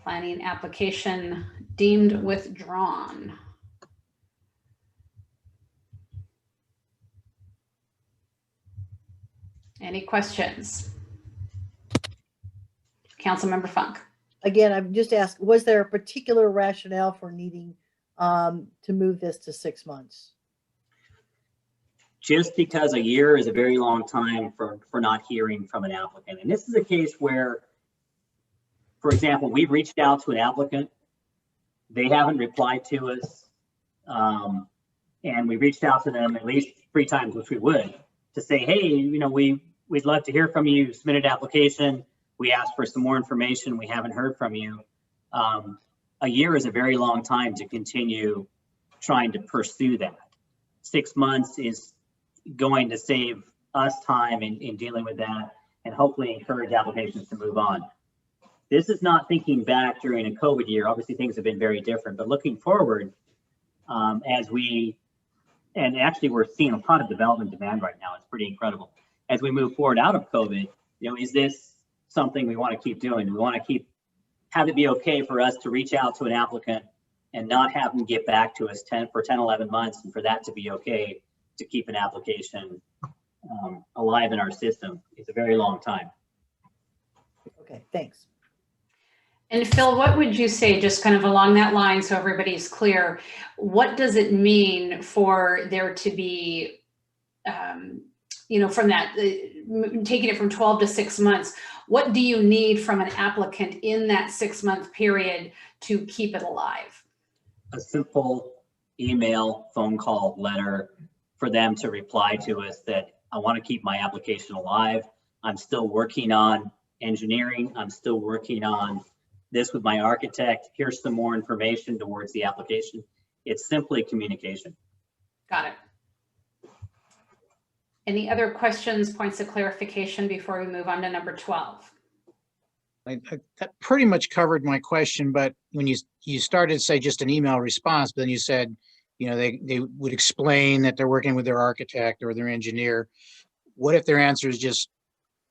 Planning application deemed withdrawn. Any questions? Councilmember Funk. Again, I've just asked, was there a particular rationale for needing to move this to 6 months? Just because a year is a very long time for not hearing from an applicant. And this is a case where, for example, we've reached out to an applicant. They haven't replied to us. And we reached out to them at least 3 times, which we would, to say, hey, we'd love to hear from you. Submit an application. We asked for some more information. We haven't heard from you. A year is a very long time to continue trying to pursue that. 6 months is going to save us time in dealing with that and hopefully encourage applications to move on. This is not thinking back during a COVID year. Obviously, things have been very different, but looking forward, and actually we're seeing a lot of development demand right now. It's pretty incredible. As we move forward out of COVID, is this something we want to keep doing? Do we want to have it be okay for us to reach out to an applicant and not have them get back to us for 10, 11 months, and for that to be okay to keep an application alive in our system? It's a very long time. Okay, thanks. And Phil, what would you say, just kind of along that line, so everybody's clear, what does it mean for there to be, from that, taking it from 12 to 6 months, what do you need from an applicant in that 6 month period to keep it alive? A simple email, phone call, letter for them to reply to us that I want to keep my application alive. I'm still working on engineering. I'm still working on this with my architect. Here's some more information towards the application. It's simply communication. Got it. Any other questions, points of clarification before we move on to number 12? That pretty much covered my question, but when you started to say just an email response, but then you said, you know, they would explain that they're working with their architect or their engineer. What if their answer is just,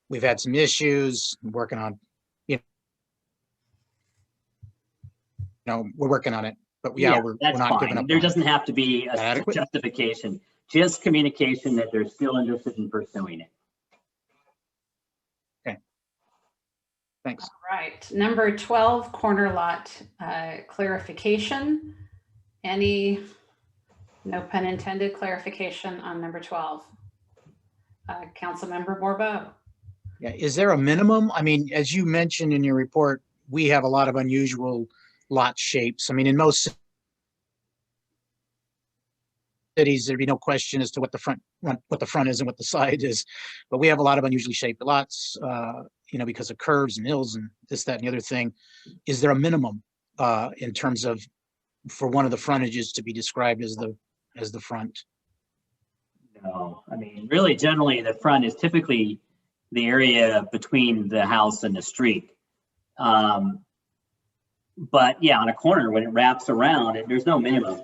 we've had some issues, working on, we're working on it, but yeah, we're that's not giving fine. up. There doesn't have to be a Adequate? justification, just communication that they're still interested in pursuing it. Thanks. All right, number 12, corner lot clarification. Any, no pun intended, clarification on number 12? Councilmember Borbo. Yeah, is there a minimum? I mean, as you mentioned in your report, we have a lot of unusual lot shapes. I mean, in most cities, there'd be no question as to what the front is and what the side is, but we have a lot of unusually shaped lots, because of curves and hills and this, that, and the other thing. Is there a minimum in terms of for one of the frontages to be described as the front? No, I mean, really, generally, the front is typically the area between the house and the street. But yeah, on a corner, when it wraps around, there's no minimum.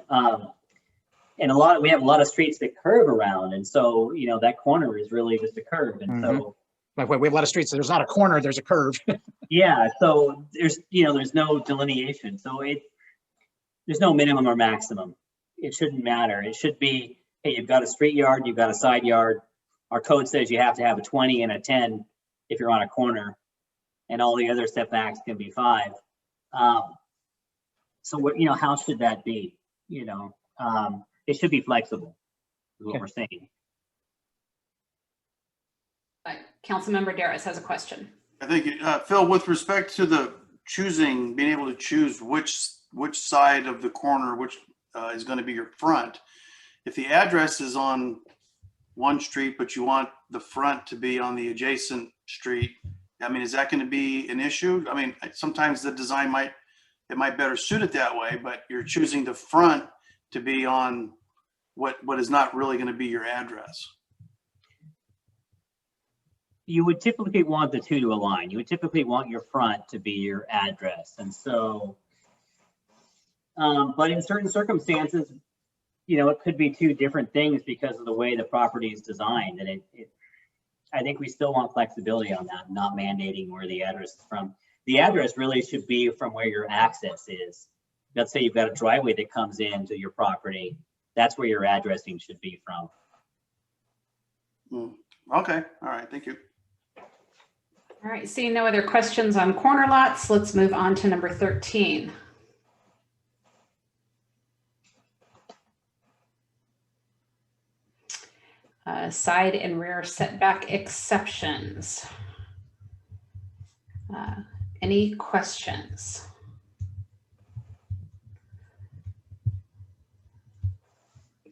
And we have a lot of streets that curve around, and so that corner is really just a curve, and so. Like, we have a lot of streets, so there's not a corner, there's a curve. Yeah, so there's no delineation, so there's no minimum or maximum. It shouldn't matter. It should be, hey, you've got a street yard, you've got a side yard. Our code says you have to have a 20 and a 10 if you're on a corner, and all the other setbacks can be 5. So what, how should that be? It should be flexible, is what we're saying. Councilmember Darris has a question. I think, Phil, with respect to being able to choose which side of the corner, which is going to be your front, if the address is on one street, but you want the front to be on the adjacent street, I mean, is that going to be an issue? I mean, sometimes the design might better suit it that way, but you're choosing the front to be on what is not really going to be your address. You would typically want the two to align. You would typically want your front to be your address. And so, but in certain circumstances, it could be two different things because of the way the property is designed. And I think we still want flexibility on that, not mandating where the address is from. The address really should be from where your access is. Let's say you've got a driveway that comes into your property. That's where your addressing should be from. Okay, all right, thank you. All right, seeing no other questions on corner lots, let's move on to number 13. Side and rear setback exceptions. Any questions?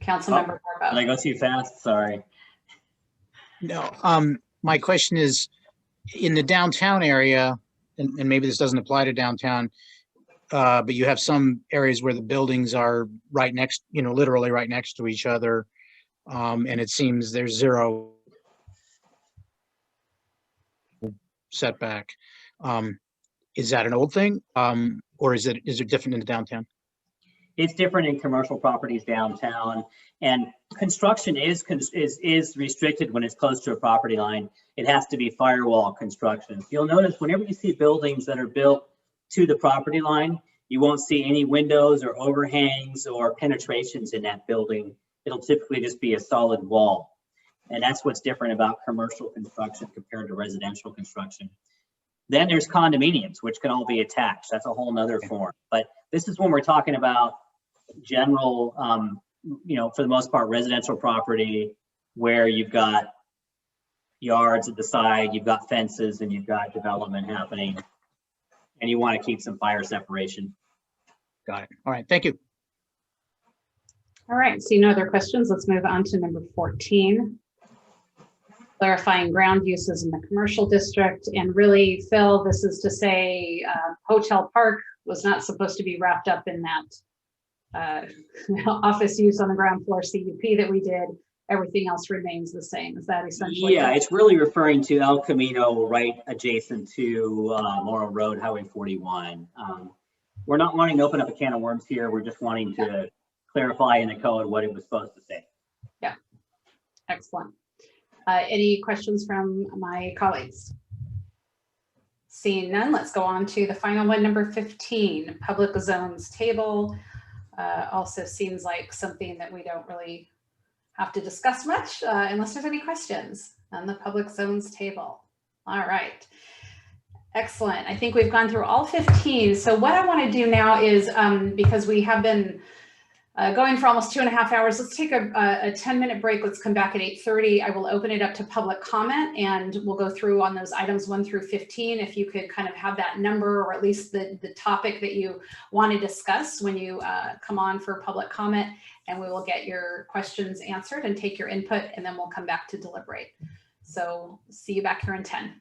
Councilmember Borbo. Did I go too fast? Sorry. No, my question is, in the downtown area, and maybe this doesn't apply to downtown, but you have some areas where the buildings are right next, literally right next to each other. And it seems there's 0 setback. Is that an old thing? Or is it different in the downtown? It's different in commercial properties downtown, and construction is restricted when it's close to a property line. It has to be firewall construction. You'll notice whenever you see buildings that are built to the property line, you won't see any windows or overhangs or penetrations in that building. It'll typically just be a solid wall. And that's what's different about commercial construction compared to residential construction. Then there's condominiums, which can all be attached. That's a whole nother form. But this is when we're talking about general, for the most part, residential property where you've got yards at the side, you've got fences, and you've got development happening, and you want to keep some fire separation. Got it. All right, thank you. All right, see no other questions. Let's move on to number 14. Clarifying ground uses in the commercial district. And really, Phil, this is to say Hotel Park was not supposed to be wrapped up in that office use on the ground floor CUP that we did. everything else remains the same. Is that essentially? Yeah, it's really referring to El Camino right adjacent to Laurel Road, Highway 41. We're not wanting to open up a can of worms here. We're just wanting to clarify in the code what it was supposed to say. Yeah, excellent. Any questions from my colleagues? Seeing none, let's go on to the final one, number 15, public zones table. Also seems like something that we don't really have to discuss much unless there's any questions on the public zones table. All right. Excellent. I think we've gone through all 15. So what I want to do now is, because we have been going for almost 2.5 hours, let's take a 10-minute break. Let's come back at 8:30. I will open it up to public comment and we'll go through on those items 1 through 15. If you could kind of have that number or at least the topic that you want to discuss when you come on for public comment, and we will get your questions answered and take your input, and then we'll come back to deliberate. So see you back here in 10.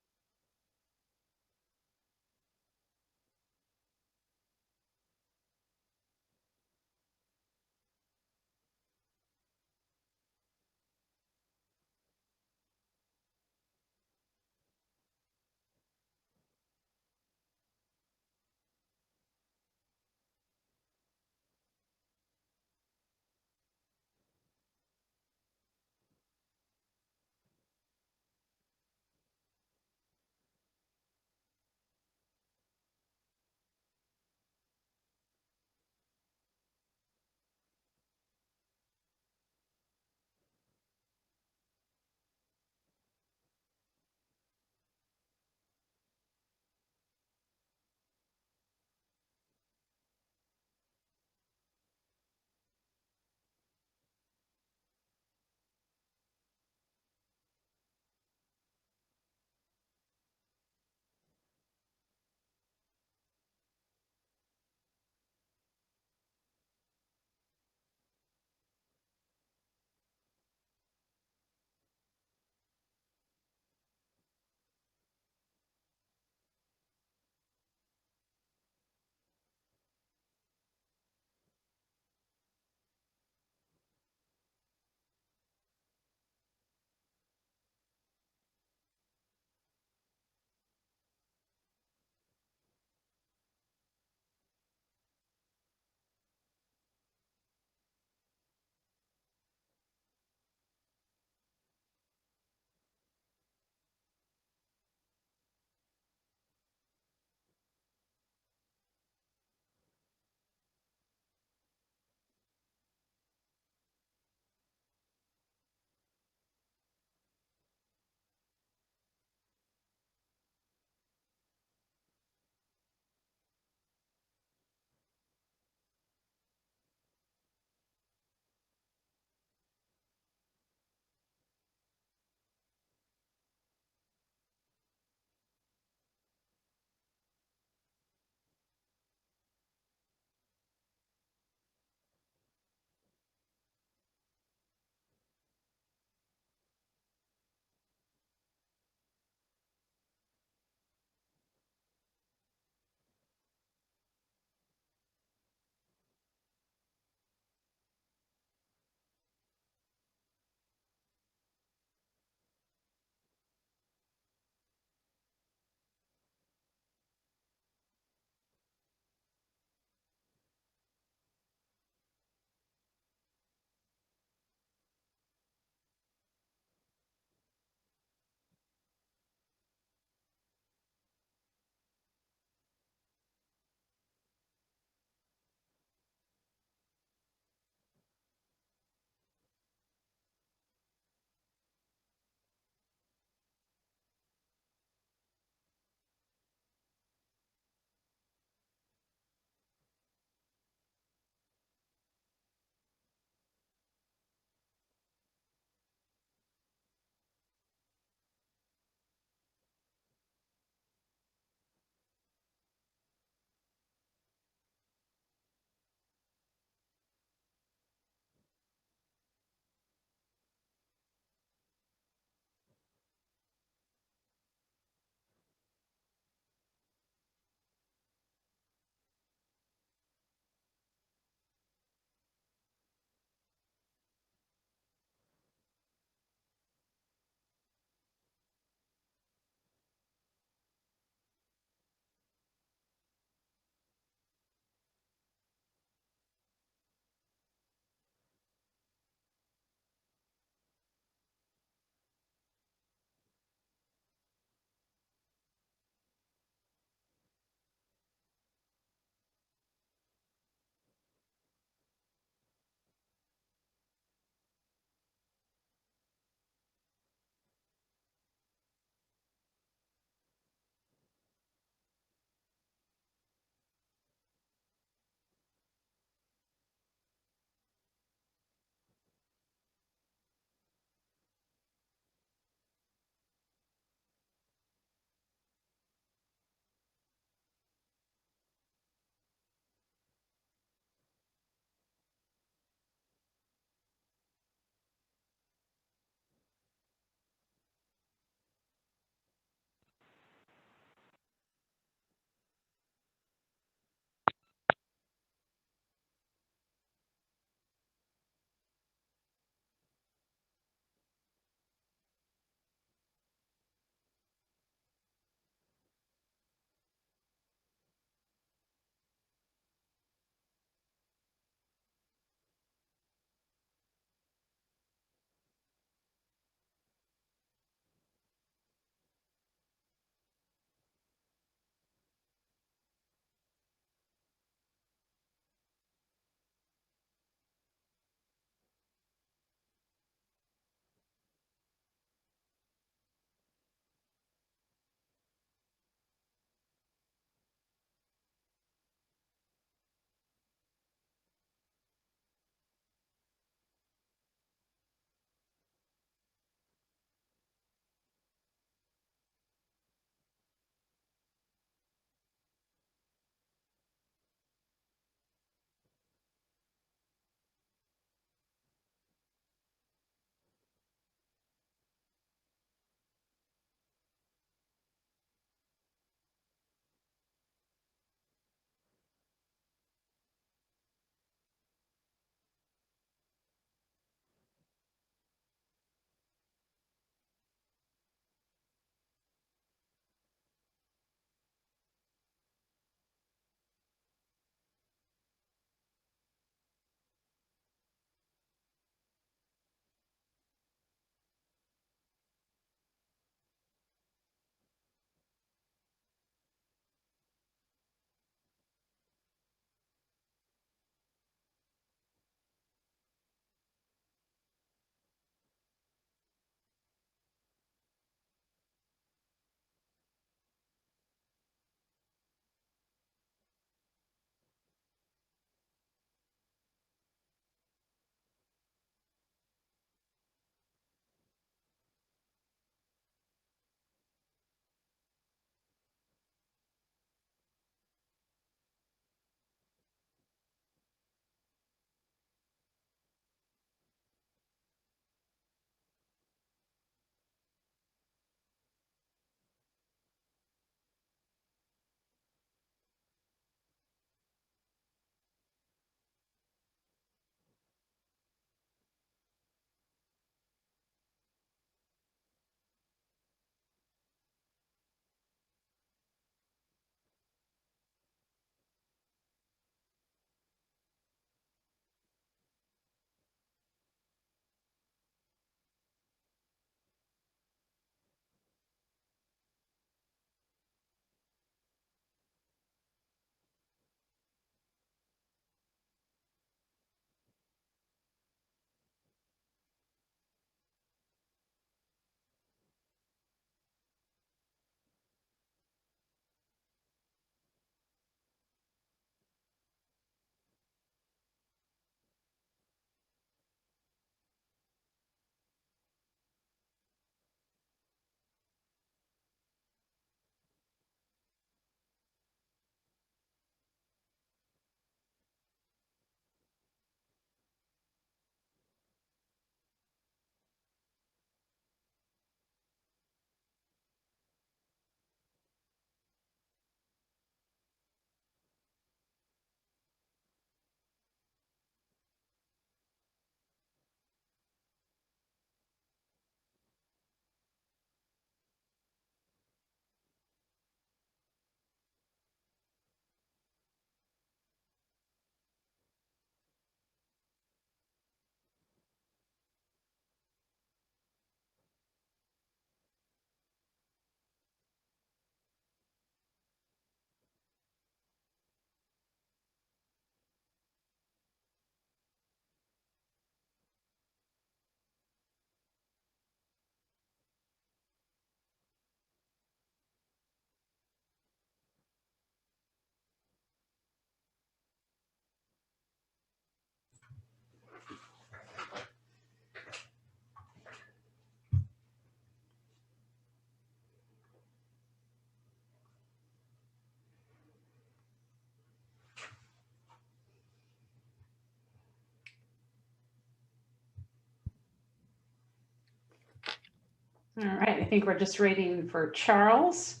All right, I think we're just waiting for Charles.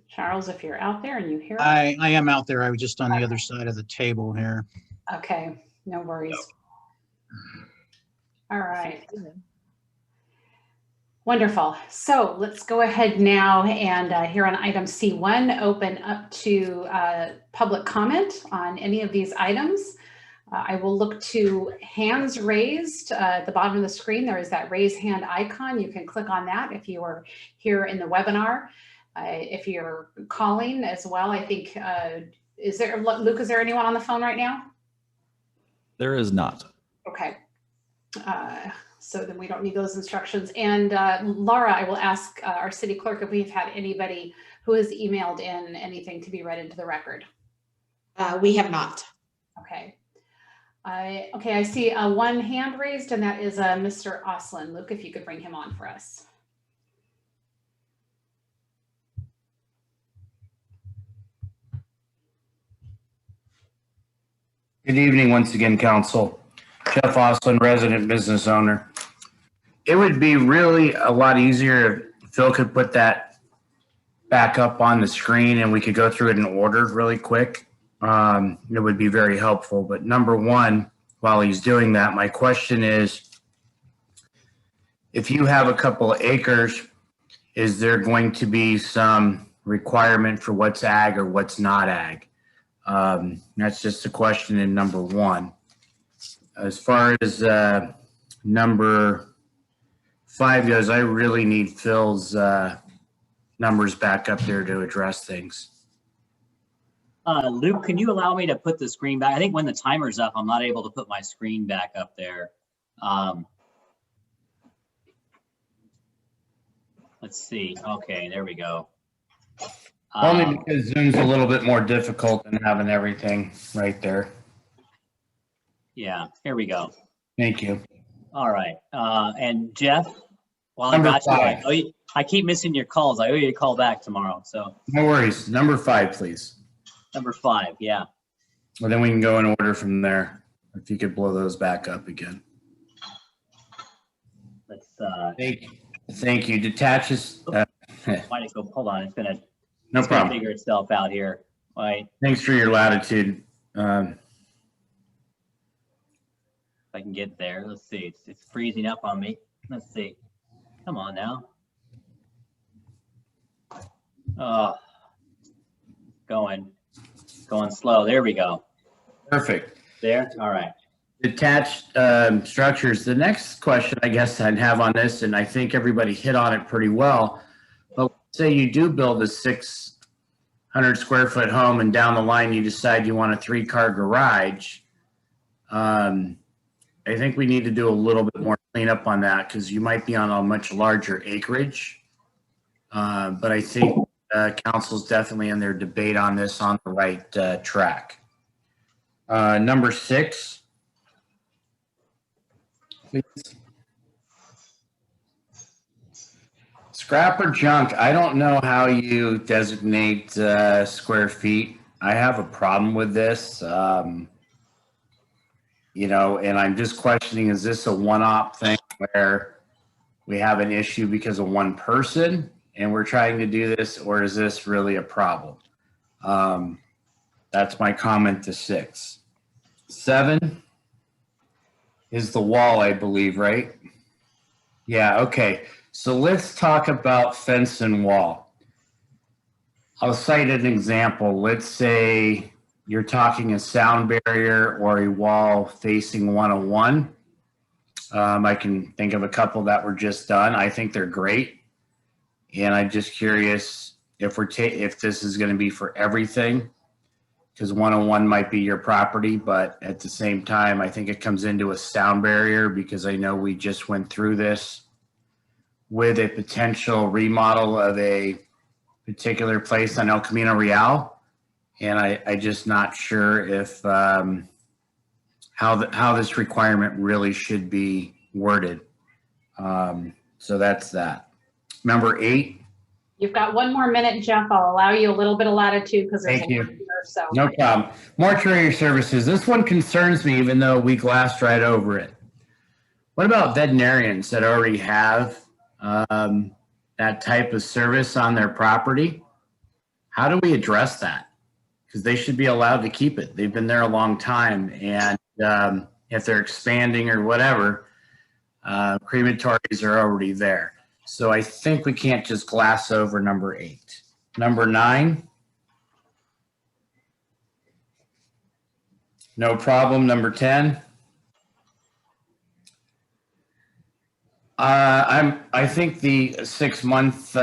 Charles, if you're out there and you hear us. I am out there. I was just on the other side of the table here. Okay, no worries. All right. Wonderful. So let's go ahead now and here on item C1, open up to public comment on any of these items. I will look to hands raised at the bottom of the screen. There is that raise hand icon. You can click on that if you are here in the webinar. If you're calling as well, I think, Luke, is there anyone on the phone right now? There is not. Okay. So then we don't need those instructions. And Laura, I will ask our city clerk if we've had anybody who has emailed in anything to be read into the record. We have not. Okay. Okay, I see one hand raised, and that is Mr. Oslin. Luke, if you could bring him on for us. Good evening once again, Council. Jeff Oslin, resident business owner. It would be really a lot easier if Phil could put that back up on the screen and we could go through it in order really quick. It would be very helpful. But number one, while he's doing that, my question is, if you have a couple of acres, is there going to be some requirement for what's ag or what's not ag? That's just a question in number one. As far as number 5 goes, I really need Phil's numbers back up there to address things. Luke, can you allow me to put the screen back? I think when the timer's up, I'm not able to put my screen back up there. Let's see. Okay, there we go. Only because Zoom's a little bit more difficult than having everything right there. Yeah, here we go. Thank you. All right. And Jeff, while Number I got 5. you, I keep missing your calls. I owe you a call back tomorrow. So No worries. Number 5, please. number 5, yeah. Well, then we can go in order from there. If you could blow those back up again. Let's Thank you. Detaches. why don't you go, hold on, it's gonna No problem. figure itself out here. All right, Thanks for your latitude. if I can get there. Let's see. It's freezing up on me. Let's see. Come on now. Oh, going slow. There we go. Perfect. There. All right. Detached structures. The next question I guess I'd have on this, and I think everybody hit on it pretty well, but say you do build a 600 square foot home and down the line you decide you want a 3-car garage. I think we need to do a little bit more cleanup on that because you might be on a much larger acreage. But I think council's definitely in their debate on this on the right track. Number 6. Please. Scrap or junk, I don't know how you designate square feet. I have a problem with this. You know, and I'm just questioning, is this a one-off thing where we have an issue because of one person and we're trying to do this, or is this really a problem? That's my comment to 6. 7 is the wall, I believe, right? Yeah, okay. So let's talk about fence and wall. I'll cite an example. Let's say you're talking a sound barrier or a wall facing 101. I can think of a couple that were just done. I think they're great. And I'm just curious if this is going to be for everything, because 101 might be your property, but at the same time, I think it comes into a sound barrier because I know we just went through this with a potential remodel of a particular place on El Camino Real. And I just not sure if how this requirement really should be worded. So that's that. Number 8. You've got 1 more minute, Jeff. I'll allow you a little bit of latitude because there's Thank a you. lot here, so. No problem. Mortuary Services. This one concerns me, even though we glassed right over it. What about veterinarians that already have that type of service on their property? How do we address that? Because they should be allowed to keep it. They've been there a long time, and if they're expanding or whatever, crematories are already there. So I think we can't just glass over number 8. Number 9. No problem. Number 10. I think the 6-month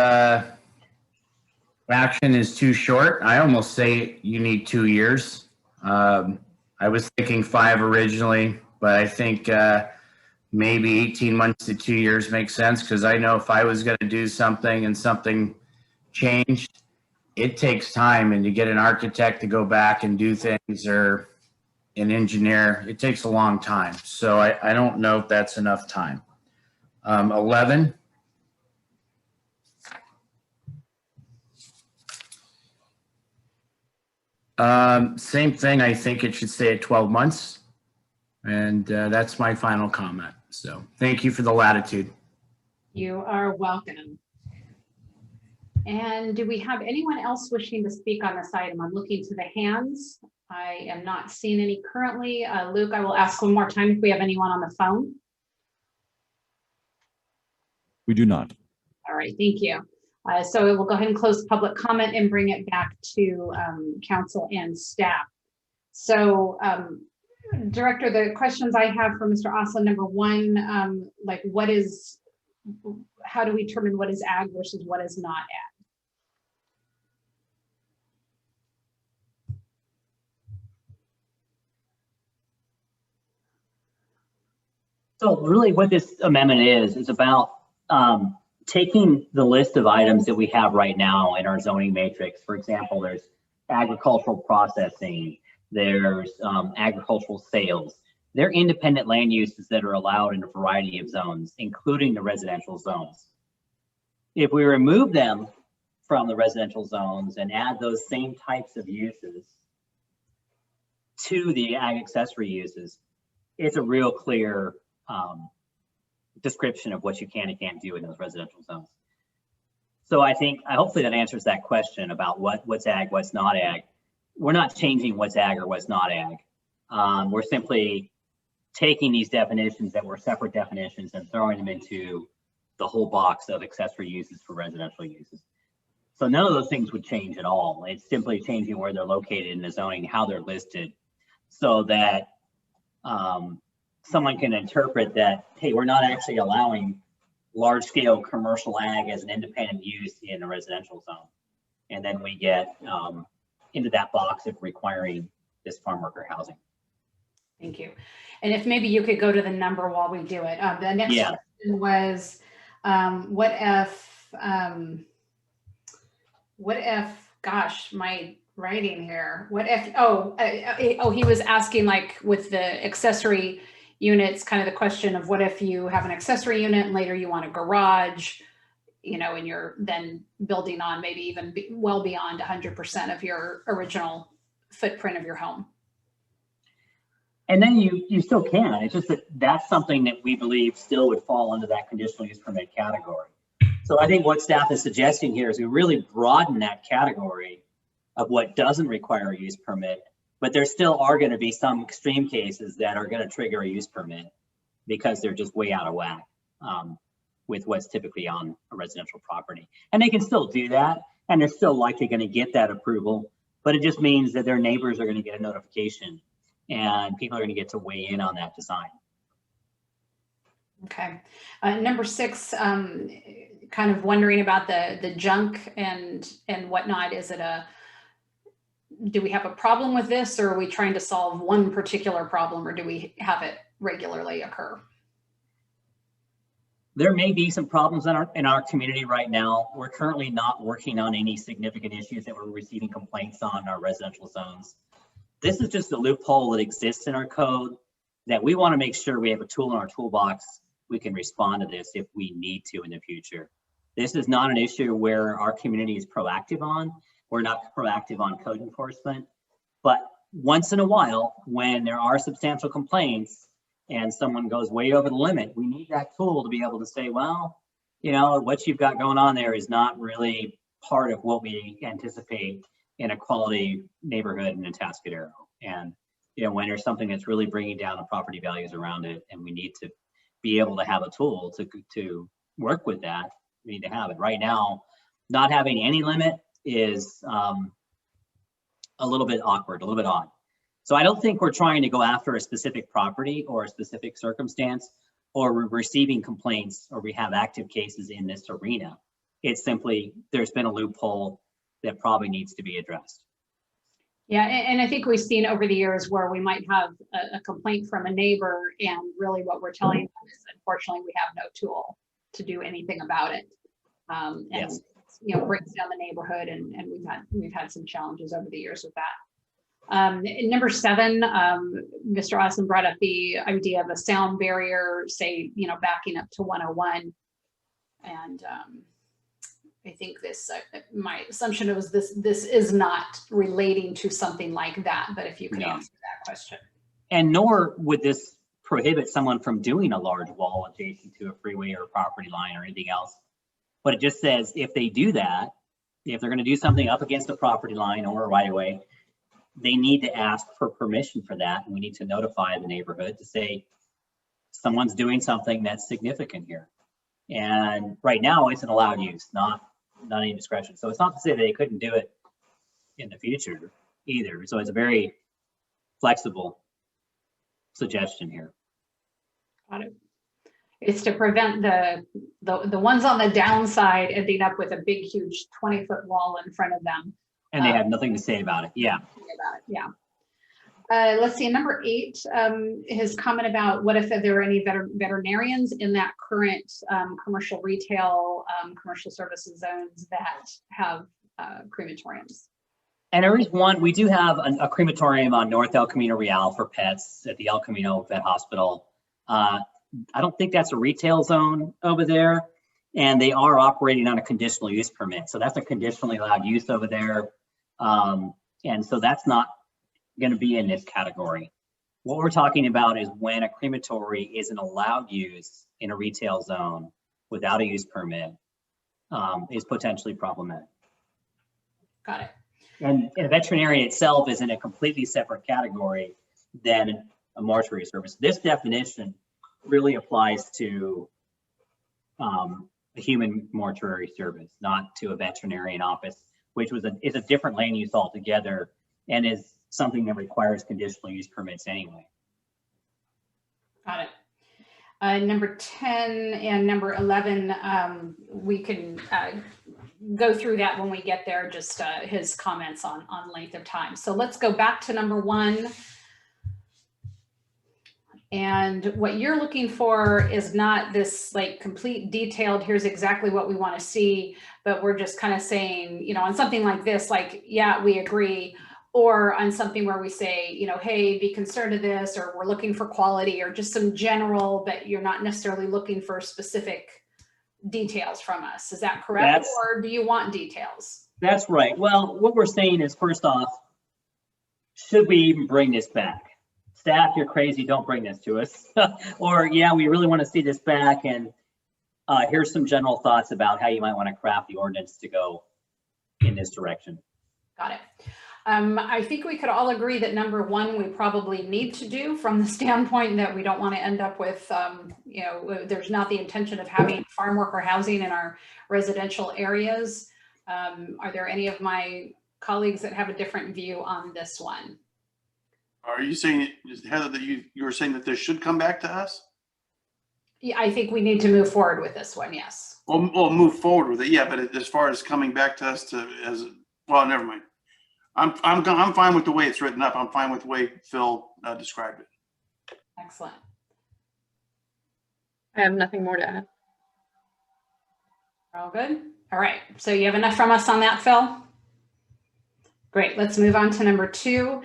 action is too short. I almost say you need 2 years. I was thinking 5 originally, but I think maybe 18 months to 2 years makes sense, because I know if I was going to do something and something changed, it takes time, and to get an architect to go back and do things, or an engineer, it takes a long time. So I don't know if that's enough time. 11. Same thing. I think it should stay at 12 months. And that's my final comment. So thank you for the latitude. You are welcome. And do we have anyone else wishing to speak on this item? I'm looking to the hands. I am not seeing any currently. Luke, I will ask one more time if we have anyone on the phone. We do not. All right, thank you. So we'll go ahead and close public comment and bring it back to council and staff. So Director, the questions I have for Mr. Osland, number 1, like how do we determine what is ag versus what is not ag? So really what this amendment is about taking the list of items that we have right now in our zoning matrix. For example, there's agricultural processing, there's agricultural sales. They're independent land uses that are allowed in a variety of zones, including the residential zones. If we remove them from the residential zones and add those same types of uses to the ag accessory uses, it's a real clear description of what you can and can't do in those residential zones. So I think, hopefully that answers that question about what's ag, what's not ag. We're not changing what's ag or what's not ag. We're simply taking these definitions that were separate definitions and throwing them into the whole box of accessory uses for residential uses. So none of those things would change at all. It's simply changing where they're located in the zoning, how they're listed, so that someone can interpret that, hey, we're not actually allowing large scale commercial ag as an independent use in a residential zone. And then we get into that box of requiring this farm worker housing. Thank you. And if maybe you could go to the number while we do it. The next question was, what if, gosh, my writing here, what if, he was asking, like, with the accessory units, kind of the question of what if you have an accessory unit and later you want a garage, and you're then building on maybe even well beyond 100% of your original footprint of your home. And then you still can. It's just that that's something that we believe still would fall under that conditional use permit category. So I think what staff is suggesting here is we really broaden that category of what doesn't require a use permit, but there still are going to be some extreme cases that are going to trigger a use permit because they're just way out of whack with what's typically on a residential property. And they can still do that, and they're still likely going to get that approval, but it just means that their neighbors are going to get a notification and people are going to get to weigh in on that design. Okay. Number 6, kind of wondering about the junk and whatnot. Is it do we have a problem with this, or are we trying to solve one particular problem, or do we have it regularly occur? There may be some problems in our community right now. We're currently not working on any significant issues that we're receiving complaints on in our residential zones. This is just a loophole that exists in our code that we want to make sure we have a tool in our toolbox. We can respond to this if we need to in the future. This is not an issue where our community is proactive on. We're not proactive on code enforcement, but once in a while, when there are substantial complaints and someone goes way over the limit, we need that tool to be able to say, well, you know, what you've got going on there is not really part of what we anticipate in a quality neighborhood in Atascadero. And, you know, when there's something that's really bringing down the property values around it, and we need to be able to have a tool to work with that, we need to have it. Right now, not having any limit is a little bit awkward, a little bit odd. So I don't think we're trying to go after a specific property or a specific circumstance, or we're receiving complaints, or we have active cases in this arena. It's simply, there's been a loophole that probably needs to be addressed. Yeah, and I think we've seen over the years where we might have a complaint from a neighbor, and really what we're telling them is, unfortunately, we have no tool to do anything about it. And Yes. you know, brings down the neighborhood, and we've had some challenges over the years with that. Number 7, Mr. Austin brought up the idea of a sound barrier, say, you know, backing up to 101. And I think this, my assumption was this is not relating to something like that, but if you can answer that question. And nor would this prohibit someone from doing a large wall adjacent to a freeway or a property line or anything else. But it just says if they do that, if they're going to do something up against a property line or a right of way, they need to ask for permission for that. And we need to notify the neighborhood to say someone's doing something that's significant here. And right now it's an allowed use, not any discretion. So it's not to say that they couldn't do it in the future either. So it's a very flexible suggestion here. Got it. It's to prevent the ones on the downside ending up with a big, huge 20-foot wall in front of them. And they have nothing to say about it. Yeah. Yeah. Let's see, number 8, his comment about what if there are any veterinarians in that current commercial retail, commercial services zones that have crematoriums. And there is one, we do have a crematorium on North El Camino Real for pets at the El Camino Vet Hospital. I don't think that's a retail zone over there, and they are operating on a conditional use permit. So that's a conditionally allowed use over there. And so that's not going to be in this category. What we're talking about is when a crematory is an allowed use in a retail zone without a use permit, is potentially problematic. Got it. And a veterinarian itself is in a completely separate category than a mortuary service. This definition really applies to a human mortuary service, not to a veterinarian office, which is a different land use altogether, and is something that requires conditional use permits anyway. Got it. Number 10 and number 11, we can go through that when we get there, just his comments on length of time. So let's go back to number 1. And what you're looking for is not this like complete detailed, here's exactly what we want to see, but we're just kind of saying, you know, on something like this, like, yeah, we agree. Or on something where we say, you know, hey, be concerned of this, or we're looking for quality, or just some general, but you're not necessarily looking for specific details from us. Is that correct? Or do you want details? That's right. Well, what we're saying is, first off, should we even bring this back? Staff, you're crazy, don't bring this to us. Or, yeah, we really want to see this back, and here's some general thoughts about how you might want to craft the ordinance to go in this direction. Got it. I think we could all agree that number 1, we probably need to do, from the standpoint that we don't want to end up with, you know, there's not the intention of having farm worker housing in our residential areas. Are there any of my colleagues that have a different view on this one? Are you saying, Heather, that you were saying that this should come back to us? Yeah, I think we need to move forward with this one, yes. We'll move forward with it, yeah, but as far as coming back to us well, never mind. I'm fine with the way it's written up. I'm fine with the way Phil described it. Excellent. I have nothing more to add. All good? All right, so you have enough from us on that, Phil? Great, let's move on to number 2.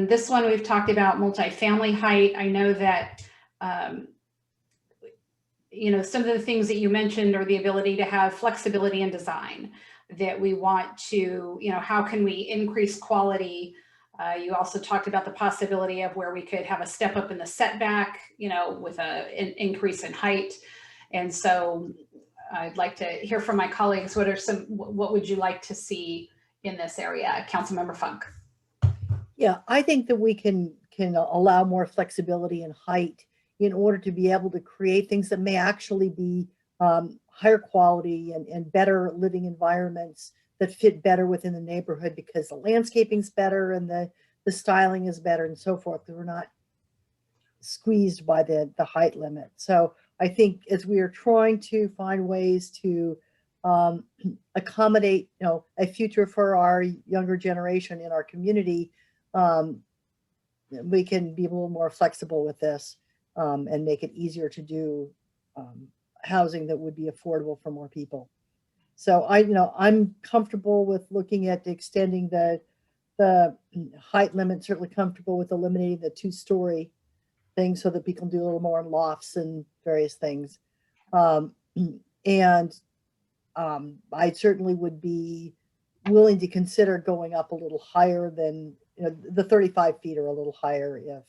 This one we've talked about multifamily height. I know that some of the things that you mentioned are the ability to have flexibility in design, that we want to, how can we increase quality? You also talked about the possibility of where we could have a step up in the setback, with an increase in height. And so I'd like to hear from my colleagues. What would you like to see in this area? Councilmember Funk. Yeah, I think that we can allow more flexibility in height in order to be able to create things that may actually be higher quality and better living environments that fit better within the neighborhood, because the landscaping's better and the styling is better and so forth. We're not squeezed by the height limit. So I think as we are trying to find ways to accommodate, a future for our younger generation in our community, we can be a little more flexible with this and make it easier to do housing that would be affordable for more people. So I'm comfortable with looking at extending the height limit, certainly comfortable with eliminating the 2-story thing so that people can do a little more in lofts and various things. I certainly would be willing to consider going up a little higher than, the 35 feet or a little higher if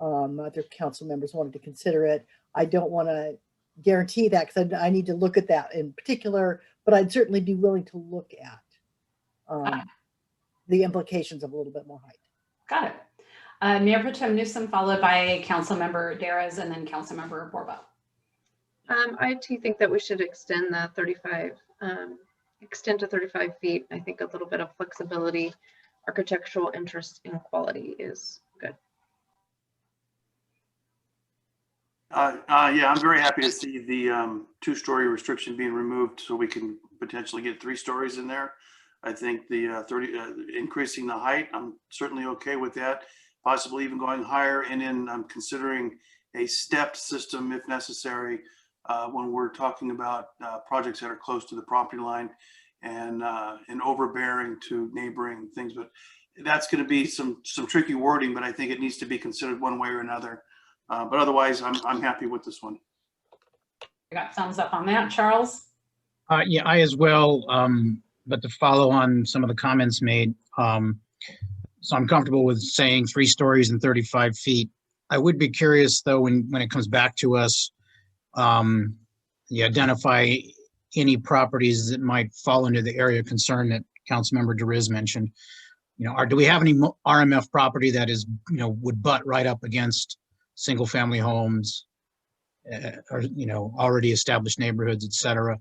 other council members wanted to consider it. I don't want to guarantee that because I need to look at that in particular, but I'd certainly be willing to look at the implications of a little bit more height. Got it. Mayor Pro Tem Newsom, followed by Councilmember Daras and then Councilmember Borba. I too think that we should extend the 35, extend to 35 feet. I think a little bit of flexibility, architectural interest in quality is good. Yeah, I'm very happy to see the 2-story restriction being removed so we can potentially get 3 stories in there. I think the increasing the height, I'm certainly okay with that, possibly even going higher. And then I'm considering a stepped system if necessary when we're talking about projects that are close to the property line and overbearing to neighboring things. But that's going to be some tricky wording, but I think it needs to be considered one way or another. But otherwise, I'm happy with this one. I got thumbs up on that. Charles? Yeah, I as well. But to follow on some of the comments made, so I'm comfortable with saying 3 stories and 35 feet. I would be curious though, when it comes back to us, you identify any properties that might fall into the area of concern that Councilmember Deriz mentioned. Do we have any RMF property that is, would butt right up against single family homes or, already established neighborhoods, et cetera?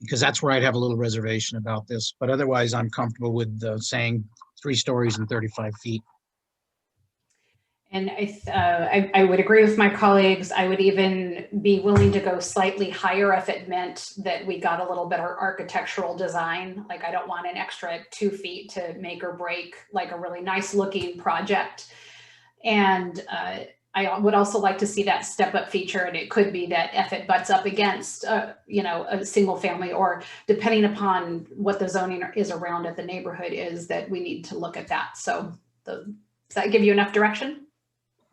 Because that's where I'd have a little reservation about this, but otherwise I'm comfortable with saying 3 stories and 35 feet. And I would agree with my colleagues. I would even be willing to go slightly higher if it meant that we got a little better architectural design. Like I don't want an extra 2 feet to make or break like a really nice looking project. And I would also like to see that step up feature. And it could be that if it butts up against, a single family, or depending upon what the zoning is around at the neighborhood is, that we need to look at that. So does that give you enough direction?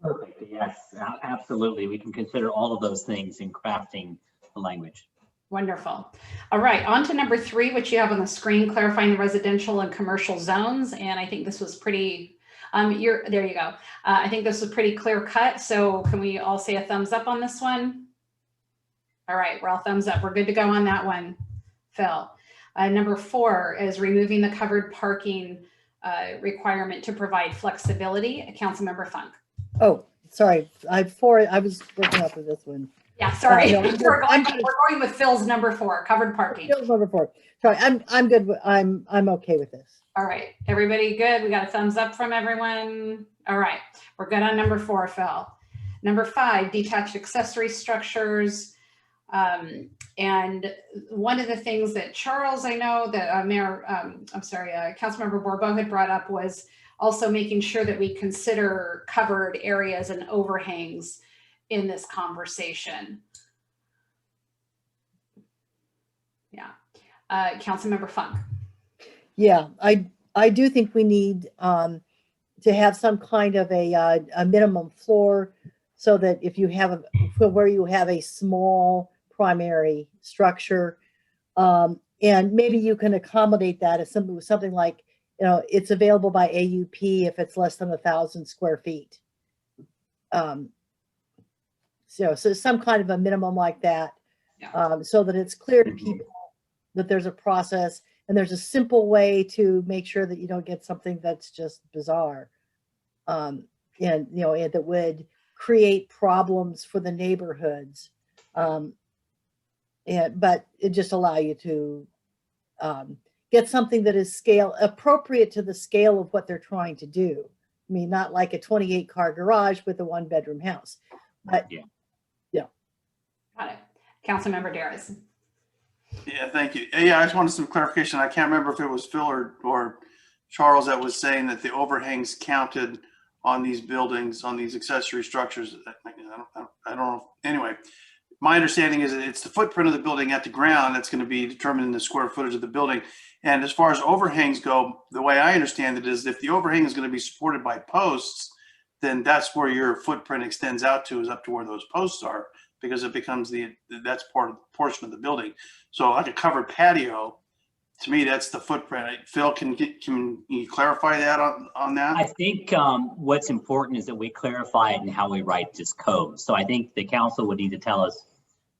Perfect. Yes, absolutely. We can consider all of those things in crafting the language. Wonderful. All right, on to number 3, which you have on the screen, clarifying the residential and commercial zones. And I think this was pretty, there you go. I think this was pretty clear cut. So can we all say a thumbs up on this one? All right, we're all thumbs up. We're good to go on that one, Phil. Number 4 is removing the covered parking requirement to provide flexibility. Councilmember Funk. Oh, sorry. I was working off of this one. Yeah, sorry. No, we're going with Phil's number 4, covered parking. Phil's number 4. Sorry, I'm good. I'm okay with this. All right, everybody good? We got a thumbs up from everyone. All right, we're good on number 4, Phil. Number 5, detached accessory structures. And one of the things that Charles, I know that Councilmember Borbo had brought up was also making sure that we consider covered areas and overhangs in this conversation. Yeah, Councilmember Funk. Yeah, I do think we need to have some kind of a minimum floor so that if you have where you have a small primary structure, and maybe you can accommodate that as something like, it's available by AUP if it's less than 1,000 square feet. So some kind of a minimum like that, so that it's clear to people that there's a process and there's a simple way to make sure that you don't get something that's just bizarre. And that would create problems for the neighborhoods. But it just allow you to get something that is appropriate to the scale of what they're trying to do. I mean, not like a 28-car garage with a 1-bedroom house, but Yeah. Got it. Councilmember Darris. Yeah, thank you. Yeah, I just wanted some clarification. I can't remember if it was Phil or Charles that was saying that the overhangs counted on these buildings, on these accessory structures. I don't know. Anyway, my understanding is that it's the footprint of the building at the ground that's going to be determined in the square footage of the building. And as far as overhangs go, the way I understand it is if the overhang is going to be supported by posts, then that's where your footprint extends out to, is up to where those posts are, because it becomes that's portion of the building. So like a covered patio, to me, that's the footprint. Phil, can you clarify that on that? I think what's important is that we clarify it in how we write this code. So I think the council would need to tell us,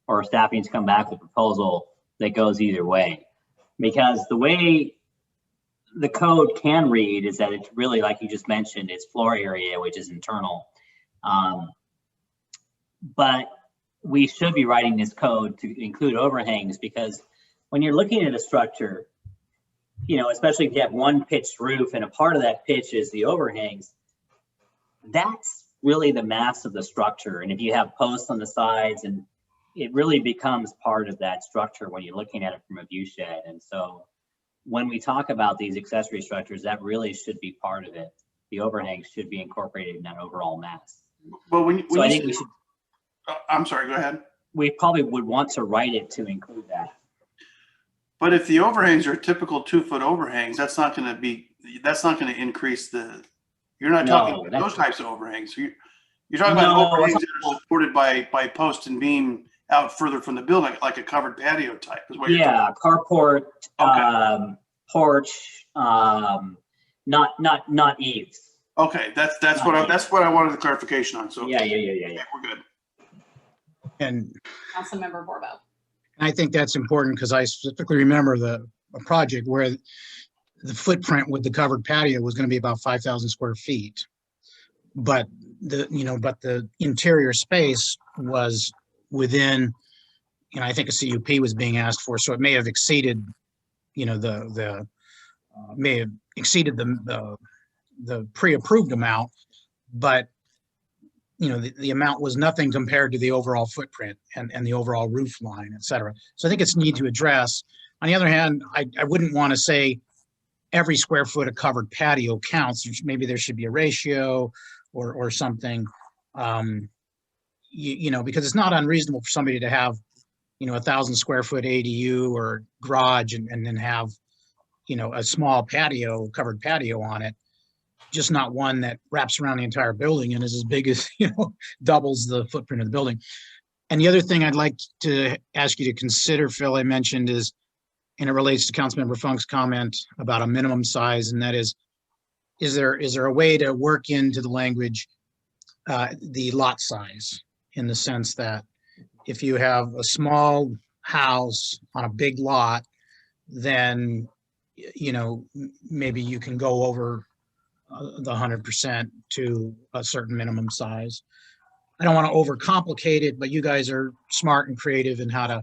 or staff needs to come back with a proposal that goes either way. Because the way the code can read is that it's really, like you just mentioned, it's floor area, which is internal. But we should be writing this code to include overhangs, because when you're looking at a structure, especially if you have one pitched roof and a part of that pitch is the overhangs, that's really the mass of the structure. And if you have posts on the sides, and it really becomes part of that structure when you're looking at it from a view shed. And so when we talk about these accessory structures, that really should be part of it. The overhangs should be incorporated in that overall mass. Well, I think we should. I'm sorry, go ahead. We probably would want to write it to include that. But if the overhangs are typical 2-foot overhangs, that's not going to increase you're not talking about those types of overhangs. You're talking about overhangs that are supported by post and beam out further from the building, like a covered patio type is what you're talking about. Carport, Okay. Porch, not eaves. Okay, that's what I wanted the clarification on. So Yeah. we're good. And Councilmember Borbo. I think that's important because I specifically remember a project where the footprint with the covered patio was going to be about 5,000 square feet. But the interior space was within, I think a CUP was being asked for, so it may have exceeded, the pre-approved amount, but the amount was nothing compared to the overall footprint and the overall roof line, et cetera. So I think it's need to address. On the other hand, I wouldn't want to say every square foot of covered patio counts. Maybe there should be a ratio or something, because it's not unreasonable for somebody to have, 1,000 square foot ADU or garage and then have, a small patio, covered patio on it. Just not one that wraps around the entire building and is as big as, doubles the footprint of the building. And the other thing I'd like to ask you to consider, Phil, I mentioned is, and it relates to Councilmember Funk's comment about a minimum size, and that is there a way to work into the language the lot size, in the sense that if you have a small house on a big lot, then, maybe you can go over the 100% to a certain minimum size. I don't want to overcomplicate it, but you guys are smart and creative in how to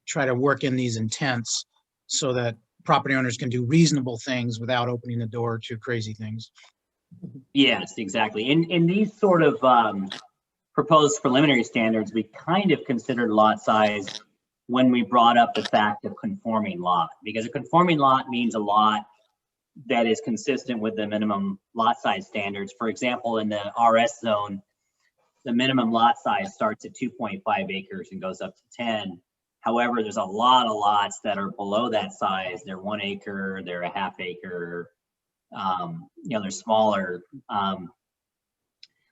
try to work in these intents so that property owners can do reasonable things without opening the door to crazy things. Yes, exactly. In these sort of proposed preliminary standards, we kind of considered lot size when we brought up the fact of conforming lot, because a conforming lot means a lot that is consistent with the minimum lot size standards. For example, in the RS zone, the minimum lot size starts at 2.5 acres and goes up to 10. However, there's a lot of lots that are below that size. They're 1 acre, they're a half acre, they're smaller.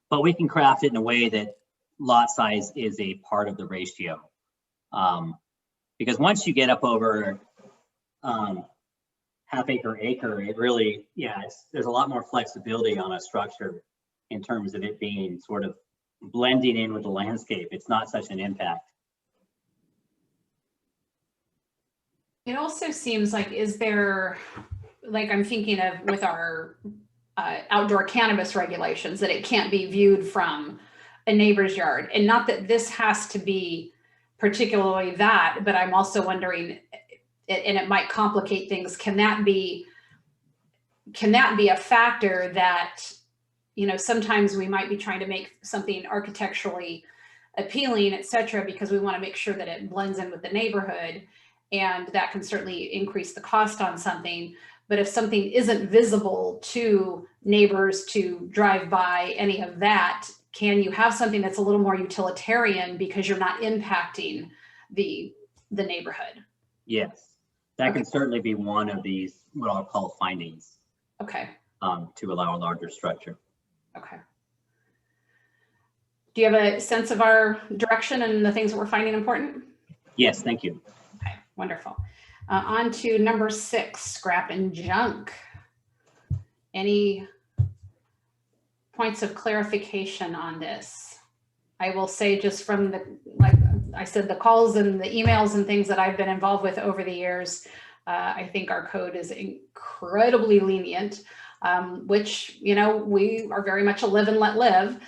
But we can craft it in a way that lot size is a part of the ratio. Because once you get up over half acre, it really, there's a lot more flexibility on a structure in terms of it being sort of blending in with the landscape. It's not such an impact. It also seems like, is there, like I'm thinking of with our outdoor cannabis regulations, that it can't be viewed from a neighbor's yard. And not that this has to be particularly that, but I'm also wondering, and it might complicate things, can that be a factor that, you know, sometimes we might be trying to make something architecturally appealing, et cetera, because we want to make sure that it blends in with the neighborhood, and that can certainly increase the cost on something. But if something isn't visible to neighbors to drive by, any of that, can you have something that's a little more utilitarian because you're not impacting the neighborhood? Yes, that can certainly be one of these, what I'll call findings. Okay. To allow a larger structure. Okay. Do you have a sense of our direction and the things that we're finding important? Yes, thank you. Okay, wonderful. On to number 6, scrap and junk. Any points of clarification on this? I will say, just from the, like I said, the calls and the emails and things that I've been involved with over the years, I think our code is incredibly lenient, which, you know, we are very much a live and let live.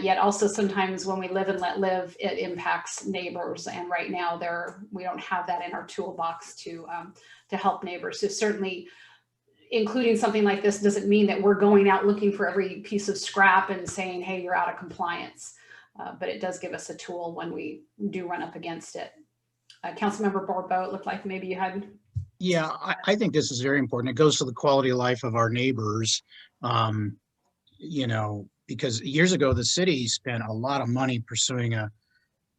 Yet also sometimes when we live and let live, it impacts neighbors. And right now we don't have that in our toolbox to help neighbors. So certainly including something like this doesn't mean that we're going out looking for every piece of scrap and saying, hey, you're out of compliance. But it does give us a tool when we do run up against it. Councilmember Borbo, it looked like maybe you had. Yeah, I think this is very important. It goes to the quality of life of our neighbors. You know, because years ago, the city spent a lot of money pursuing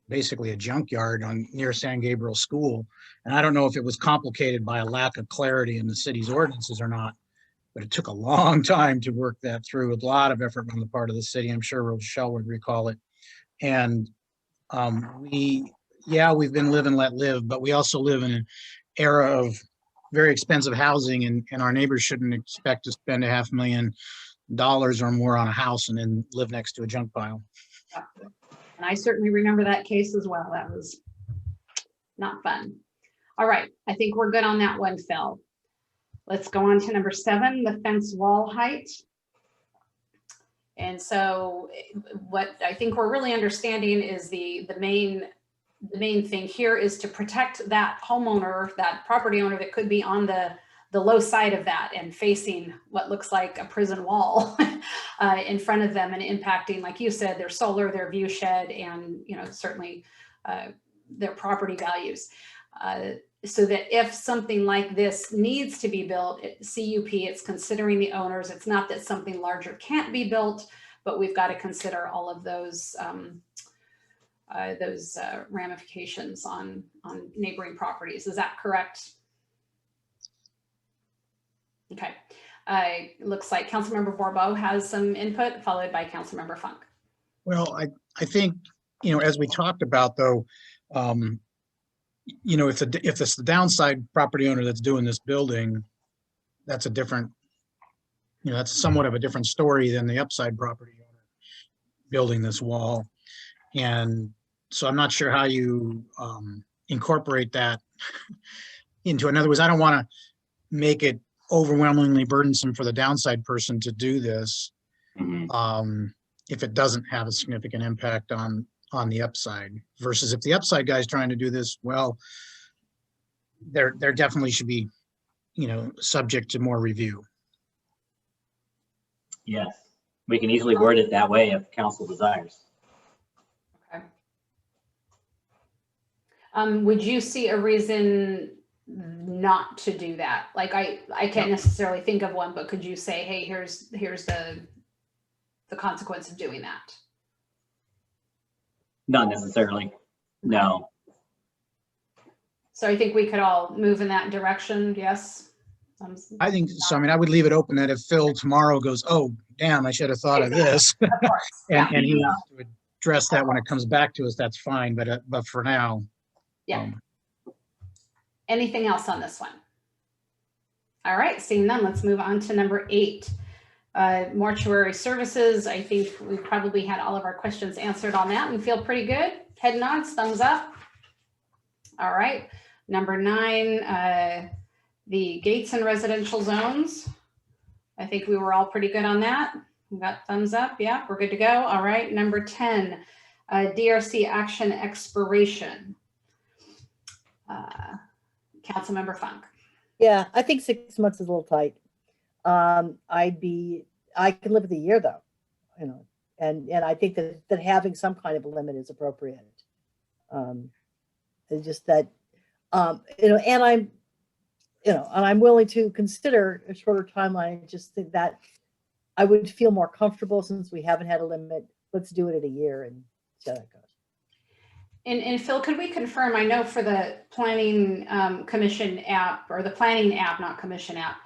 basically a junkyard near San Gabriel School. And I don't know if it was complicated by a lack of clarity in the city's ordinances or not, but it took a long time to work that through, a lot of effort on the part of the city. I'm sure Rochelle would recall it. And we've been live and let live, but we also live in an era of very expensive housing, and our neighbors shouldn't expect to spend $500,000 or more on a house and then live next to a junk pile. And I certainly remember that case as well. That was not fun. All right, I think we're good on that one, Phil. Let's go on to number 7, the fence wall height. And so what I think we're really understanding is the main thing here is to protect that homeowner, that property owner that could be on the low side of that and facing what looks like a prison wall in front of them and impacting, like you said, their solar, their view shed, and, you know, certainly their property values. So that if something like this needs to be built, CUP, it's considering the owners. It's not that something larger can't be built, but we've got to consider all of those ramifications on neighboring properties. Is that correct? Okay. Looks like Councilmember Borbo has some input, followed by Councilmember Funk. Well, I think, you know, as we talked about, though, you know, if it's the downside property owner that's doing this building, that's a different, you know, that's somewhat of a different story than the upside property owner building this wall. And so I'm not sure how you incorporate that into, in other words, I don't want to make it overwhelmingly burdensome for the downside person to do this if it doesn't have a significant impact on the upside, versus if the upside guy is trying to do this, well, there definitely should be, you know, subject to more review. Yes, we can easily word it that way if council desires. Okay. Would you see a reason not to do that? Like I can't necessarily think of one, but could you say, hey, here's the consequence of doing that? Not necessarily, no. So I think we could all move in that direction, yes? I think so. I mean, I would leave it open that if Phil tomorrow goes, oh, damn, I should have thought of this. Of course. and he wants to address that when it comes back to us, that's fine, but for now. Yeah. Anything else on this one? All right, seeing none, let's move on to number 8. Mortuary Services. I think we probably had all of our questions answered on that. We feel pretty good. Head nods, thumbs up. All right. Number 9, the gates and residential zones. I think we were all pretty good on that. We got thumbs up. Yeah, we're good to go. All right. Number 10, DRC action expiration. Councilmember Funk. Yeah, I think 6 months is a little tight. I can live with a year though, you know, and I think that having some kind of a limit is appropriate. It's just that, you know, and I'm willing to consider a shorter timeline. I just think that I would feel more comfortable since we haven't had a limit. Let's do it at a year and see how that goes. And Phil, could we confirm, I know for the planning commission app, or the planning app, not commission app,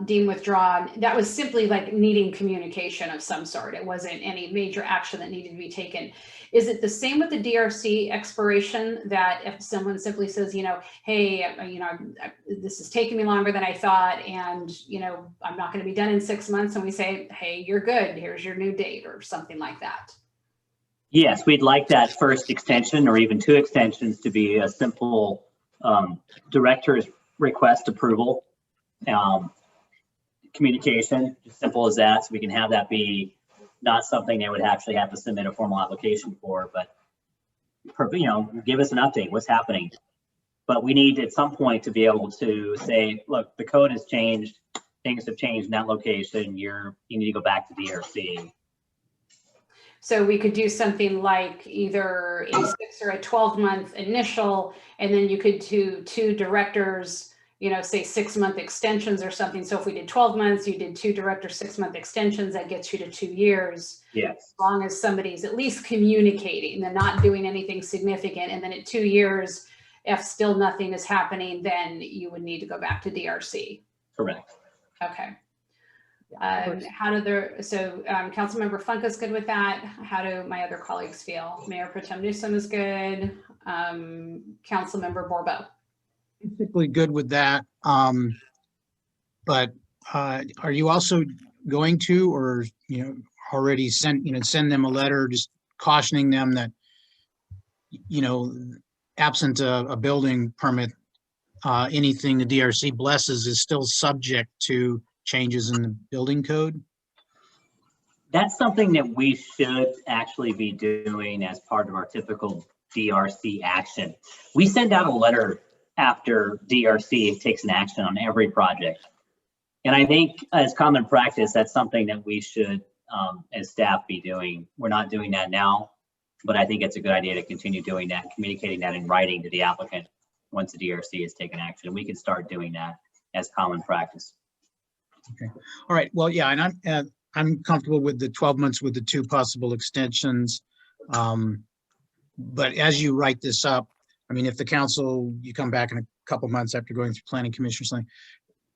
deemed withdrawn, that was simply like needing communication of some sort. It wasn't any major action that needed to be taken. Is it the same with the DRC expiration, that if someone simply says, you know, hey, you know, this is taking me longer than I thought, and, you know, I'm not going to be done in 6 months, and we say, hey, you're good, here's your new date, or something like that? Yes, we'd like that first extension or even 2 extensions to be a simple director's request approval communication, as simple as that, so we can have that be not something they would actually have to submit a formal application for, but, you know, give us an update, what's happening. But we need at some point to be able to say, look, the code has changed, things have changed in that location, you need to go back to DRC. So we could do something like either a 6 or a 12-month initial, and then you could do 2 directors, you know, say 6-month extensions or something. So if we did 12 months, you did 2 director 6-month extensions, that gets you to 2 years. Yes. As long as somebody's at least communicating and not doing anything significant. And then at 2 years, if still nothing is happening, then you would need to go back to DRC. Correct. Okay. Yeah, Councilmember Funk is good with that. How do my other colleagues feel? Mayor Pro Tem Newsom is good. Councilmember Borbo. Basically good with that. But are you also going to, or, you know, already send them a letter just cautioning them that, you know, absent a building permit, anything the DRC blesses is still subject to changes in the building code? That's something that we should actually be doing as part of our typical DRC action. We send out a letter after DRC takes an action on every project. And I think as common practice, that's something that we should, as staff, be doing. We're not doing that now, but I think it's a good idea to continue doing that, communicating that in writing to the applicant once the DRC has taken action. We can start doing that as common practice. Okay. All right. Well, yeah, and I'm comfortable with the 12 months with the 2 possible extensions. But as you write this up, I mean, if the council, you come back in a couple months after going through planning commission or something,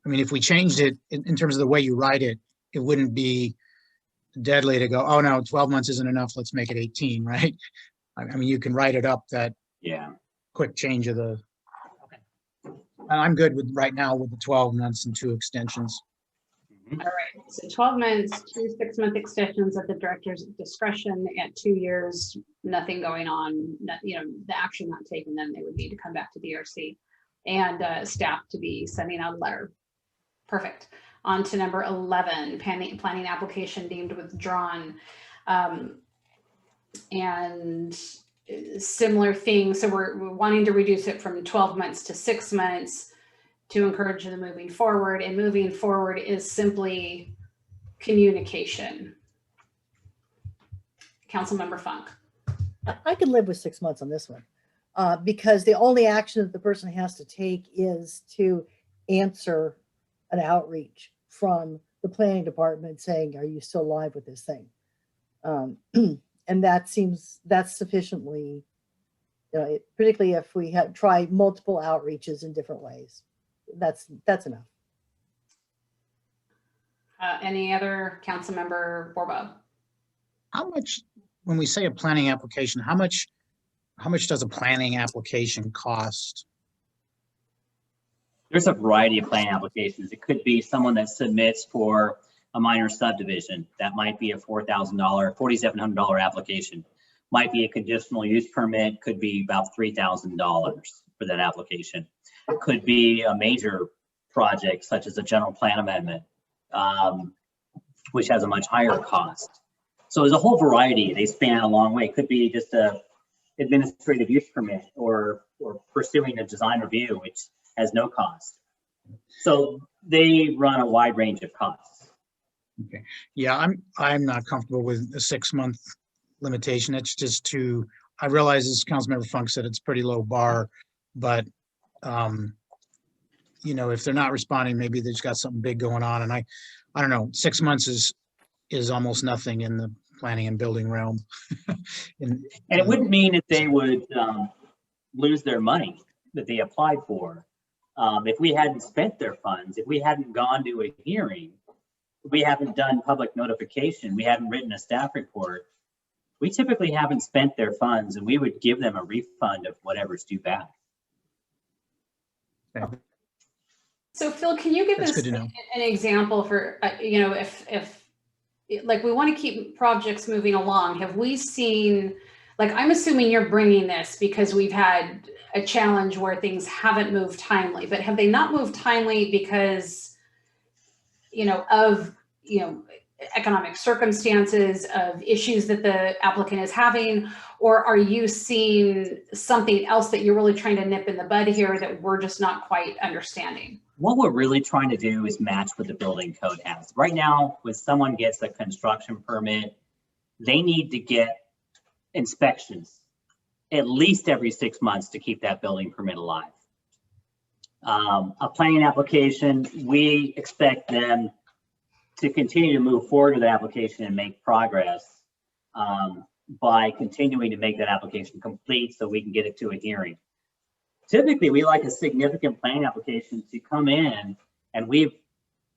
I mean, if we changed it in terms of the way you write it, it wouldn't be deadly to go, oh no, 12 months isn't enough, let's make it 18, right? I mean, you can write it up that quick change of the, I'm good with right now with the 12 months and 2 extensions. All right, so 12 months, 2 6-month extensions at the director's discretion. At 2 years, nothing going on, you know, the action not taken, then they would need to come back to DRC and staff to be sending out a letter. Perfect. On to number 11, planning application deemed withdrawn. And similar thing, so we're wanting to reduce it from 12 months to 6 months to encourage the moving forward, and moving forward is simply communication. Councilmember Funk. I can live with 6 months on this one, because the only action that the person has to take is to answer an outreach from the planning department saying, are you still live with this thing? And that's sufficiently, you know, particularly if we have tried multiple outreaches in different ways. That's enough. Any other? Councilmember Borbo. How much when we say a planning application, how much does a planning application cost? There's a variety of plan applications. It could be someone that submits for a minor subdivision. That might be a $4,000, $4,700 application. Might be a conditional use permit, could be about $3,000 for that application. It could be a major project such as a general plan amendment, which has a much higher cost. So there's a whole variety. They span a long way. It could be just a administrative use permit or pursuing a design review, which has no cost. So they run a wide range of costs. Okay. Yeah, I'm not comfortable with a 6-month limitation. It's just too, I realize as Councilmember Funk said, it's pretty low bar, but you know, if they're not responding, maybe they've got something big going on. And I don't know, 6 months is almost nothing in the planning and building realm. And it wouldn't mean that they would lose their money that they applied for. If we hadn't spent their funds, if we hadn't gone to a hearing, we haven't done public notification, we haven't written a staff report, we typically haven't spent their funds, and we would give them a refund of whatever's due back. Okay. So Phil, can you give That's us good to know. an example for, you know, if like we want to keep projects moving along, have we seen, like, I'm assuming you're bringing this because we've had a challenge where things haven't moved timely, but have they not moved timely because, you know, of, you know, economic circumstances, of issues that the applicant is having, or are you seeing something else that you're really trying to nip in the bud here that we're just not quite understanding? What we're really trying to do is match what the building code has. Right now, when someone gets a construction permit, they need to get inspections at least every 6 months to keep that building permit alive. A planning application, we expect them to continue to move forward with the application and make progress by continuing to make that application complete so we can get it to a hearing. Typically, we like a significant planning application to come in and we've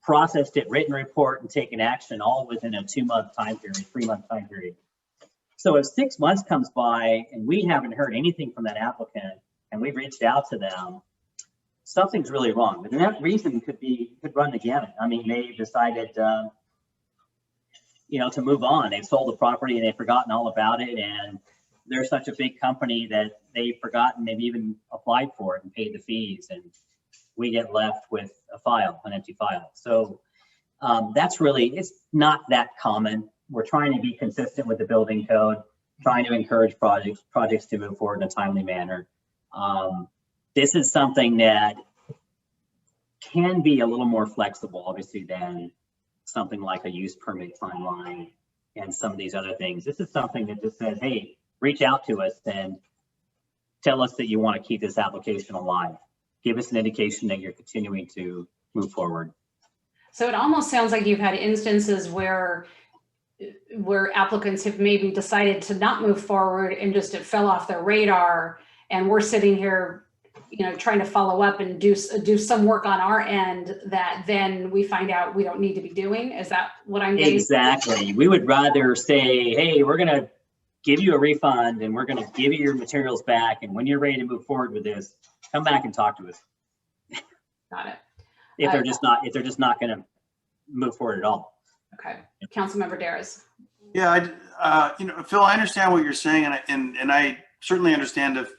processed it, written report, and taken action all within a 2-month time period, 3-month time period. So if 6 months comes by and we haven't heard anything from that applicant and we've reached out to them, something's really wrong. And that reason could run the gamut. I mean, they've decided, you know, to move on. They've sold the property and they've forgotten all about it. And they're such a big company that they've forgotten they've even applied for it and paid the fees. And we get left with a file, an empty file. So that's really, it's not that common. We're trying to be consistent with the building code, trying to encourage projects to move forward in a timely manner. This is something that can be a little more flexible, obviously, than something like a use permit timeline and some of these other things. This is something that just says, hey, reach out to us and tell us that you want to keep this application alive. Give us an indication that you're continuing to move forward. So it almost sounds like you've had instances where applicants have maybe decided to not move forward and just it fell off their radar, and we're sitting here, you know, trying to follow up and do some work on our end that then we find out we don't need to be doing. Is that what I'm getting? Exactly. We would rather say, hey, we're going to give you a refund and we're going to give you your materials back. And when you're ready to move forward with this, come back and talk to us. Got it. If they're just not going to move forward at all. Okay. Councilmember Darris. Yeah, you know, Phil, I understand what you're saying, and I certainly understand if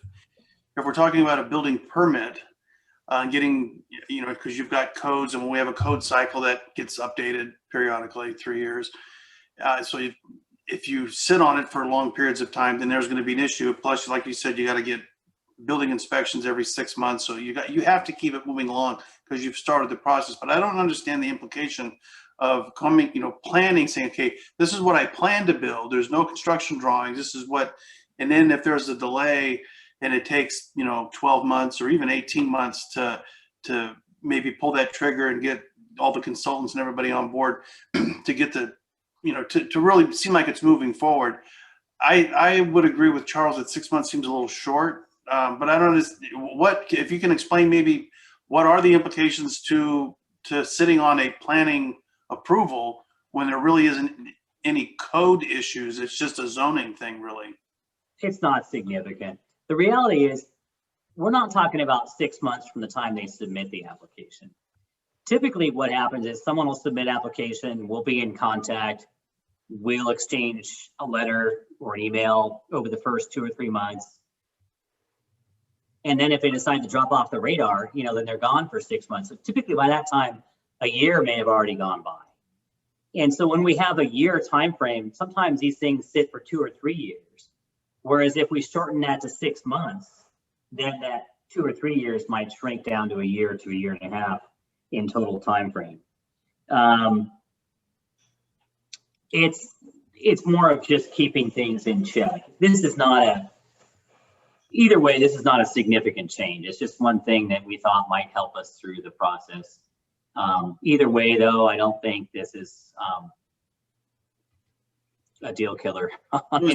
we're talking about a building permit, getting, you know, because you've got codes, and when we have a code cycle that gets updated periodically, 3 years. So if you sit on it for long periods of time, then there's going to be an issue. Plus, like you said, you got to get building inspections every 6 months. So you have to keep it moving along because you've started the process. But I don't understand the implication of coming, you know, planning, saying, okay, this is what I plan to build. There's no construction drawings. This is what, and then if there's a delay and it takes, you know, 12 months or even 18 months to maybe pull that trigger and get all the consultants and everybody on board to get the, you know, to really seem like it's moving forward. I would agree with Charles that 6 months seems a little short, but I don't understand what, if you can explain maybe what are the implications to sitting on a planning approval when there really isn't any code issues. It's just a zoning thing, really. It's not significant. The reality is, we're not talking about 6 months from the time they submit the application. Typically what happens is someone will submit application, we'll be in contact, we'll exchange a letter or an email over the first 2 or 3 months. And then if they decide to drop off the radar, you know, then they're gone for 6 months. So typically by that time, a year may have already gone by. And so when we have a year time frame, sometimes these things sit for 2 or 3 years. Whereas if we shorten that to 6 months, then that 2 or 3 years might shrink down to a year to a year and a half in total time frame. It's more of just keeping things in check. This is not either way, this is not a significant change. It's just one thing that we thought might help us through the process. Either way, though, I don't think this is a deal killer on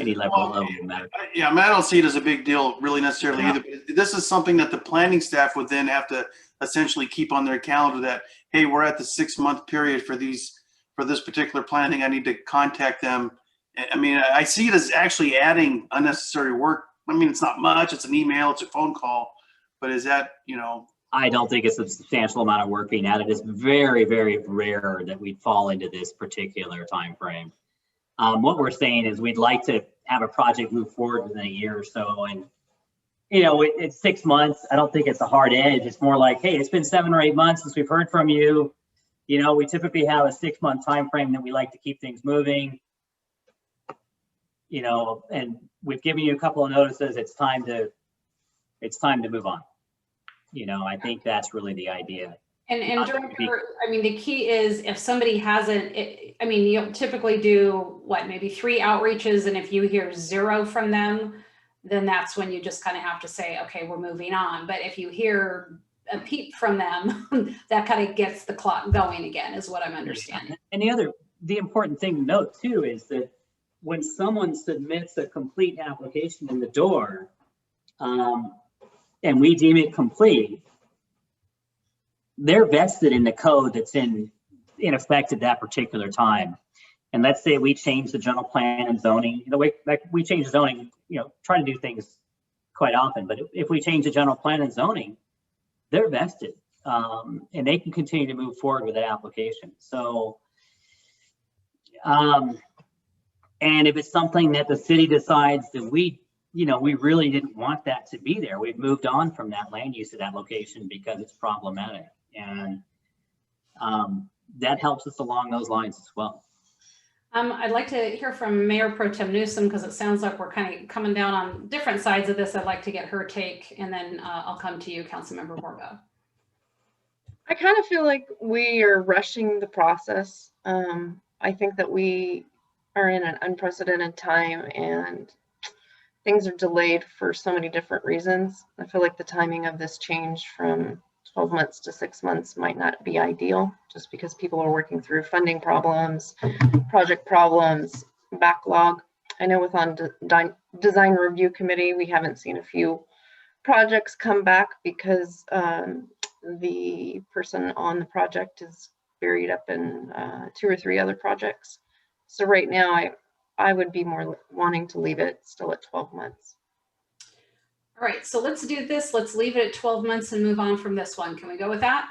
any level of matter. Yeah, I mean, I don't see it as a big deal really necessarily either. This is something that the planning staff would then have to essentially keep on their calendar that, hey, we're at the 6 month period for this particular planning. I need to contact them. I mean, I see it as actually adding unnecessary work. I mean, it's not much. It's an email, it's a phone call, but is that, you know? I don't think it's a substantial amount of work being added. It's very, very rare that we'd fall into this particular time frame. What we're saying is we'd like to have a project move forward within a year or so. And, you know, it's 6 months. I don't think it's a hard edge. It's more like, hey, it's been 7 or 8 months since we've heard from you. You know, we typically have a 6 month time frame that we like to keep things moving. You know, and we've given you a couple of notices. It's time to move on. You know, I think that's really the idea. And Director, I mean, the key is if somebody hasn't, I mean, you'll typically do what, maybe 3 outreaches, and if you hear 0 from them, then that's when you just kind of have to say, okay, we're moving on. But if you hear a peep from them, that kind of gets the clock going again, is what I'm understanding. And the important thing to note too is that when someone submits a complete application in the door, and we deem it complete, they're vested in the code that's in effect at that particular time. And let's say we change the general plan and zoning, the way like we change zoning, you know, try to do things quite often, but if we change the general plan and zoning, they're vested, and they can continue to move forward with that application. So, and if it's something that the city decides that we really didn't want that to be there, we've moved on from that land use of that location because it's problematic. And that helps us along those lines as well. I'd like to hear from Mayor Pro Tem Newsom, because it sounds like we're kind of coming down on different sides of this. I'd like to get her take, and then I'll come to you, Councilmember Borgo. I kind of feel like we are rushing the process. I think that we are in an unprecedented time and things are delayed for so many different reasons. I feel like the timing of this change from 12 months to 6 months might not be ideal, just because people are working through funding problems, project problems, backlog. I know with on design review committee, we haven't seen a few projects come back because the person on the project is buried up in 2 or 3 other projects. So right now, I would be more wanting to leave it still at 12 months. All right, so let's do this. Let's leave it at 12 months and move on from this one. Can we go with that?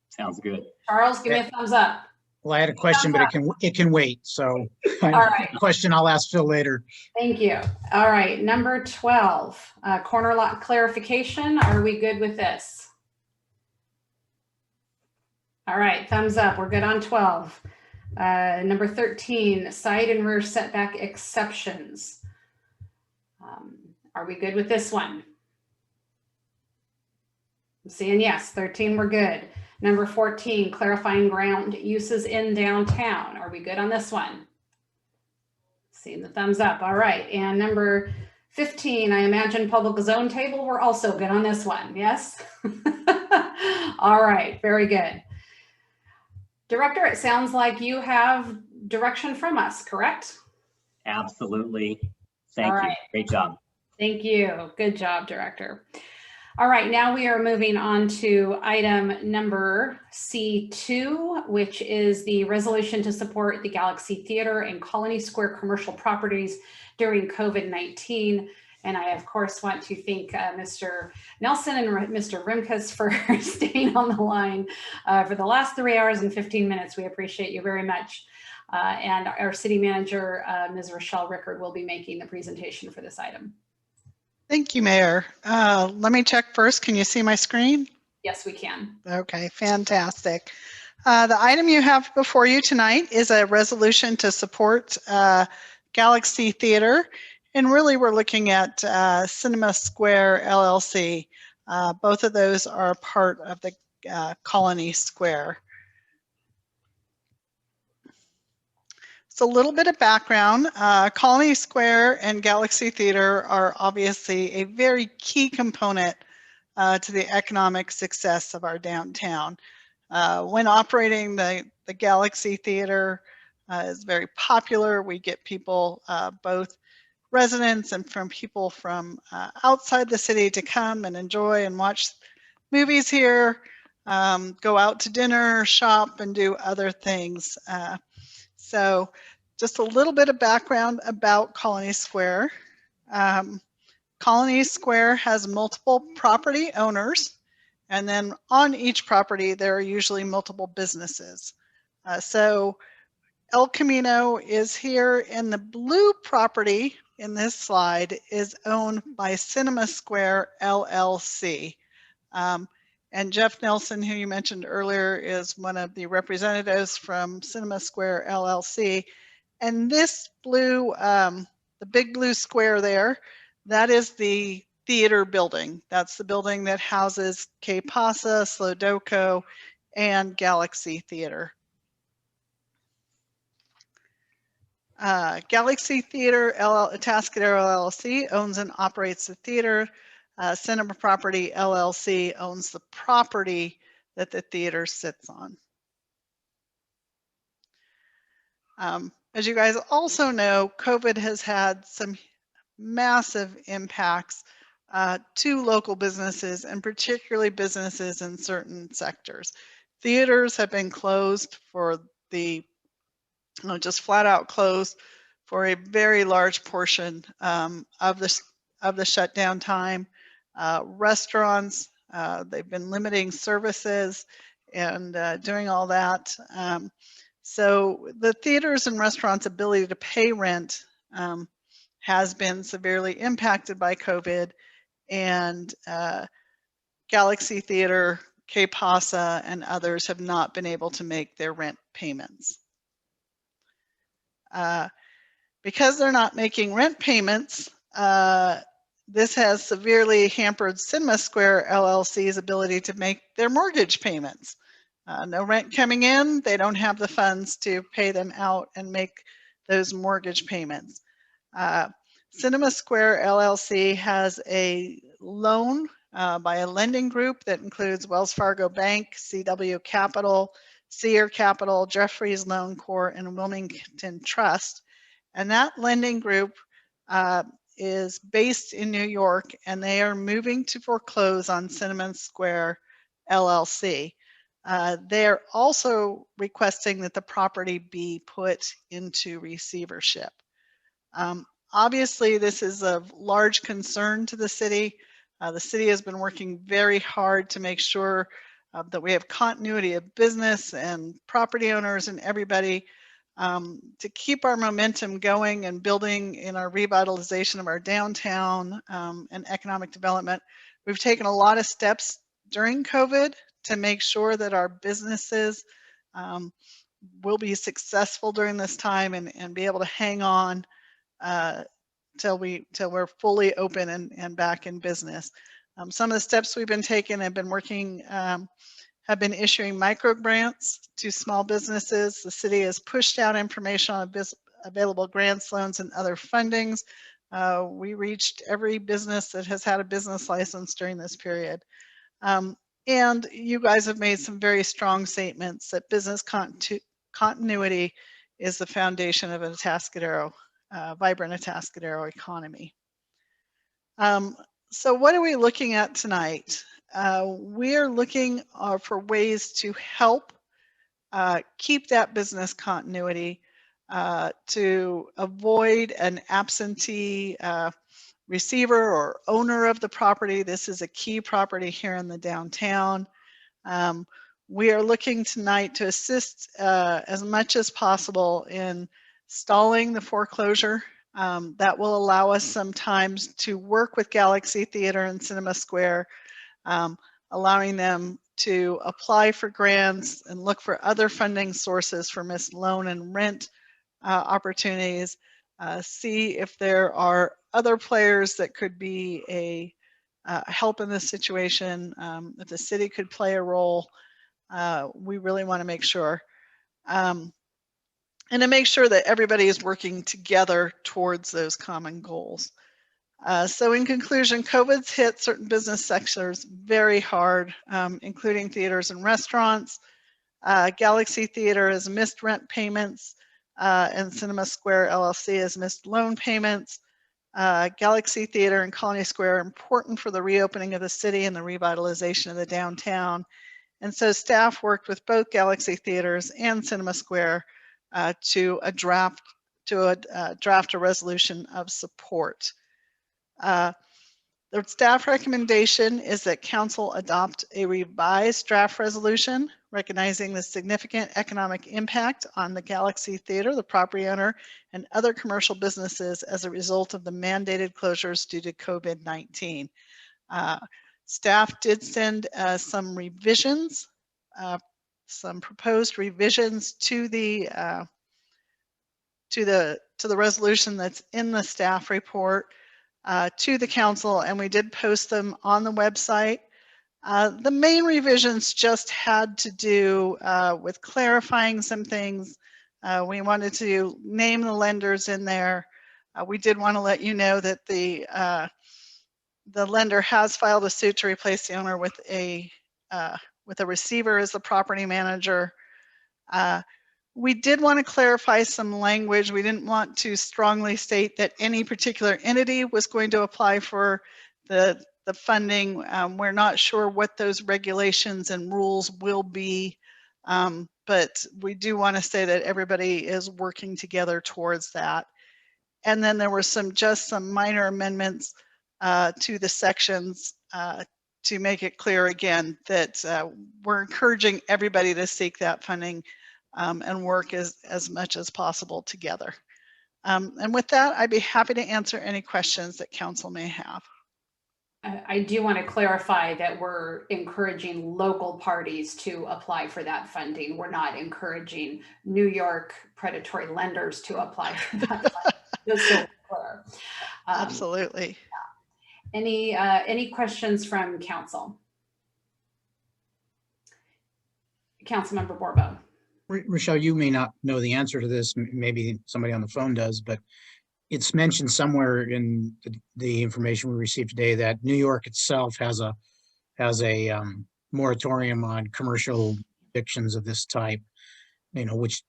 Sounds good. Charles, give me a thumbs up. Well, I had a question, but it can wait. So all right. Question I'll ask Phil later. Thank you. All right, number 12, corner lot clarification. Are we good with this? All right, thumbs up. We're good on 12. Number 13, side and rear setback exceptions. Are we good with this one? I'm seeing yes. 13, we're good. Number 14, clarifying ground uses in downtown. Are we good on this one? Seeing the thumbs up. All right. And number 15, I imagine public zone table. We're also good on this one. Yes? All right. Very good. Director, it sounds like you have direction from us, correct? Absolutely. Thank you. Great job. Thank you. Good job, Director. All right, now we are moving on to item number C2, which is the resolution to support the Galaxy Theater and Colony Square commercial properties during COVID-19. And I, of course, want to thank Mr. Nelson and Mr. Rimkus for staying on the line for the last 3 hours and 15 minutes. We appreciate you very much. And our city manager, Ms. Rochelle Rickard, will be making the presentation for this item. Thank you, Mayor. Let me check first. Can you see my screen? Yes, we can. Okay, fantastic. The item you have before you tonight is a resolution to support Galaxy Theater. And really, we're looking at Cinema Square LLC. Both of those are part of the Colony Square. So a little bit of background. Colony Square and Galaxy Theater are obviously a very key component to the economic success of our downtown. When operating, the Galaxy Theater is very popular. We get people, both residents and from people from outside the city, to come and enjoy and watch movies here, go out to dinner, shop, and do other things. So just a little bit of background about Colony Square. Colony Square has multiple property owners, and then on each property there are usually multiple businesses. So El Camino is here, and the blue property in this slide is owned by Cinema Square LLC. And Jeff Nelson, who you mentioned earlier, is one of the representatives from Cinema Square LLC. And this blue, the big blue square there, that is the theater building. That's the building that houses Que Pasa, Slodoco, and Galaxy Theater. Galaxy Theater Atascadero LLC owns and operates the theater. Cinema Property LLC owns the property that the theater sits on. As you guys also know, COVID has had some massive impacts to local businesses, and particularly businesses in certain sectors. Theaters have been closed for just flat out closed for a very large portion of the shutdown time. Restaurants, they've been limiting services and doing all that. So the theaters and restaurants' ability to pay rent has been severely impacted by COVID, and Galaxy Theater, Que Pasa, and others have not been able to make their rent payments. Because they're not making rent payments, this has severely hampered Cinema Square LLC's ability to make their mortgage payments. No rent coming in, they don't have the funds to pay them out and make those mortgage payments. Cinema Square LLC has a loan by a lending group that includes Wells Fargo Bank, CW Capital, Sear Capital, Jeffries Loan Corp, and Wilmington Trust. And that lending group is based in New York, and they are moving to foreclose on Cinema Square LLC. They're also requesting that the property be put into receivership. Obviously, this is of large concern to the city. The city has been working very hard to make sure that we have continuity of business and property owners and everybody to keep our momentum going and building in our revitalization of our downtown and economic development. We've taken a lot of steps during COVID to make sure that our businesses will be successful during this time and be able to hang on till we're fully open and back in business. Some of the steps we've been taking have been working, have been issuing micro grants to small businesses. The city has pushed out information on available grants, loans, and other fundings. We reached every business that has had a business license during this period. And you guys have made some very strong statements that business continuity is the foundation of an Atascadero, vibrant Atascadero economy. So what are we looking at tonight? We are looking for ways to help keep that business continuity, to avoid an absentee receiver or owner of the property. This is a key property here in the downtown. We are looking tonight to assist as much as possible in stalling the foreclosure. That will allow us sometimes to work with Galaxy Theater and Cinema Square, allowing them to apply for grants and look for other funding sources for missed loan and rent opportunities, see if there are other players that could be a help in this situation, if the city could play a role. We really want to make sure. And to make sure that everybody is working together towards those common goals. So in conclusion, COVID's hit certain business sectors very hard, including theaters and restaurants. Galaxy Theater has missed rent payments, and Cinema Square LLC has missed loan payments. Galaxy Theater and Colony Square are important for the reopening of the city and the revitalization of the downtown. And so staff worked with both Galaxy Theaters and Cinema Square to draft a resolution of support. The staff recommendation is that council adopt a revised draft resolution recognizing the significant economic impact on the Galaxy Theater, the property owner, and other commercial businesses as a result of the mandated closures due to COVID-19. Staff did send some revisions, some proposed revisions to the resolution that's in the staff report to the council, and we did post them on the website. The main revisions just had to do with clarifying some things. We wanted to name the lenders in there. We did want to let you know that the lender has filed a suit to replace the owner with a receiver as the property manager. We did want to clarify some language. We didn't want to strongly state that any particular entity was going to apply for the funding. We're not sure what those regulations and rules will be, but we do want to say that everybody is working together towards that. And then there were just some minor amendments to the sections to make it clear again that we're encouraging everybody to seek that funding and work as much as possible together. And with that, I'd be happy to answer any questions that council may have. I do want to clarify that we're encouraging local parties to apply for that funding. We're not encouraging New York predatory lenders to apply for that funding. Just so clear. Absolutely. Yeah. Any questions from council? Councilmember Borbo. Rochelle, you may not know the answer to this. Maybe somebody on the phone does, but it's mentioned somewhere in the information we received today that New York itself has a moratorium on commercial evictions of this type, which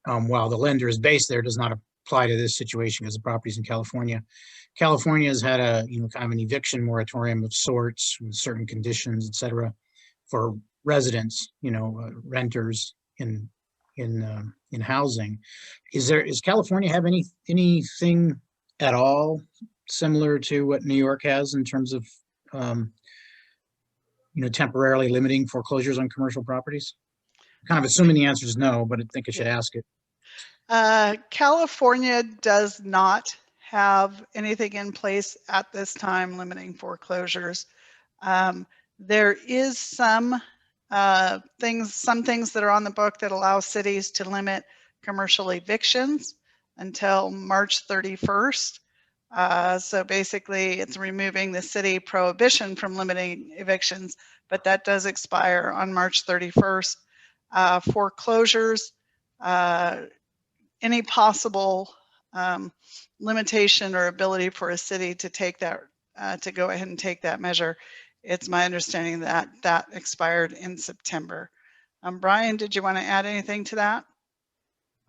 while the lender is based there, does not apply to this situation because the property's in California. California has had a kind of an eviction moratorium of sorts with certain conditions, et cetera, for residents, renters in housing. Is California have anything at all similar to what New York has in terms of temporarily limiting foreclosures on commercial properties? Kind of assuming the answer is no, but I think I should ask it. California does not have anything in place at this time limiting foreclosures. There is some things that are on the book that allow cities to limit commercial evictions until March 31st. So basically it's removing the city prohibition from limiting evictions, but that does expire on March 31st. Foreclosures, any possible limitation or ability for a city to take that, to go ahead and take that measure, it's my understanding that that expired in September. Brian, did you want to add anything to that?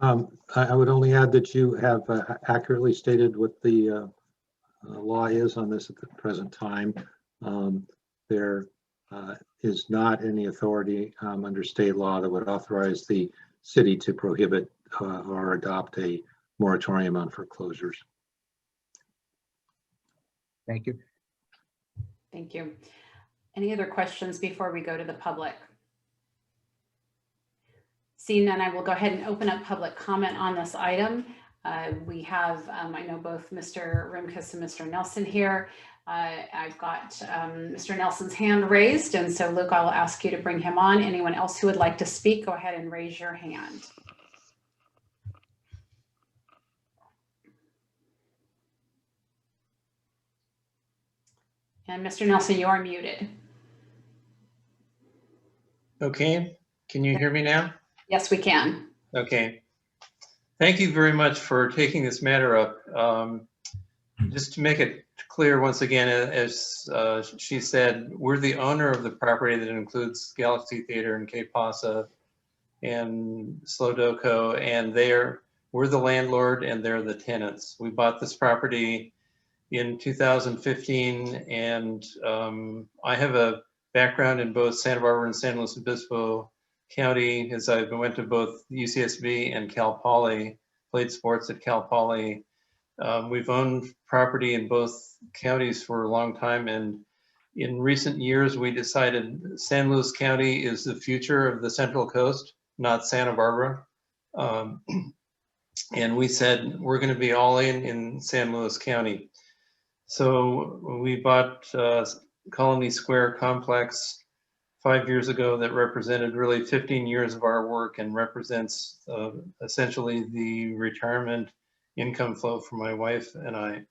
I would only add that you have accurately stated what the law is on this at the present time. There is not any authority under state law that would authorize the city to prohibit or adopt a moratorium on foreclosures. Thank you. Thank you. Any other questions before we go to the public? Seeing none, I will go ahead and open up public comment on this item. We have, I know both Mr. Rimkus and Mr. Nelson here. I've got Mr. Nelson's hand raised, and so Luke, I'll ask you to bring him on. Anyone else who would like to speak, go ahead and raise your hand. And Mr. Nelson, you are muted. Okay, can you hear me now? Yes, we can. Okay. Thank you very much for taking this matter up. Just to make it clear once again, as she said, we're the owner of the property that includes Galaxy Theater and K Pasa and Slodoco, and we're the landlord and they're the tenants. We bought this property in 2015, and I have a background in both Santa Barbara and San Luis Obispo County, as I went to both UCSB and Cal Poly, played sports at Cal Poly. We've owned property in both counties for a long time, and in recent years we decided San Luis County is the future of the Central Coast, not Santa Barbara. And we said we're going to be all in San Luis County. So we bought Colony Square complex 5 years ago that represented really 15 years of our work and represents essentially the retirement income flow for my wife and I.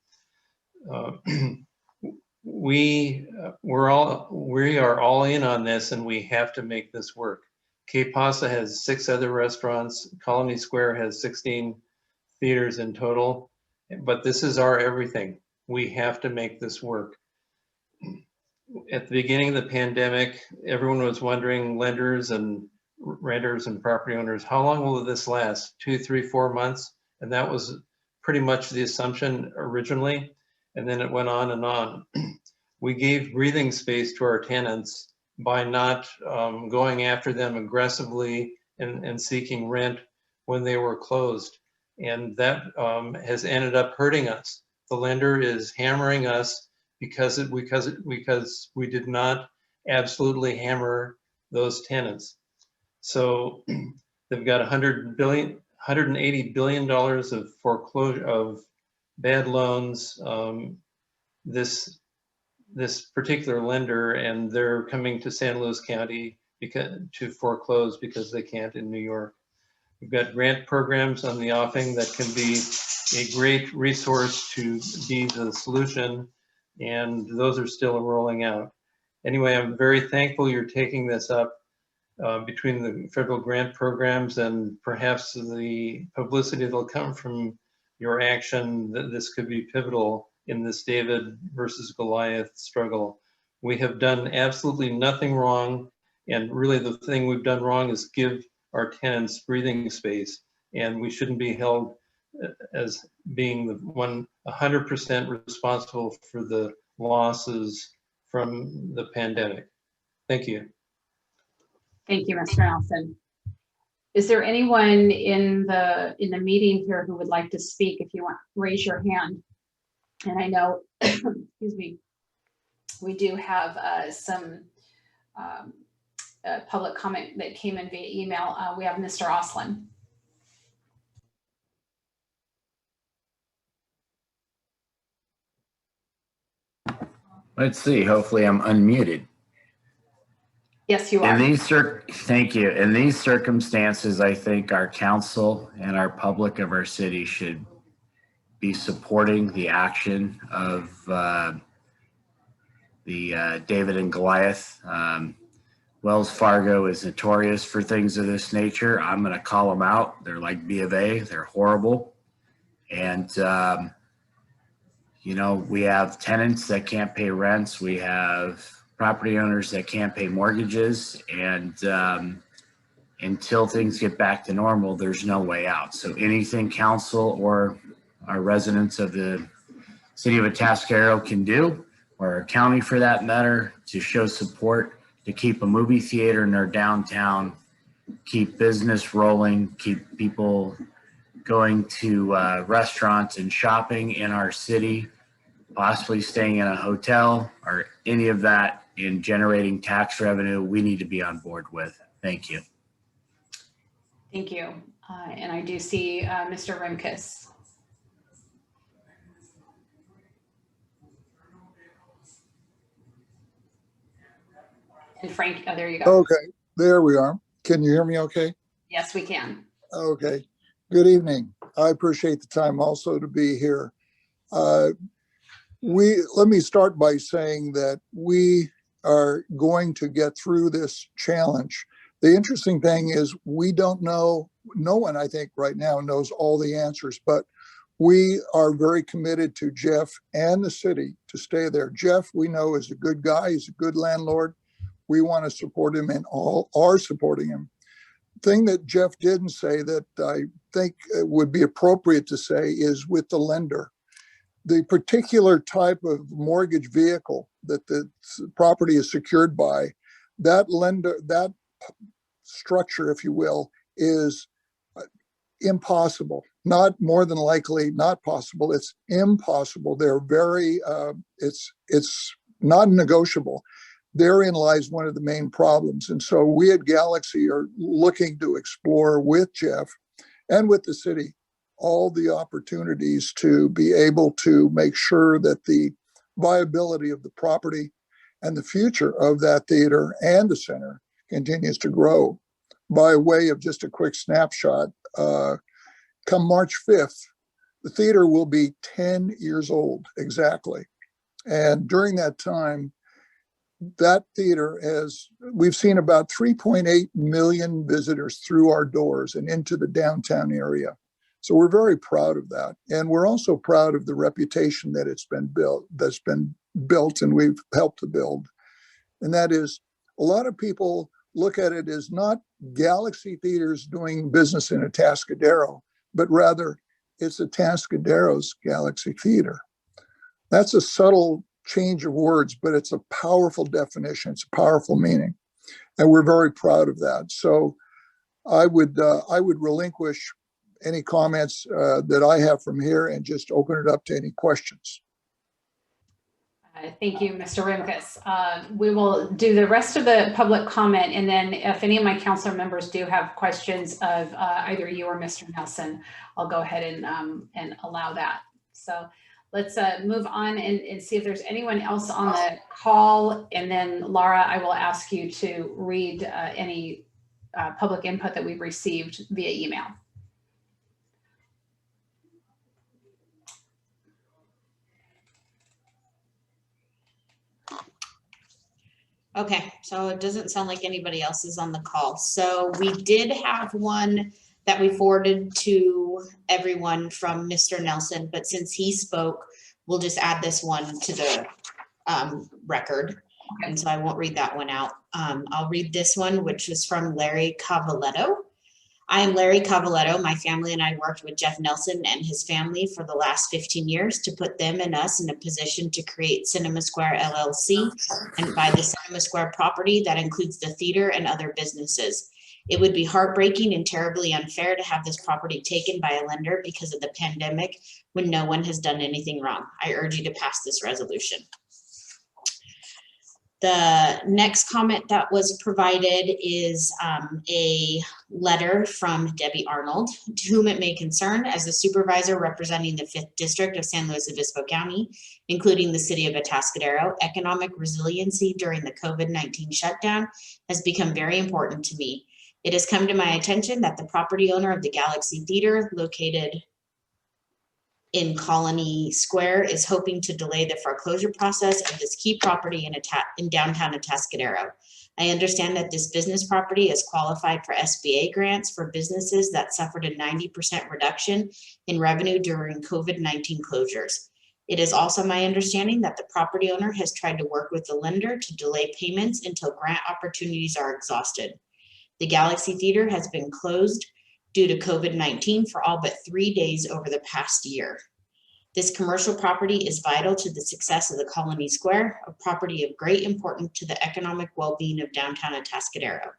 We are all in on this, and we have to make this work. K Pasa has 6 other restaurants. Colony Square has 16 theaters in total, but this is our everything. We have to make this work. At the beginning of the pandemic, everyone was wondering, lenders and renters and property owners, how long will this last? 2, 3, 4 months? And that was pretty much the assumption originally. And then it went on and on. We gave breathing space to our tenants by not going after them aggressively and seeking rent when they were closed. And that has ended up hurting us. The lender is hammering us because we did not absolutely hammer those tenants. So they've got $180 billion of foreclosure of bad loans. This particular lender, and they're coming to San Luis County to foreclose because they can't in New York. We've got grant programs on the offing that can be a great resource to be the solution, and those are still rolling out. Anyway, I'm very thankful you're taking this up between the federal grant programs and perhaps the publicity that'll come from your action. That this could be pivotal in this David versus Goliath struggle. We have done absolutely nothing wrong, and really the thing we've done wrong is give our tenants breathing space, and we shouldn't be held as being the 100% responsible for the losses from the pandemic. Thank you. Thank you, Mr. Nelson. Is there anyone in the meeting here who would like to speak? If you want, raise your hand. And I know, excuse me, we do have some public comment that came in via email. We have Mr. Oslin. Let's see, hopefully I'm unmuted. Yes, you are. Thank you. In these circumstances, I think our council and our public of our city should be supporting the action of the David and Goliath. Wells Fargo is notorious for things of this nature. I'm going to call them out. They're like B of A. They're horrible. And, you know, we have tenants that can't pay rents. We have property owners that can't pay mortgages. And until things get back to normal, there's no way out. So anything council or our residents of the City of Atascadero can do, or our county for that matter, to show support to keep a movie theater in our downtown, keep business rolling, keep people going to restaurants and shopping in our city, possibly staying in a hotel or any of that in generating tax revenue, we need to be on board with. Thank you. Thank you. And I do see Mr. Rimkus. And Frank, oh, there you go. Okay, there we are. Can you hear me okay? Yes, we can. Okay, good evening. I appreciate the time also to be here. Let me start by saying that we are going to get through this challenge. The interesting thing is we don't know, no one I think right now knows all the answers, but we are very committed to Jeff and the city to stay there. Jeff, we know, is a good guy. He's a good landlord. We want to support him and all are supporting him. Thing that Jeff didn't say that I think would be appropriate to say is with the lender. The particular type of mortgage vehicle that the property is secured by, that lender, that structure, if you will, is impossible. Not more than likely not possible. It's impossible. They're very, it's not negotiable. Therein lies one of the main problems. And so we at Galaxy are looking to explore with Jeff and with the city all the opportunities to be able to make sure that the viability of the property and the future of that theater and the center continues to grow. By way of just a quick snapshot, come March 5th, the theater will be 10 years old exactly. And during that time, that theater we've seen about 3.8 million visitors through our doors and into the downtown area. So we're very proud of that. And we're also proud of the reputation that that's been built and we've helped to build. And that is, a lot of people look at it as not Galaxy Theaters doing business in Atascadero, but rather it's Atascadero's Galaxy Theater. That's a subtle change of words, but it's a powerful definition. It's a powerful meaning. And we're very proud of that. So I would relinquish any comments that I have from here and just open it up to any questions. Thank you, Mr. Rimkus. We will do the rest of the public comment, and then if any of my council members do have questions of either you or Mr. Nelson, I'll go ahead and allow that. So let's move on and see if there's anyone else on the call, and then Laura, I will ask you to read any public input that we've received via email. Okay, so it doesn't sound like anybody else is on the call. So we did have one that we forwarded to everyone from Mr. Nelson, but since he spoke, we'll just add this one to the record. Okay. And so I won't read that one out. I'll read this one, which is from Larry Cavaletto. I am Larry Cavaletto. My family and I worked with Jeff Nelson and his family for the last 15 years to put them and us in a position to create Cinema Square LLC and buy the Cinema Square property that includes the theater and other businesses. It would be heartbreaking and terribly unfair to have this property taken by a lender because of the pandemic when no one has done anything wrong. I urge you to pass this resolution. The next comment that was provided is a letter from Debbie Arnold, to whom it may concern, as the supervisor representing the 5th District of San Luis Obispo County, including the city of Atascadero. Economic resiliency during the COVID-19 shutdown has become very important to me. It has come to my attention that the property owner of the Galaxy Theater, located in Colony Square, is hoping to delay the foreclosure process of this key property in downtown Atascadero. I understand that this business property is qualified for SBA grants for businesses that suffered a 90% reduction in revenue during COVID-19 closures. It is also my understanding that the property owner has tried to work with the lender to delay payments until grant opportunities are exhausted. The Galaxy Theater has been closed due to COVID-19 for all but 3 days over the past year. This commercial property is vital to the success of the Colony Square, a property of great importance to the economic well-being of downtown Atascadero.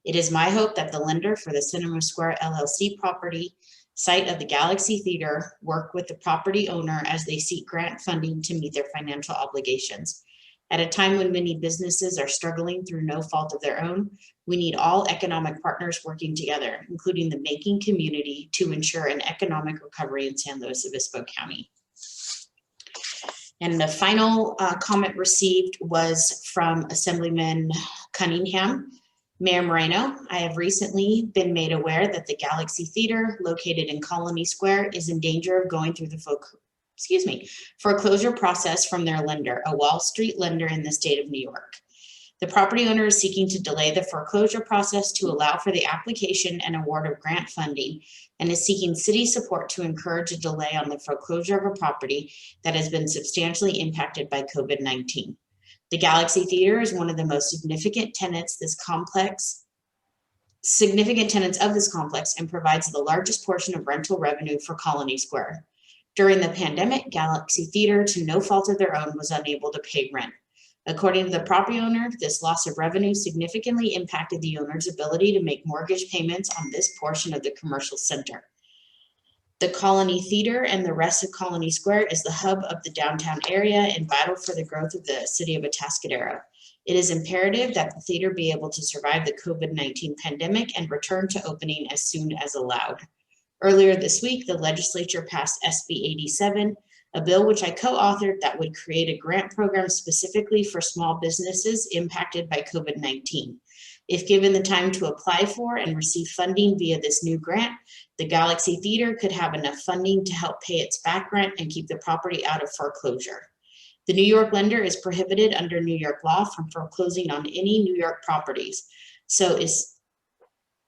It is my hope that the lender for the Cinema Square LLC property, site of the Galaxy Theater, work with the property owner as they seek grant funding to meet their financial obligations. At a time when many businesses are struggling through no fault of their own, we need all economic partners working together, including the banking community, to ensure an economic recovery in San Luis Obispo County. And the final comment received was from Assemblyman Cunningham. Mayor Moreno, I have recently been made aware that the Galaxy Theater located in Colony Square is in danger of going through the foreclosure process from their lender, a Wall Street lender in the state of New York. The property owner is seeking to delay the foreclosure process to allow for the application and award of grant funding, and is seeking city support to encourage a delay on the foreclosure of a property that has been substantially impacted by COVID-19. The Galaxy Theater is one of the most significant tenants of this complex and provides the largest portion of rental revenue for Colony Square. During the pandemic, Galaxy Theater, to no fault of their own, was unable to pay rent. According to the property owner, this loss of revenue significantly impacted the owner's ability to make mortgage payments on this portion of the commercial center. The Colony Theater and the rest of Colony Square is the hub of the downtown area and vital for the growth of the city of Atascadero. It is imperative that the theater be able to survive the COVID-19 pandemic and return to opening as soon as allowed. Earlier this week, the legislature passed SB 87, a bill which I co-authored that would create a grant program specifically for small businesses impacted by COVID-19. If given the time to apply for and receive funding via this new grant, the Galaxy Theater could have enough funding to help pay its back rent and keep the property out of foreclosure. The New York lender is prohibited under New York law from foreclosing on any New York properties, so is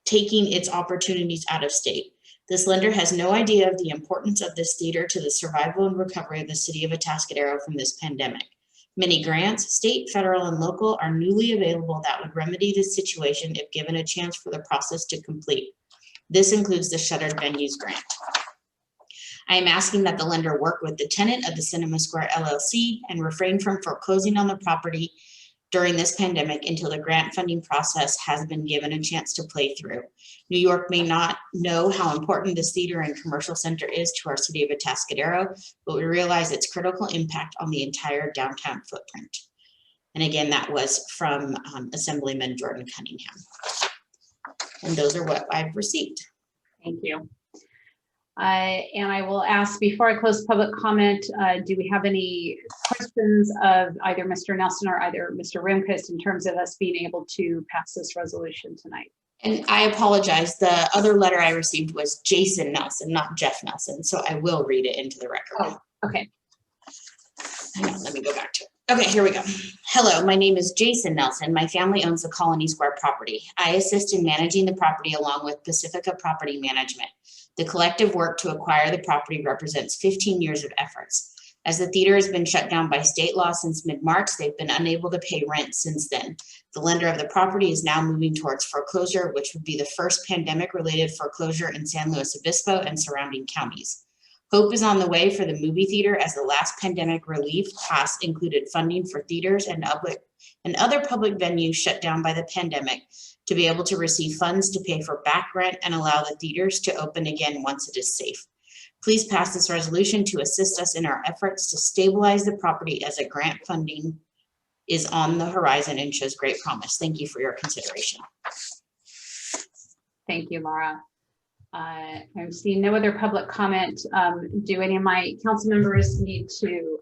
taking its opportunities out of state. This lender has no idea of the importance of this theater to the survival and recovery of the city of Atascadero from this pandemic. Many grants, state, federal, and local, are newly available that would remedy this situation if given a chance for the process to complete. This includes the Shuttered Venues Grant. I am asking that the lender work with the tenant of the Cinema Square LLC and refrain from foreclosing on the property during this pandemic until the grant funding process has been given a chance to play through. New York may not know how important this theater and commercial center is to our city of Atascadero, but we realize its critical impact on the entire downtown footprint. And again, that was from Assemblyman Jordan Cunningham. And those are what I've received. Thank you. And I will ask, before I close public comment, do we have any questions of either Mr. Nelson or either Mr. Rimkus in terms of us being able to pass this resolution tonight? And I apologize, the other letter I received was Jason Nelson, not Jeff Nelson, so I will read it into the record. Oh, okay. Hang on, let me go back to it. Okay, here we go. Hello, my name is Jason Nelson. My family owns the Colony Square property. I assist in managing the property along with Pacifica Property Management. The collective work to acquire the property represents 15 years of efforts. As the theater has been shut down by state law since mid-March, they've been unable to pay rent since then. The lender of the property is now moving towards foreclosure, which would be the first pandemic-related foreclosure in San Luis Obispo and surrounding counties. Hope is on the way for the movie theater, as the last pandemic relief passed included funding for theaters and other public venues shut down by the pandemic to be able to receive funds to pay for back rent and allow the theaters to open again once it is safe. Please pass this resolution to assist us in our efforts to stabilize the property, as a grant funding is on the horizon and shows great promise. Thank you for your consideration. Thank you, Laura. I'm seeing no other public comment. Do any of my council members need to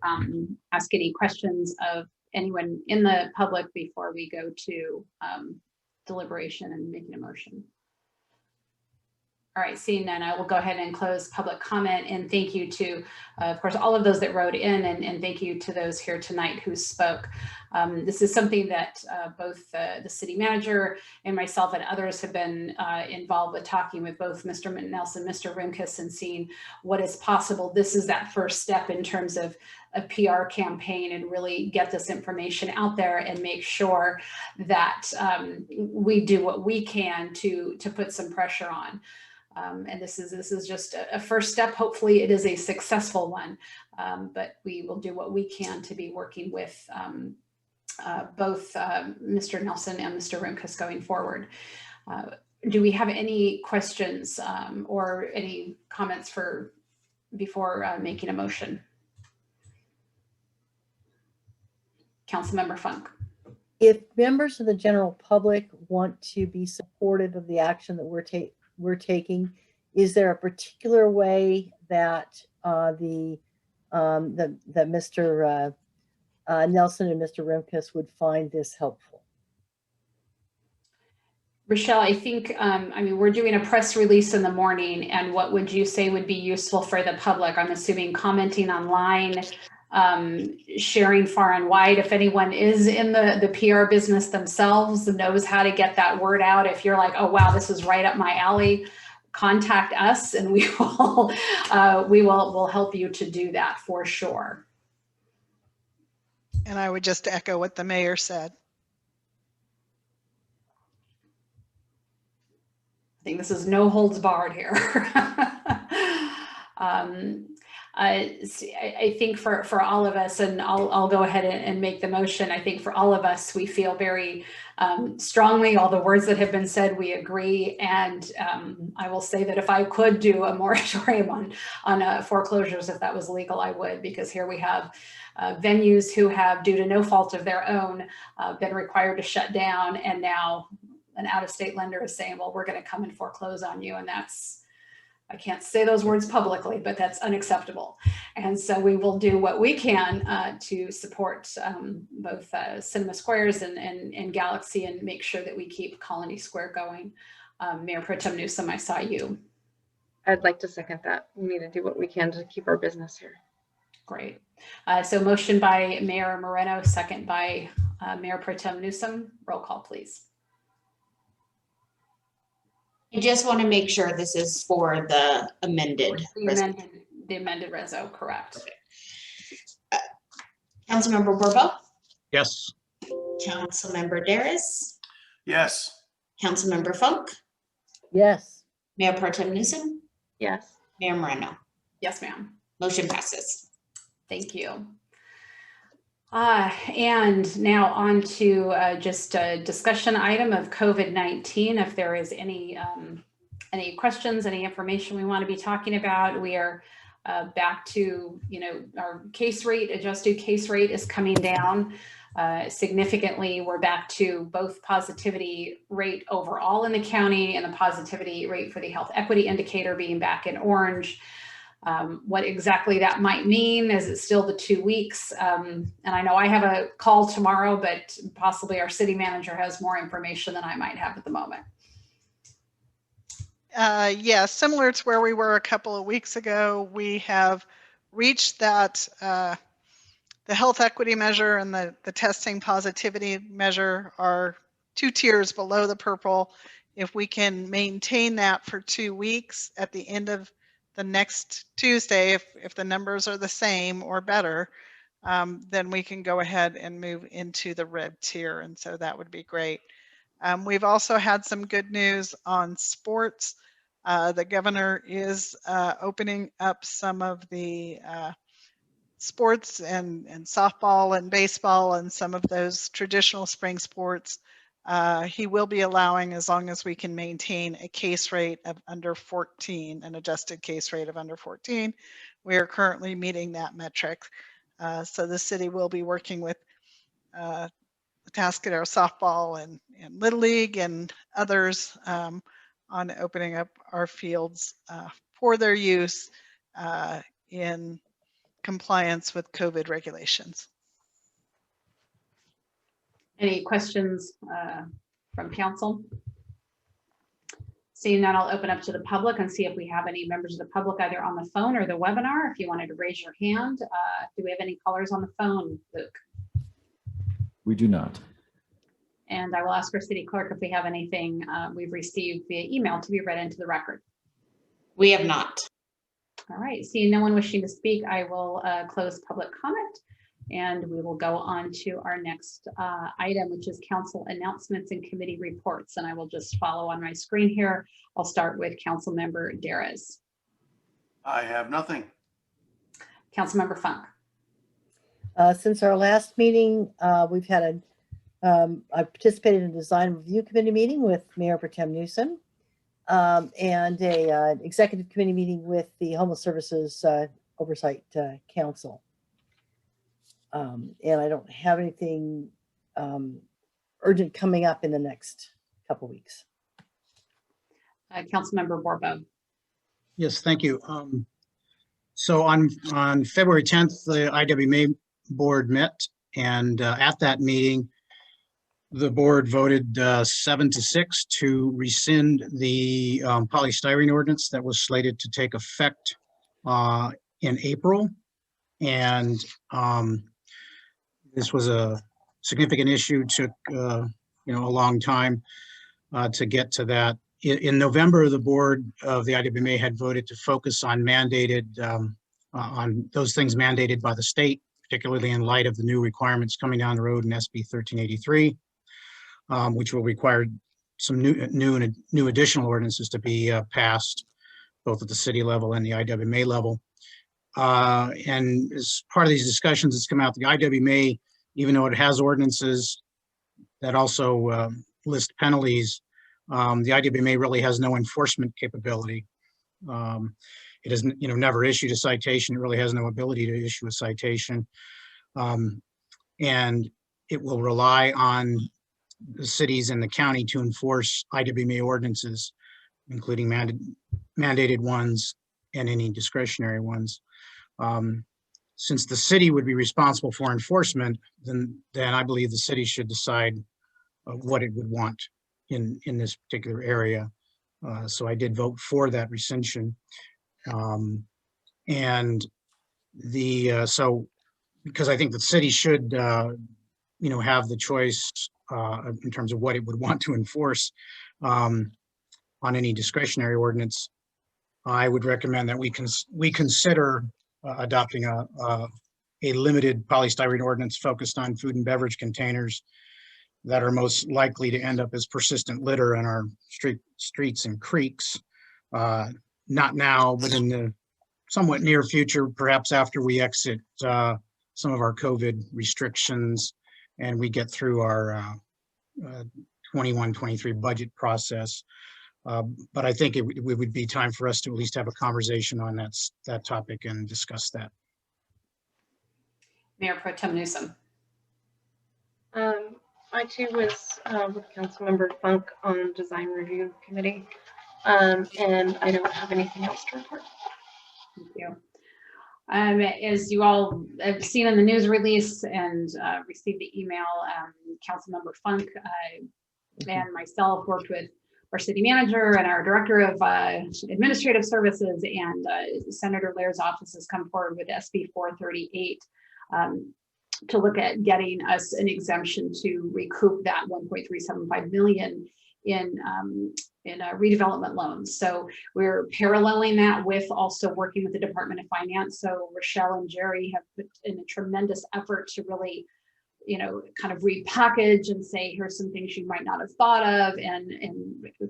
ask any questions of anyone in the public before we go to deliberation and making a motion? All right, seeing none, I will go ahead and close public comment, and thank you to, of course, all of those that wrote in, and thank you to those here tonight who spoke. This is something that both the city manager and myself and others have been involved with, talking with both Mr. Nelson, Mr. Rimkus, and seeing what is possible. This is that first step in terms of a PR campaign, and really get this information out there and make sure that we do what we can to put some pressure on. And this is just a first step. Hopefully it is a successful one, but we will do what we can to be working with both Mr. Nelson and Mr. Rimkus going forward. Do we have any questions or any comments before making a motion? Councilmember Funk. If members of the general public want to be supportive of the action that we're taking, is there a particular way that that Mr. Nelson and Mr. Rimkus would find this helpful? Rochelle, I think, I mean, we're doing a press release in the morning, and what would you say would be useful for the public? I'm assuming commenting online, sharing far and wide. If anyone is in the PR business themselves and knows how to get that word out, if you're like, oh, wow, this is right up my alley, contact us and we will we'll help you to do that for sure. And I would just echo what the mayor said. I think this is no holds barred here. I think for all of us, and I'll go ahead and make the motion. I think for all of us, we feel very strongly, all the words that have been said, we agree. And I will say that if I could do a moratorium on foreclosures, if that was legal, I would, because here we have venues who have, due to no fault of their own, been required to shut down. And now an out-of-state lender is saying, well, we're going to come and foreclose on you. And that's, I can't say those words publicly, but that's unacceptable. And so we will do what we can to support both Cinema Squares and Galaxy and make sure that we keep Colony Square going. Mayor Pro Tem Newsom, I saw you. I'd like to second that. We need to do what we can to keep our business here. Great. So motion by Mayor Moreno, second by Mayor Pro Tem Newsom. Roll call, please. I just want to make sure this is for the amended. The amended reso, correct. Councilmember Borbo? Yes. Councilmember Daris? Yes. Councilmember Funk? Yes. Mayor Pro Tem Newsom? Yes. Mayor Moreno? Yes, ma'am. Motion passes. Thank you. And now on to just a discussion item of COVID-19. If there is any questions, any information we want to be talking about, we are back to, our case rate, adjusted case rate is coming down significantly. We're back to both positivity rate overall in the county and the positivity rate for the health equity indicator being back in orange. What exactly that might mean, is it still the 2 weeks? And I know I have a call tomorrow, but possibly our city manager has more information than I might have at the moment. Yeah, similar to where we were a couple of weeks ago, we have reached that the health equity measure and the testing positivity measure are 2 tiers below the purple. If we can maintain that for 2 weeks, at the end of the next Tuesday, if the numbers are the same or better, then we can go ahead and move into the red tier. And so that would be great. We've also had some good news on sports. The governor is opening up some of the sports and softball and baseball and some of those traditional spring sports. He will be allowing, as long as we can maintain a case rate of under 14, an adjusted case rate of under 14. We are currently meeting that metric. So the city will be working with Atascadero softball and Little League and others on opening up our fields for their use in compliance with COVID regulations. Any questions from council? Seeing none, I'll open up to the public and see if we have any members of the public either on the phone or the webinar. If you wanted to raise your hand, do we have any callers on the phone, Luke? We do not. And I will ask our city clerk if we have anything we've received via email to be read into the record. We have not. All right, seeing no one wishing to speak, I will close public comment. And we will go on to our next item, which is council announcements and committee reports. And I will just follow on my screen here. I'll start with Councilmember Daris. I have nothing. Councilmember Funk. Since our last meeting, we've had I participated in a design review committee meeting with Mayor Pro Tem Newsom, and a executive committee meeting with the Homeless Services Oversight Council. And I don't have anything urgent coming up in the next couple weeks. Councilmember Borbo. Yes, thank you. So on February 10th, the IWMA board met, and at that meeting, the board voted 7-6 to rescind the polystyrene ordinance that was slated to take effect in April. And this was a significant issue, took a long time to get to that. In November, the board of the IWMA had voted to focus on on those things mandated by the state, particularly in light of the new requirements coming down the road in SB 1383, which will require some new additional ordinances to be passed, both at the city level and the IWMA level. And as part of these discussions, it's come out the IWMA, even though it has ordinances that also list penalties, the IWMA really has no enforcement capability. It has never issued a citation. It really has no ability to issue a citation. And it will rely on the cities and the county to enforce IWMA ordinances, including mandated ones and any discretionary ones. Since the city would be responsible for enforcement, then I believe the city should decide what it would want in this particular area. So I did vote for that rescission. And so because I think the city should have the choice in terms of what it would want to enforce on any discretionary ordinance, I would recommend that we consider adopting a limited polystyrene ordinance focused on food and beverage containers that are most likely to end up as persistent litter in our streets and creeks. Not now, but in the somewhat near future, perhaps after we exit some of our COVID restrictions and we get through our 21-23 budget process. But I think it would be time for us to at least have a conversation on that topic and discuss that. Mayor Pro Tem Newsom. I too was with Councilmember Funk on Design Review Committee, and I don't have anything else to report. Thank you. As you all have seen in the news release and received the email, Councilmember Funk and myself worked with our city manager and our director of administrative services, and Senator Lair's office has come forward with SB 438 to look at getting us an exemption to recoup that 1.375 million in redevelopment loans. So we're paralleling that with also working with the Department of Finance. So Rochelle and Jerry have put in a tremendous effort to really, kind of repackage and say, here's some things you might not have thought of. And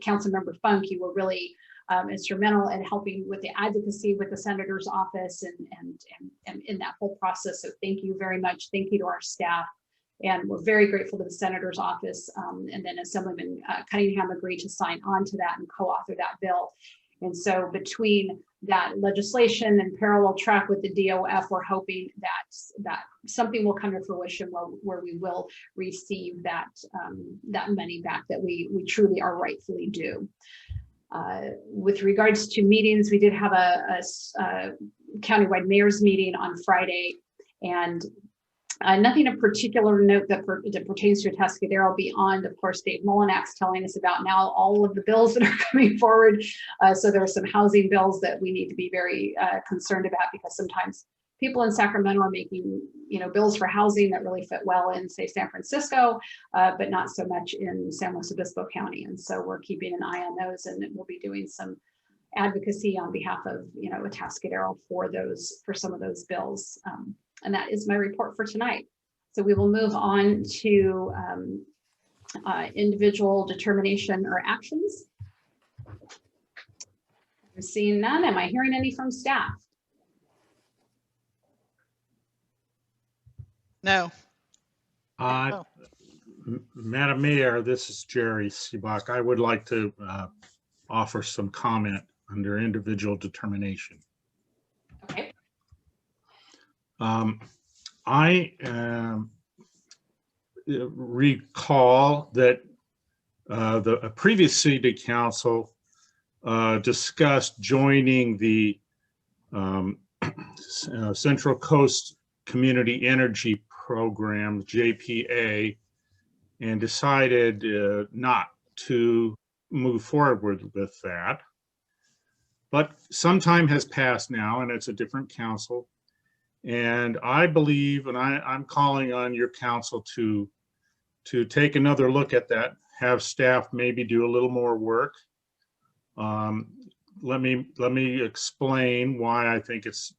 Councilmember Funk, you were really instrumental in helping with the advocacy with the senator's office and in that whole process. So thank you very much. Thank you to our staff. And we're very grateful to the senator's office. And then Assemblyman Cunningham agreed to sign on to that and co-author that bill. And so between that legislation and parallel track with the DOF, we're hoping that something will come to fruition where we will receive that money back that we truly are rightfully due. With regards to meetings, we did have a countywide mayor's meeting on Friday, and nothing of particular note that pertains to Atascadero beyond, of course, Dave Molinak's telling us about now all of the bills that are coming forward. So there are some housing bills that we need to be very concerned about, because sometimes people in Sacramento are making, bills for housing that really fit well in, say, San Francisco, but not so much in San Luis Obispo County. And so we're keeping an eye on those, and we'll be doing some advocacy on behalf of, Atascadero for some of those bills. And that is my report for tonight. So we will move on to individual determination or actions. I'm seeing none. Am I hearing any from staff? No. Madam Mayor, this is Jerry Seebach. I would like to offer some comment under individual determination. Okay. I recall that the previous city council discussed joining the Central Coast Community Energy Program, JPA, and decided not to move forward with that. But some time has passed now, and it's a different council. And I believe, and I'm calling on your council to take another look at that, have staff maybe do a little more work. Let me explain why I think it's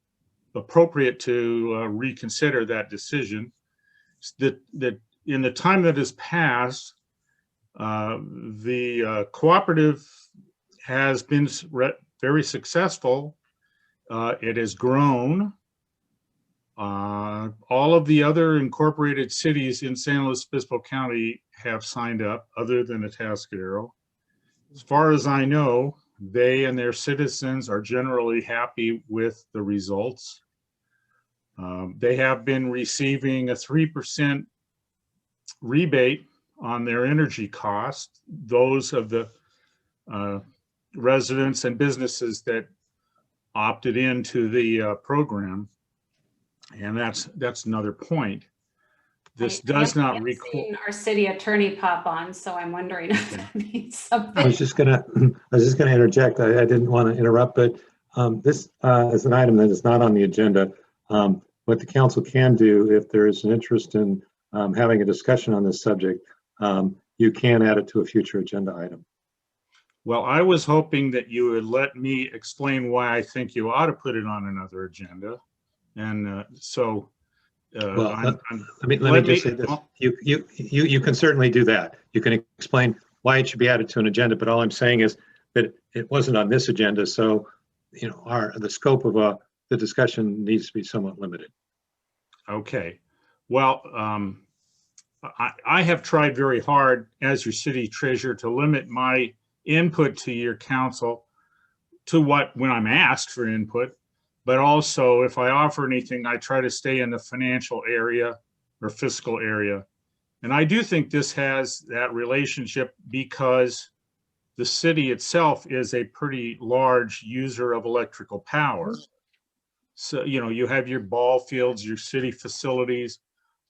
appropriate to reconsider that decision. That in the time that has passed, the cooperative has been very successful. It has grown. All of the other incorporated cities in San Luis Obispo County have signed up, other than Atascadero. As far as I know, they and their citizens are generally happy with the results. They have been receiving a 3% rebate on their energy cost, those of the residents and businesses that opted into the program. And that's another point. This does not require our city attorney pop on, so I'm wondering if that means something. I was just gonna interject. I didn't want to interrupt, but this is an item that is not on the agenda. What the council can do, if there is an interest in having a discussion on this subject, you can add it to a future agenda item. Well, I was hoping that you would let me explain why I think you ought to put it on another agenda. And let me just say this. You can certainly do that. You can explain why it should be added to an agenda, but all I'm saying is that it wasn't on this agenda, so the scope of the discussion needs to be somewhat limited. Okay. Well, I have tried very hard as your city treasurer to limit my input to your council to when I'm asked for input. But also, if I offer anything, I try to stay in the financial area or fiscal area. And I do think this has that relationship because the city itself is a pretty large user of electrical power. So, you have your ball fields, your city facilities,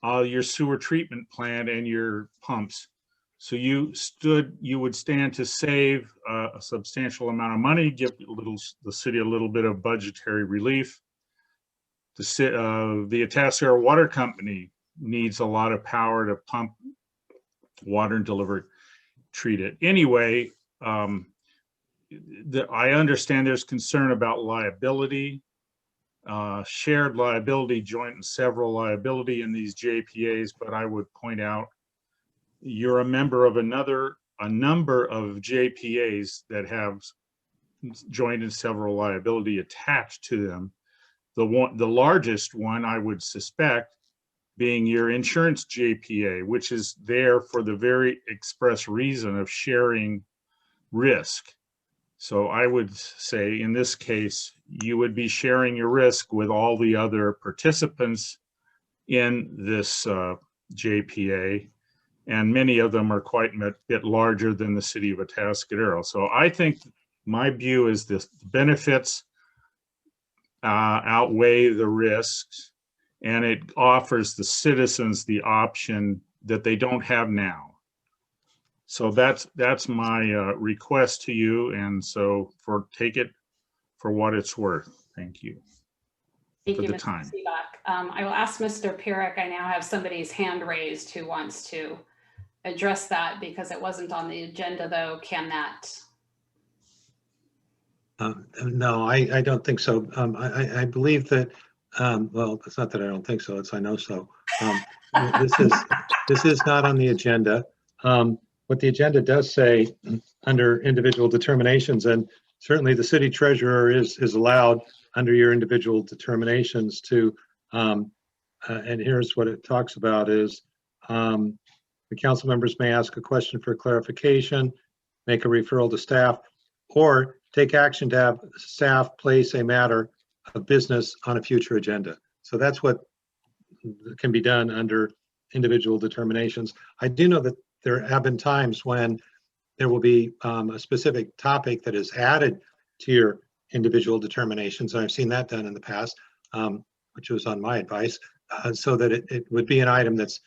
your sewer treatment plant, and your pumps. So you would stand to save a substantial amount of money, give the city a little bit of budgetary relief. The Atascadero Water Company needs a lot of power to pump water and treat it. Anyway, I understand there's concern about liability, shared liability, joint and several liability in these JPAs, but I would point out you're a member of a number of JPAs that have joint and several liability attached to them. The largest one I would suspect being your insurance JPA, which is there for the very express reason of sharing risk. So I would say in this case, you would be sharing your risk with all the other participants in this JPA. And many of them are quite a bit larger than the city of Atascadero. So I think my view is the benefits outweigh the risks, and it offers the citizens the option that they don't have now. So that's my request to you, and so take it for what it's worth. Thank you. Thank for you, the Mr. time. Seebach. I will ask Mr. Pirrick. I now have somebody's hand raised who wants to address that because it wasn't on the agenda, though. Can that? No, I don't think so. I believe that Well, it's not that I don't think so, it's I know so. This is not on the agenda. What the agenda does say under individual determinations, and certainly the city treasurer is allowed under your individual determinations to, and here's what it talks about is, the council members may ask a question for clarification, make a referral to staff, or take action to have staff place a matter of business on a future agenda. So that's what can be done under individual determinations. I do know that there have been times when there will be a specific topic that is added to your individual determinations. I've seen that done in the past, which was on my advice, so that it would be an item that's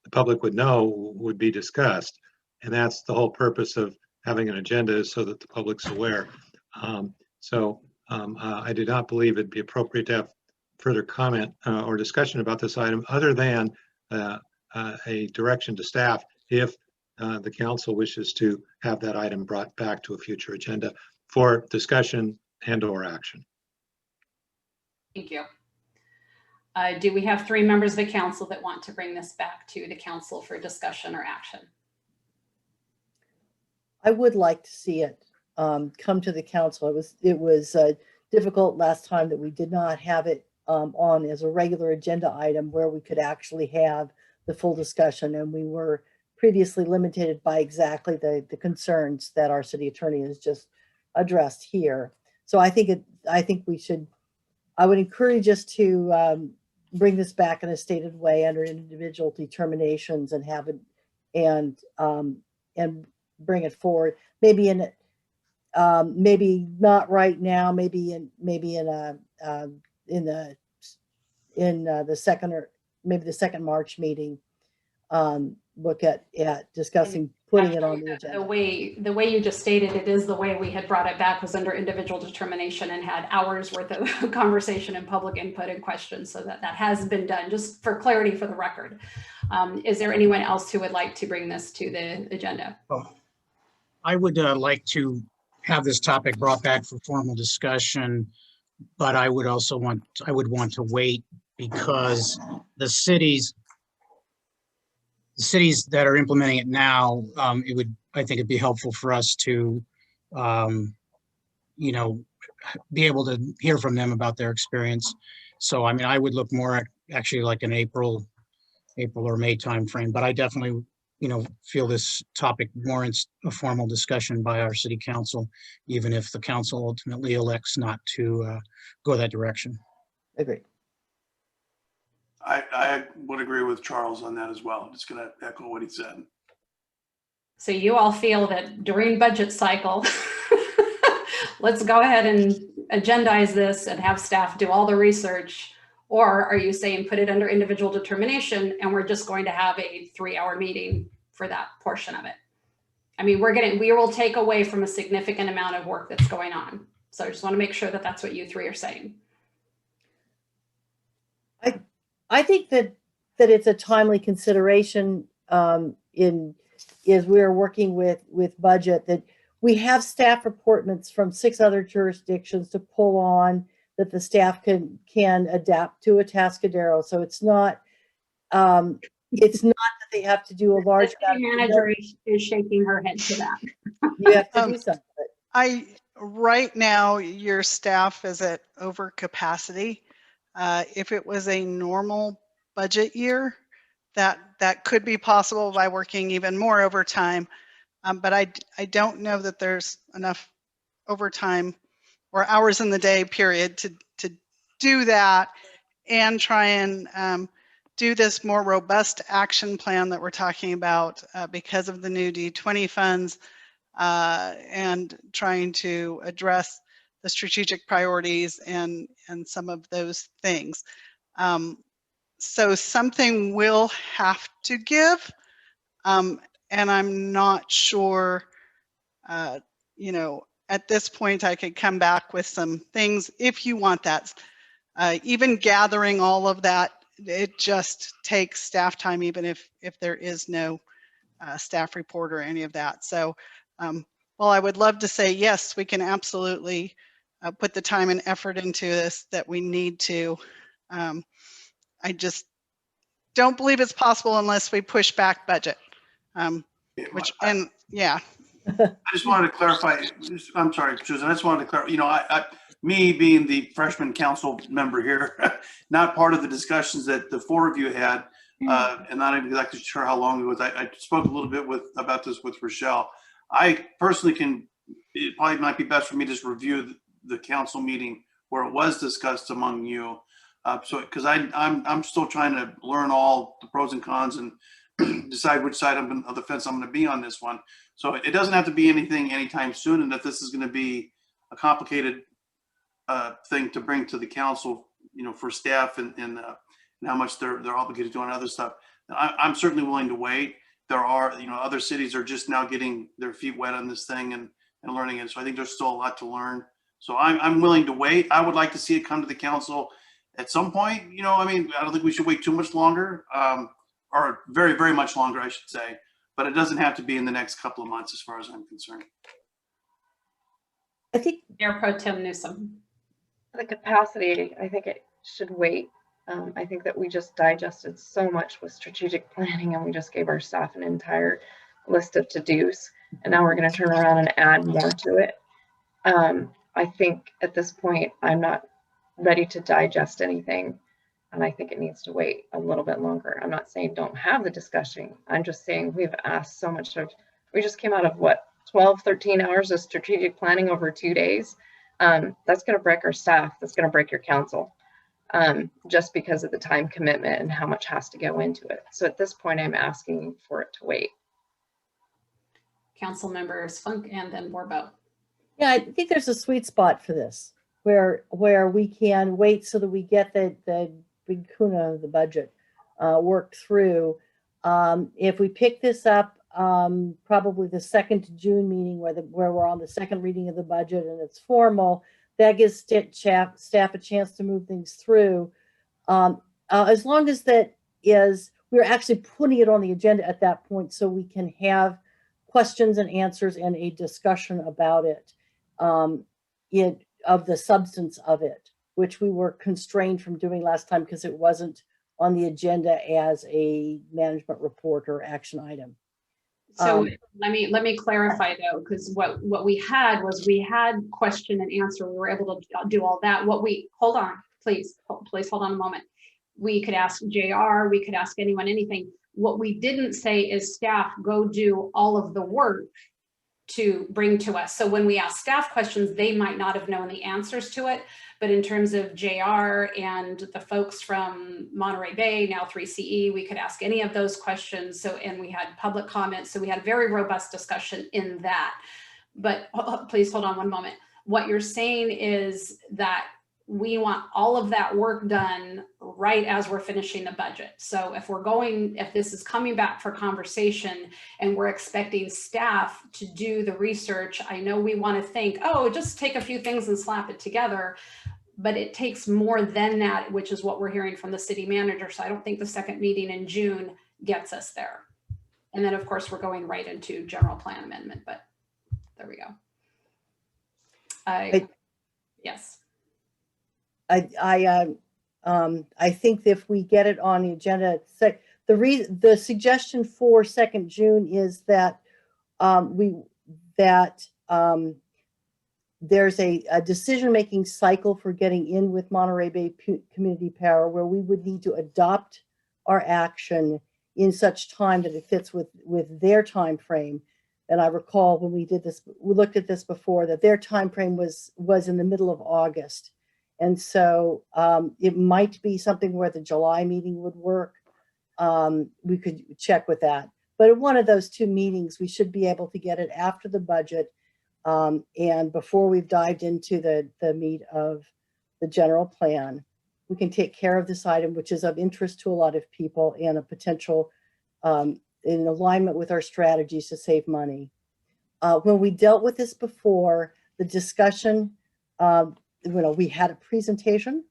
the public would know would be discussed. And that's the whole purpose of having an agenda, is so that the public's aware. I do not believe it'd be appropriate to have further comment or discussion about this item other than a direction to staff if the council wishes to have that item brought back to a future agenda for discussion and or action. Thank you. Do we have 3 members of the council that want to bring this back to the council for discussion or action? I would like to see it come to the council. It was difficult last time that we did not have it on as a regular agenda item where we could actually have the full discussion, and we were previously limited by exactly the concerns that our city attorney has just addressed here. So I think I would encourage us to bring this back in a stated way under individual determinations and have it and bring it forward. Maybe maybe not right now. Maybe in the second March meeting. Look at discussing putting it on the agenda. The way you just stated it is the way we had brought it back, was under individual determination and had hours worth of conversation and public input and questions. So that has been done, just for clarity for the record. Is there anyone else who would like to bring this to the agenda? I would like to have this topic brought back for formal discussion, but I would want to wait because the cities that are implementing it now, I think it'd be helpful for us to, be able to hear from them about their experience. So, I mean, I would look more at actually like an April or May timeframe, but I definitely, feel this topic warrants a formal discussion by our city council, even if the council ultimately elects not to go that direction. Agreed. I would agree with Charles on that as well. I'm just going to echo what he said. So you all feel that during budget cycle, let's go ahead and agendize this and have staff do all the research? Or are you saying put it under individual determination and we're just going to have a 3-hour meeting for that portion of it? I mean, we will take away from a significant amount of work that's going on. So I just want to make sure that that's what you 3 are saying. I think that it's a timely consideration as we are working with budget, that we have staff reportments from 6 other jurisdictions to pull on, that the staff can adapt to Atascadero. So it's not that they have to do a large. The city manager is shaking her head to that. You have to do something. Right now, your staff is at over capacity. If it was a normal budget year, that could be possible by working even more overtime. But I don't know that there's enough overtime or hours in the day period to do that and try and do this more robust action plan that we're talking about because of the new D20 funds and trying to address the strategic priorities and some of those things. So something will have to give, and I'm not sure, at this point I could come back with some things if you want that. Even gathering all of that, it just takes staff time, even if there is no staff report or any of that. So while I would love to say, yes, we can absolutely put the time and effort into this that we need to. I just don't believe it's possible unless we push back budget. Which, and yeah. I just wanted to clarify. I'm sorry, Susan. I just wanted to clarify. You know, me being the freshman council member here, not part of the discussions that the four of you had, and not even exactly sure how long it was. I spoke a little bit about this with Rochelle. I personally it probably might be best for me to just review the council meeting where it was discussed among you. Because I'm still trying to learn all the pros and cons and decide which side of the fence I'm going to be on this one. So it doesn't have to be anything anytime soon, and if this is going to be a complicated thing to bring to the council, you know, for staff and how much they're obligated to do on other stuff, I'm certainly willing to wait. There are, you know, other cities are just now getting their feet wet on this thing and learning it. So I think there's still a lot to learn. So I'm willing to wait. I would like to see it come to the council at some point. You know, I mean, I don't think we should wait too much longer, or very, very much longer, I should say. But it doesn't have to be in the next couple of months as far as I'm concerned. I think Mayor Pro Tem Newsom. The capacity, I think it should wait. I think that we just digested so much with strategic planning, and we just gave our staff an entire list of to-dos, and now we're going to turn around and add more to it. I think at this point, I'm not ready to digest anything, and I think it needs to wait a little bit longer. I'm not saying don't have the discussion. I'm just saying we've asked so much we just came out of what, 12, 13 hours of strategic planning over 2 days. That's going to break our staff. That's going to break your council, just because of the time commitment and how much has to go into it. So at this point, I'm asking for it to wait. Council members Funk and then Borbo. Yeah, I think there's a sweet spot for this where we can wait so that we get the big kuna of the budget worked through. If we pick this up probably the 2nd June meeting where we're on the second reading of the budget and it's formal, that gives staff a chance to move things through. As long as we're actually putting it on the agenda at that point so we can have questions and answers and a discussion about it, of the substance of it, which we were constrained from doing last time because it wasn't on the agenda as a management report or action item. So let me clarify though, because what we had was we had question and answer. We were able to do all that. Hold on, please hold on a moment. We could ask JR, we could ask anyone, anything. What we didn't say is staff go do all of the work to bring to us. So when we ask staff questions, they might not have known the answers to it. But in terms of JR and the folks from Monterey Bay, now 3CE, we could ask any of those questions. So, and we had public comments. So we had a very robust discussion in that. But please hold on one moment. What you're saying is that we want all of that work done right as we're finishing the budget. So if this is coming back for conversation and we're expecting staff to do the research, I know we want to think, oh, just take a few things and slap it together, but it takes more than that, which is what we're hearing from the city manager. So I don't think the second meeting in June gets us there. And then of course we're going right into general plan amendment, but there we go. Yes. I think if we get it on the agenda, the suggestion for 2nd June is that there's a decision-making cycle for getting in with Monterey Bay Community Power where we would need to adopt our action in such time that it fits with their time frame. And I recall when we looked at this before, that their time frame was in the middle of August. And so it might be something where the July meeting would work. We could check with that. But at one of those 2 meetings, we should be able to get it after the budget and before we've dived into the meat of the general plan. We can take care of this item, which is of interest to a lot of people and a potential in alignment with our strategies to save money. When we dealt with this before, the discussion, we had a presentation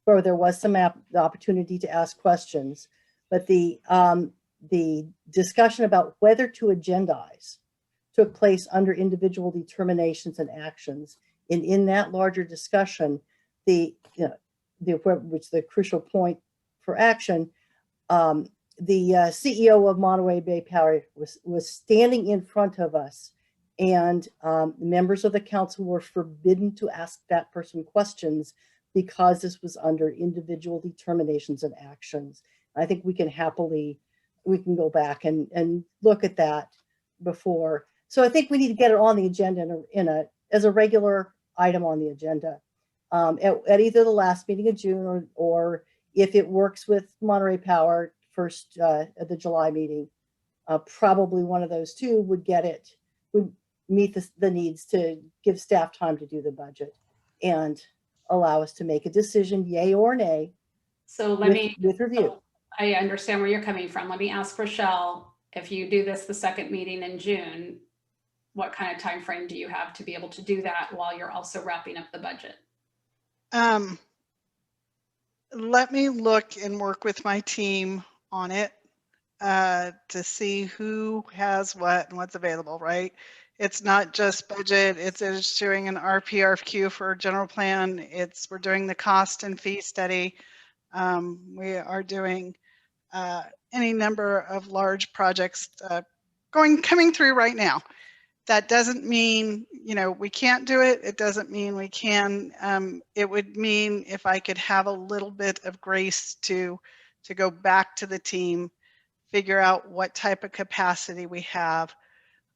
where there was the opportunity to ask questions, but the discussion about whether to agendize took place under individual determinations and actions in that larger discussion, the which the crucial point for action, the CEO of Monterey Bay Power was standing in front of us, and members of the council were forbidden to ask that person questions because this was under individual determinations and actions. I think we can go back and look at that before. So I think we need to get it on the agenda as a regular item on the agenda at either the last meeting in June or if it works with Monterey Power first at the July meeting, probably one of those two would meet the needs to give staff time to do the budget and allow us to make a decision, yay or nay. So with review. I understand where you're coming from. Let me ask Rochelle, if you do this the second meeting in June, what kind of time frame do you have to be able to do that while you're also wrapping up the budget? Let me look and work with my team on it to see who has what and what's available, right? It's not just budget, it's issuing an RFQ for general plan. We're doing the cost and fee study. We are doing any number of large projects coming through right now. That doesn't mean, we can't do it. It doesn't mean we can. It would mean if I could have a little bit of grace to go back to the team, figure out what type of capacity we have.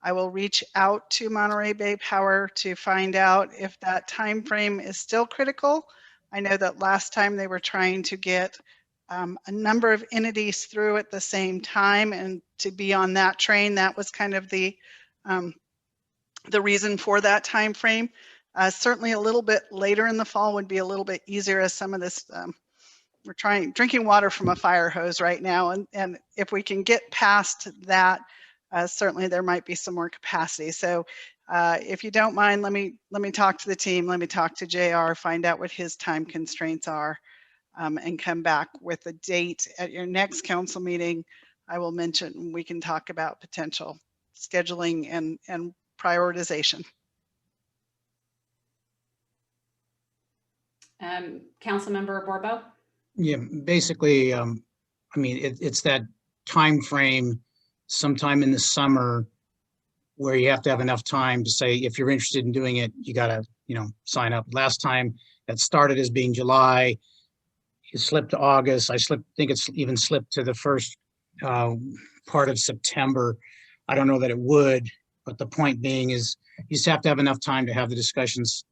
I will reach out to Monterey Bay Power to find out if that time frame is still critical. I know that last time they were trying to get a number of entities through at the same time, and to be on that train, that was kind of the reason for that time frame. Certainly a little bit later in the fall would be a little bit easier, as some of this, we're drinking water from a fire hose right now. And if we can get past that, certainly there might be some more capacity. So if you don't mind, let me talk to the team, let me talk to JR, find out what his time constraints are, and come back with a date at your next council meeting. I will mention, we can talk about potential scheduling and prioritization. Councilmember Borbo? Yeah, basically, I mean, it's that time frame sometime in the summer where you have to have enough time to say, if you're interested in doing it, you got to, sign up. Last time that started as being July, it slipped to August. I think it's even slipped to the first part of September. I don't know that it would, but the point being is you just have to have enough time to have the discussions,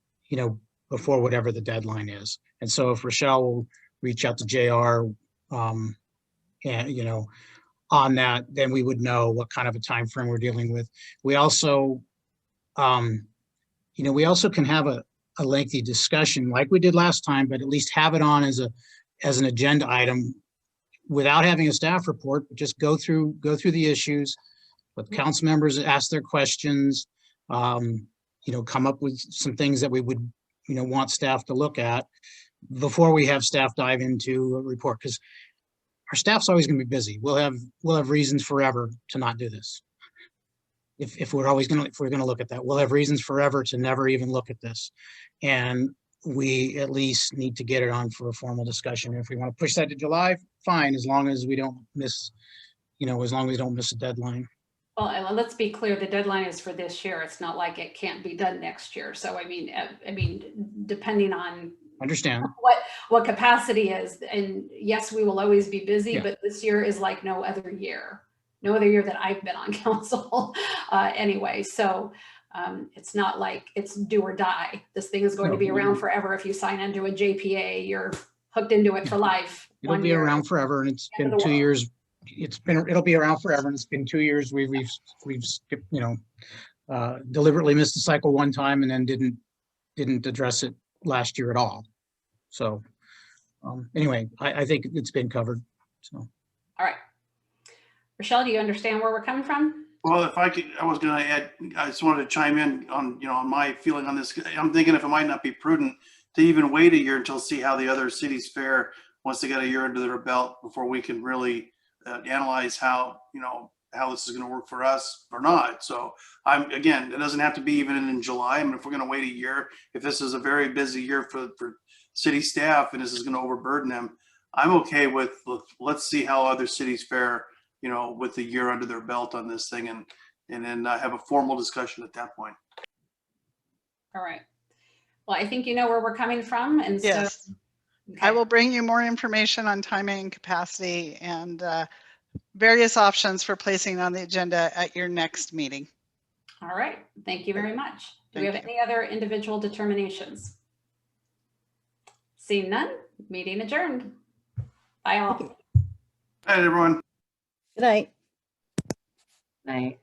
before whatever the deadline is. And so if Rochelle will reach out to JR, and, on that, then we would know what kind of a time frame we're dealing with. We also, we also can have a lengthy discussion like we did last time, but at least have it on as an agenda item without having a staff report, but just go through the issues, let council members ask their questions, come up with some things that we would, want staff to look at before we have staff dive into a report, because our staff's always going to be busy. We'll have reasons forever to not do this. If we're going to look at that, we'll have reasons forever to never even look at this. And we at least need to get it on for a formal discussion. If we want to push that to July, fine, as long as we don't miss, as long as we don't miss a deadline. Well, and let's be clear, the deadline is for this year. It's not like it can't be done next year. So, I mean, depending on understand what capacity is, and yes, we will always be busy, Yeah. but this year is like no other year that I've been on council anyway. So it's not like it's do or die. This thing is going to be around forever. If you sign into a JPA, you're hooked into it for life. It'll be around forever, and it's been 2 years. It'll be around forever, and it's been 2 years. We've skipped, deliberately missed the cycle one time and then didn't address it last year at all. So anyway, I think it's been covered. So. All right. Rochelle, do you understand where we're coming from? Well, if I could, I was going to add, I just wanted to chime in on, on my feeling on this. I'm thinking if it might not be prudent to even wait a year until see how the other cities fare once they get a year under their belt before we can really analyze how, how this is going to work for us or not. So again, it doesn't have to be even in July. I mean, if we're going to wait a year, if this is a very busy year for city staff and this is going to overburden them, I'm okay with, let's see how other cities fare, you know, with a year under their belt on this thing, and then have a formal discussion at that point. All right. Well, I think you know where we're coming from, and so Yes. okay. I will bring you more information on timing and capacity and various options for placing on the agenda at your next meeting. All right. Thank you very much. Do we Thank have you. any other individual determinations? Seeing none, meeting adjourned. Bye all. All right, everyone. Good night. Night.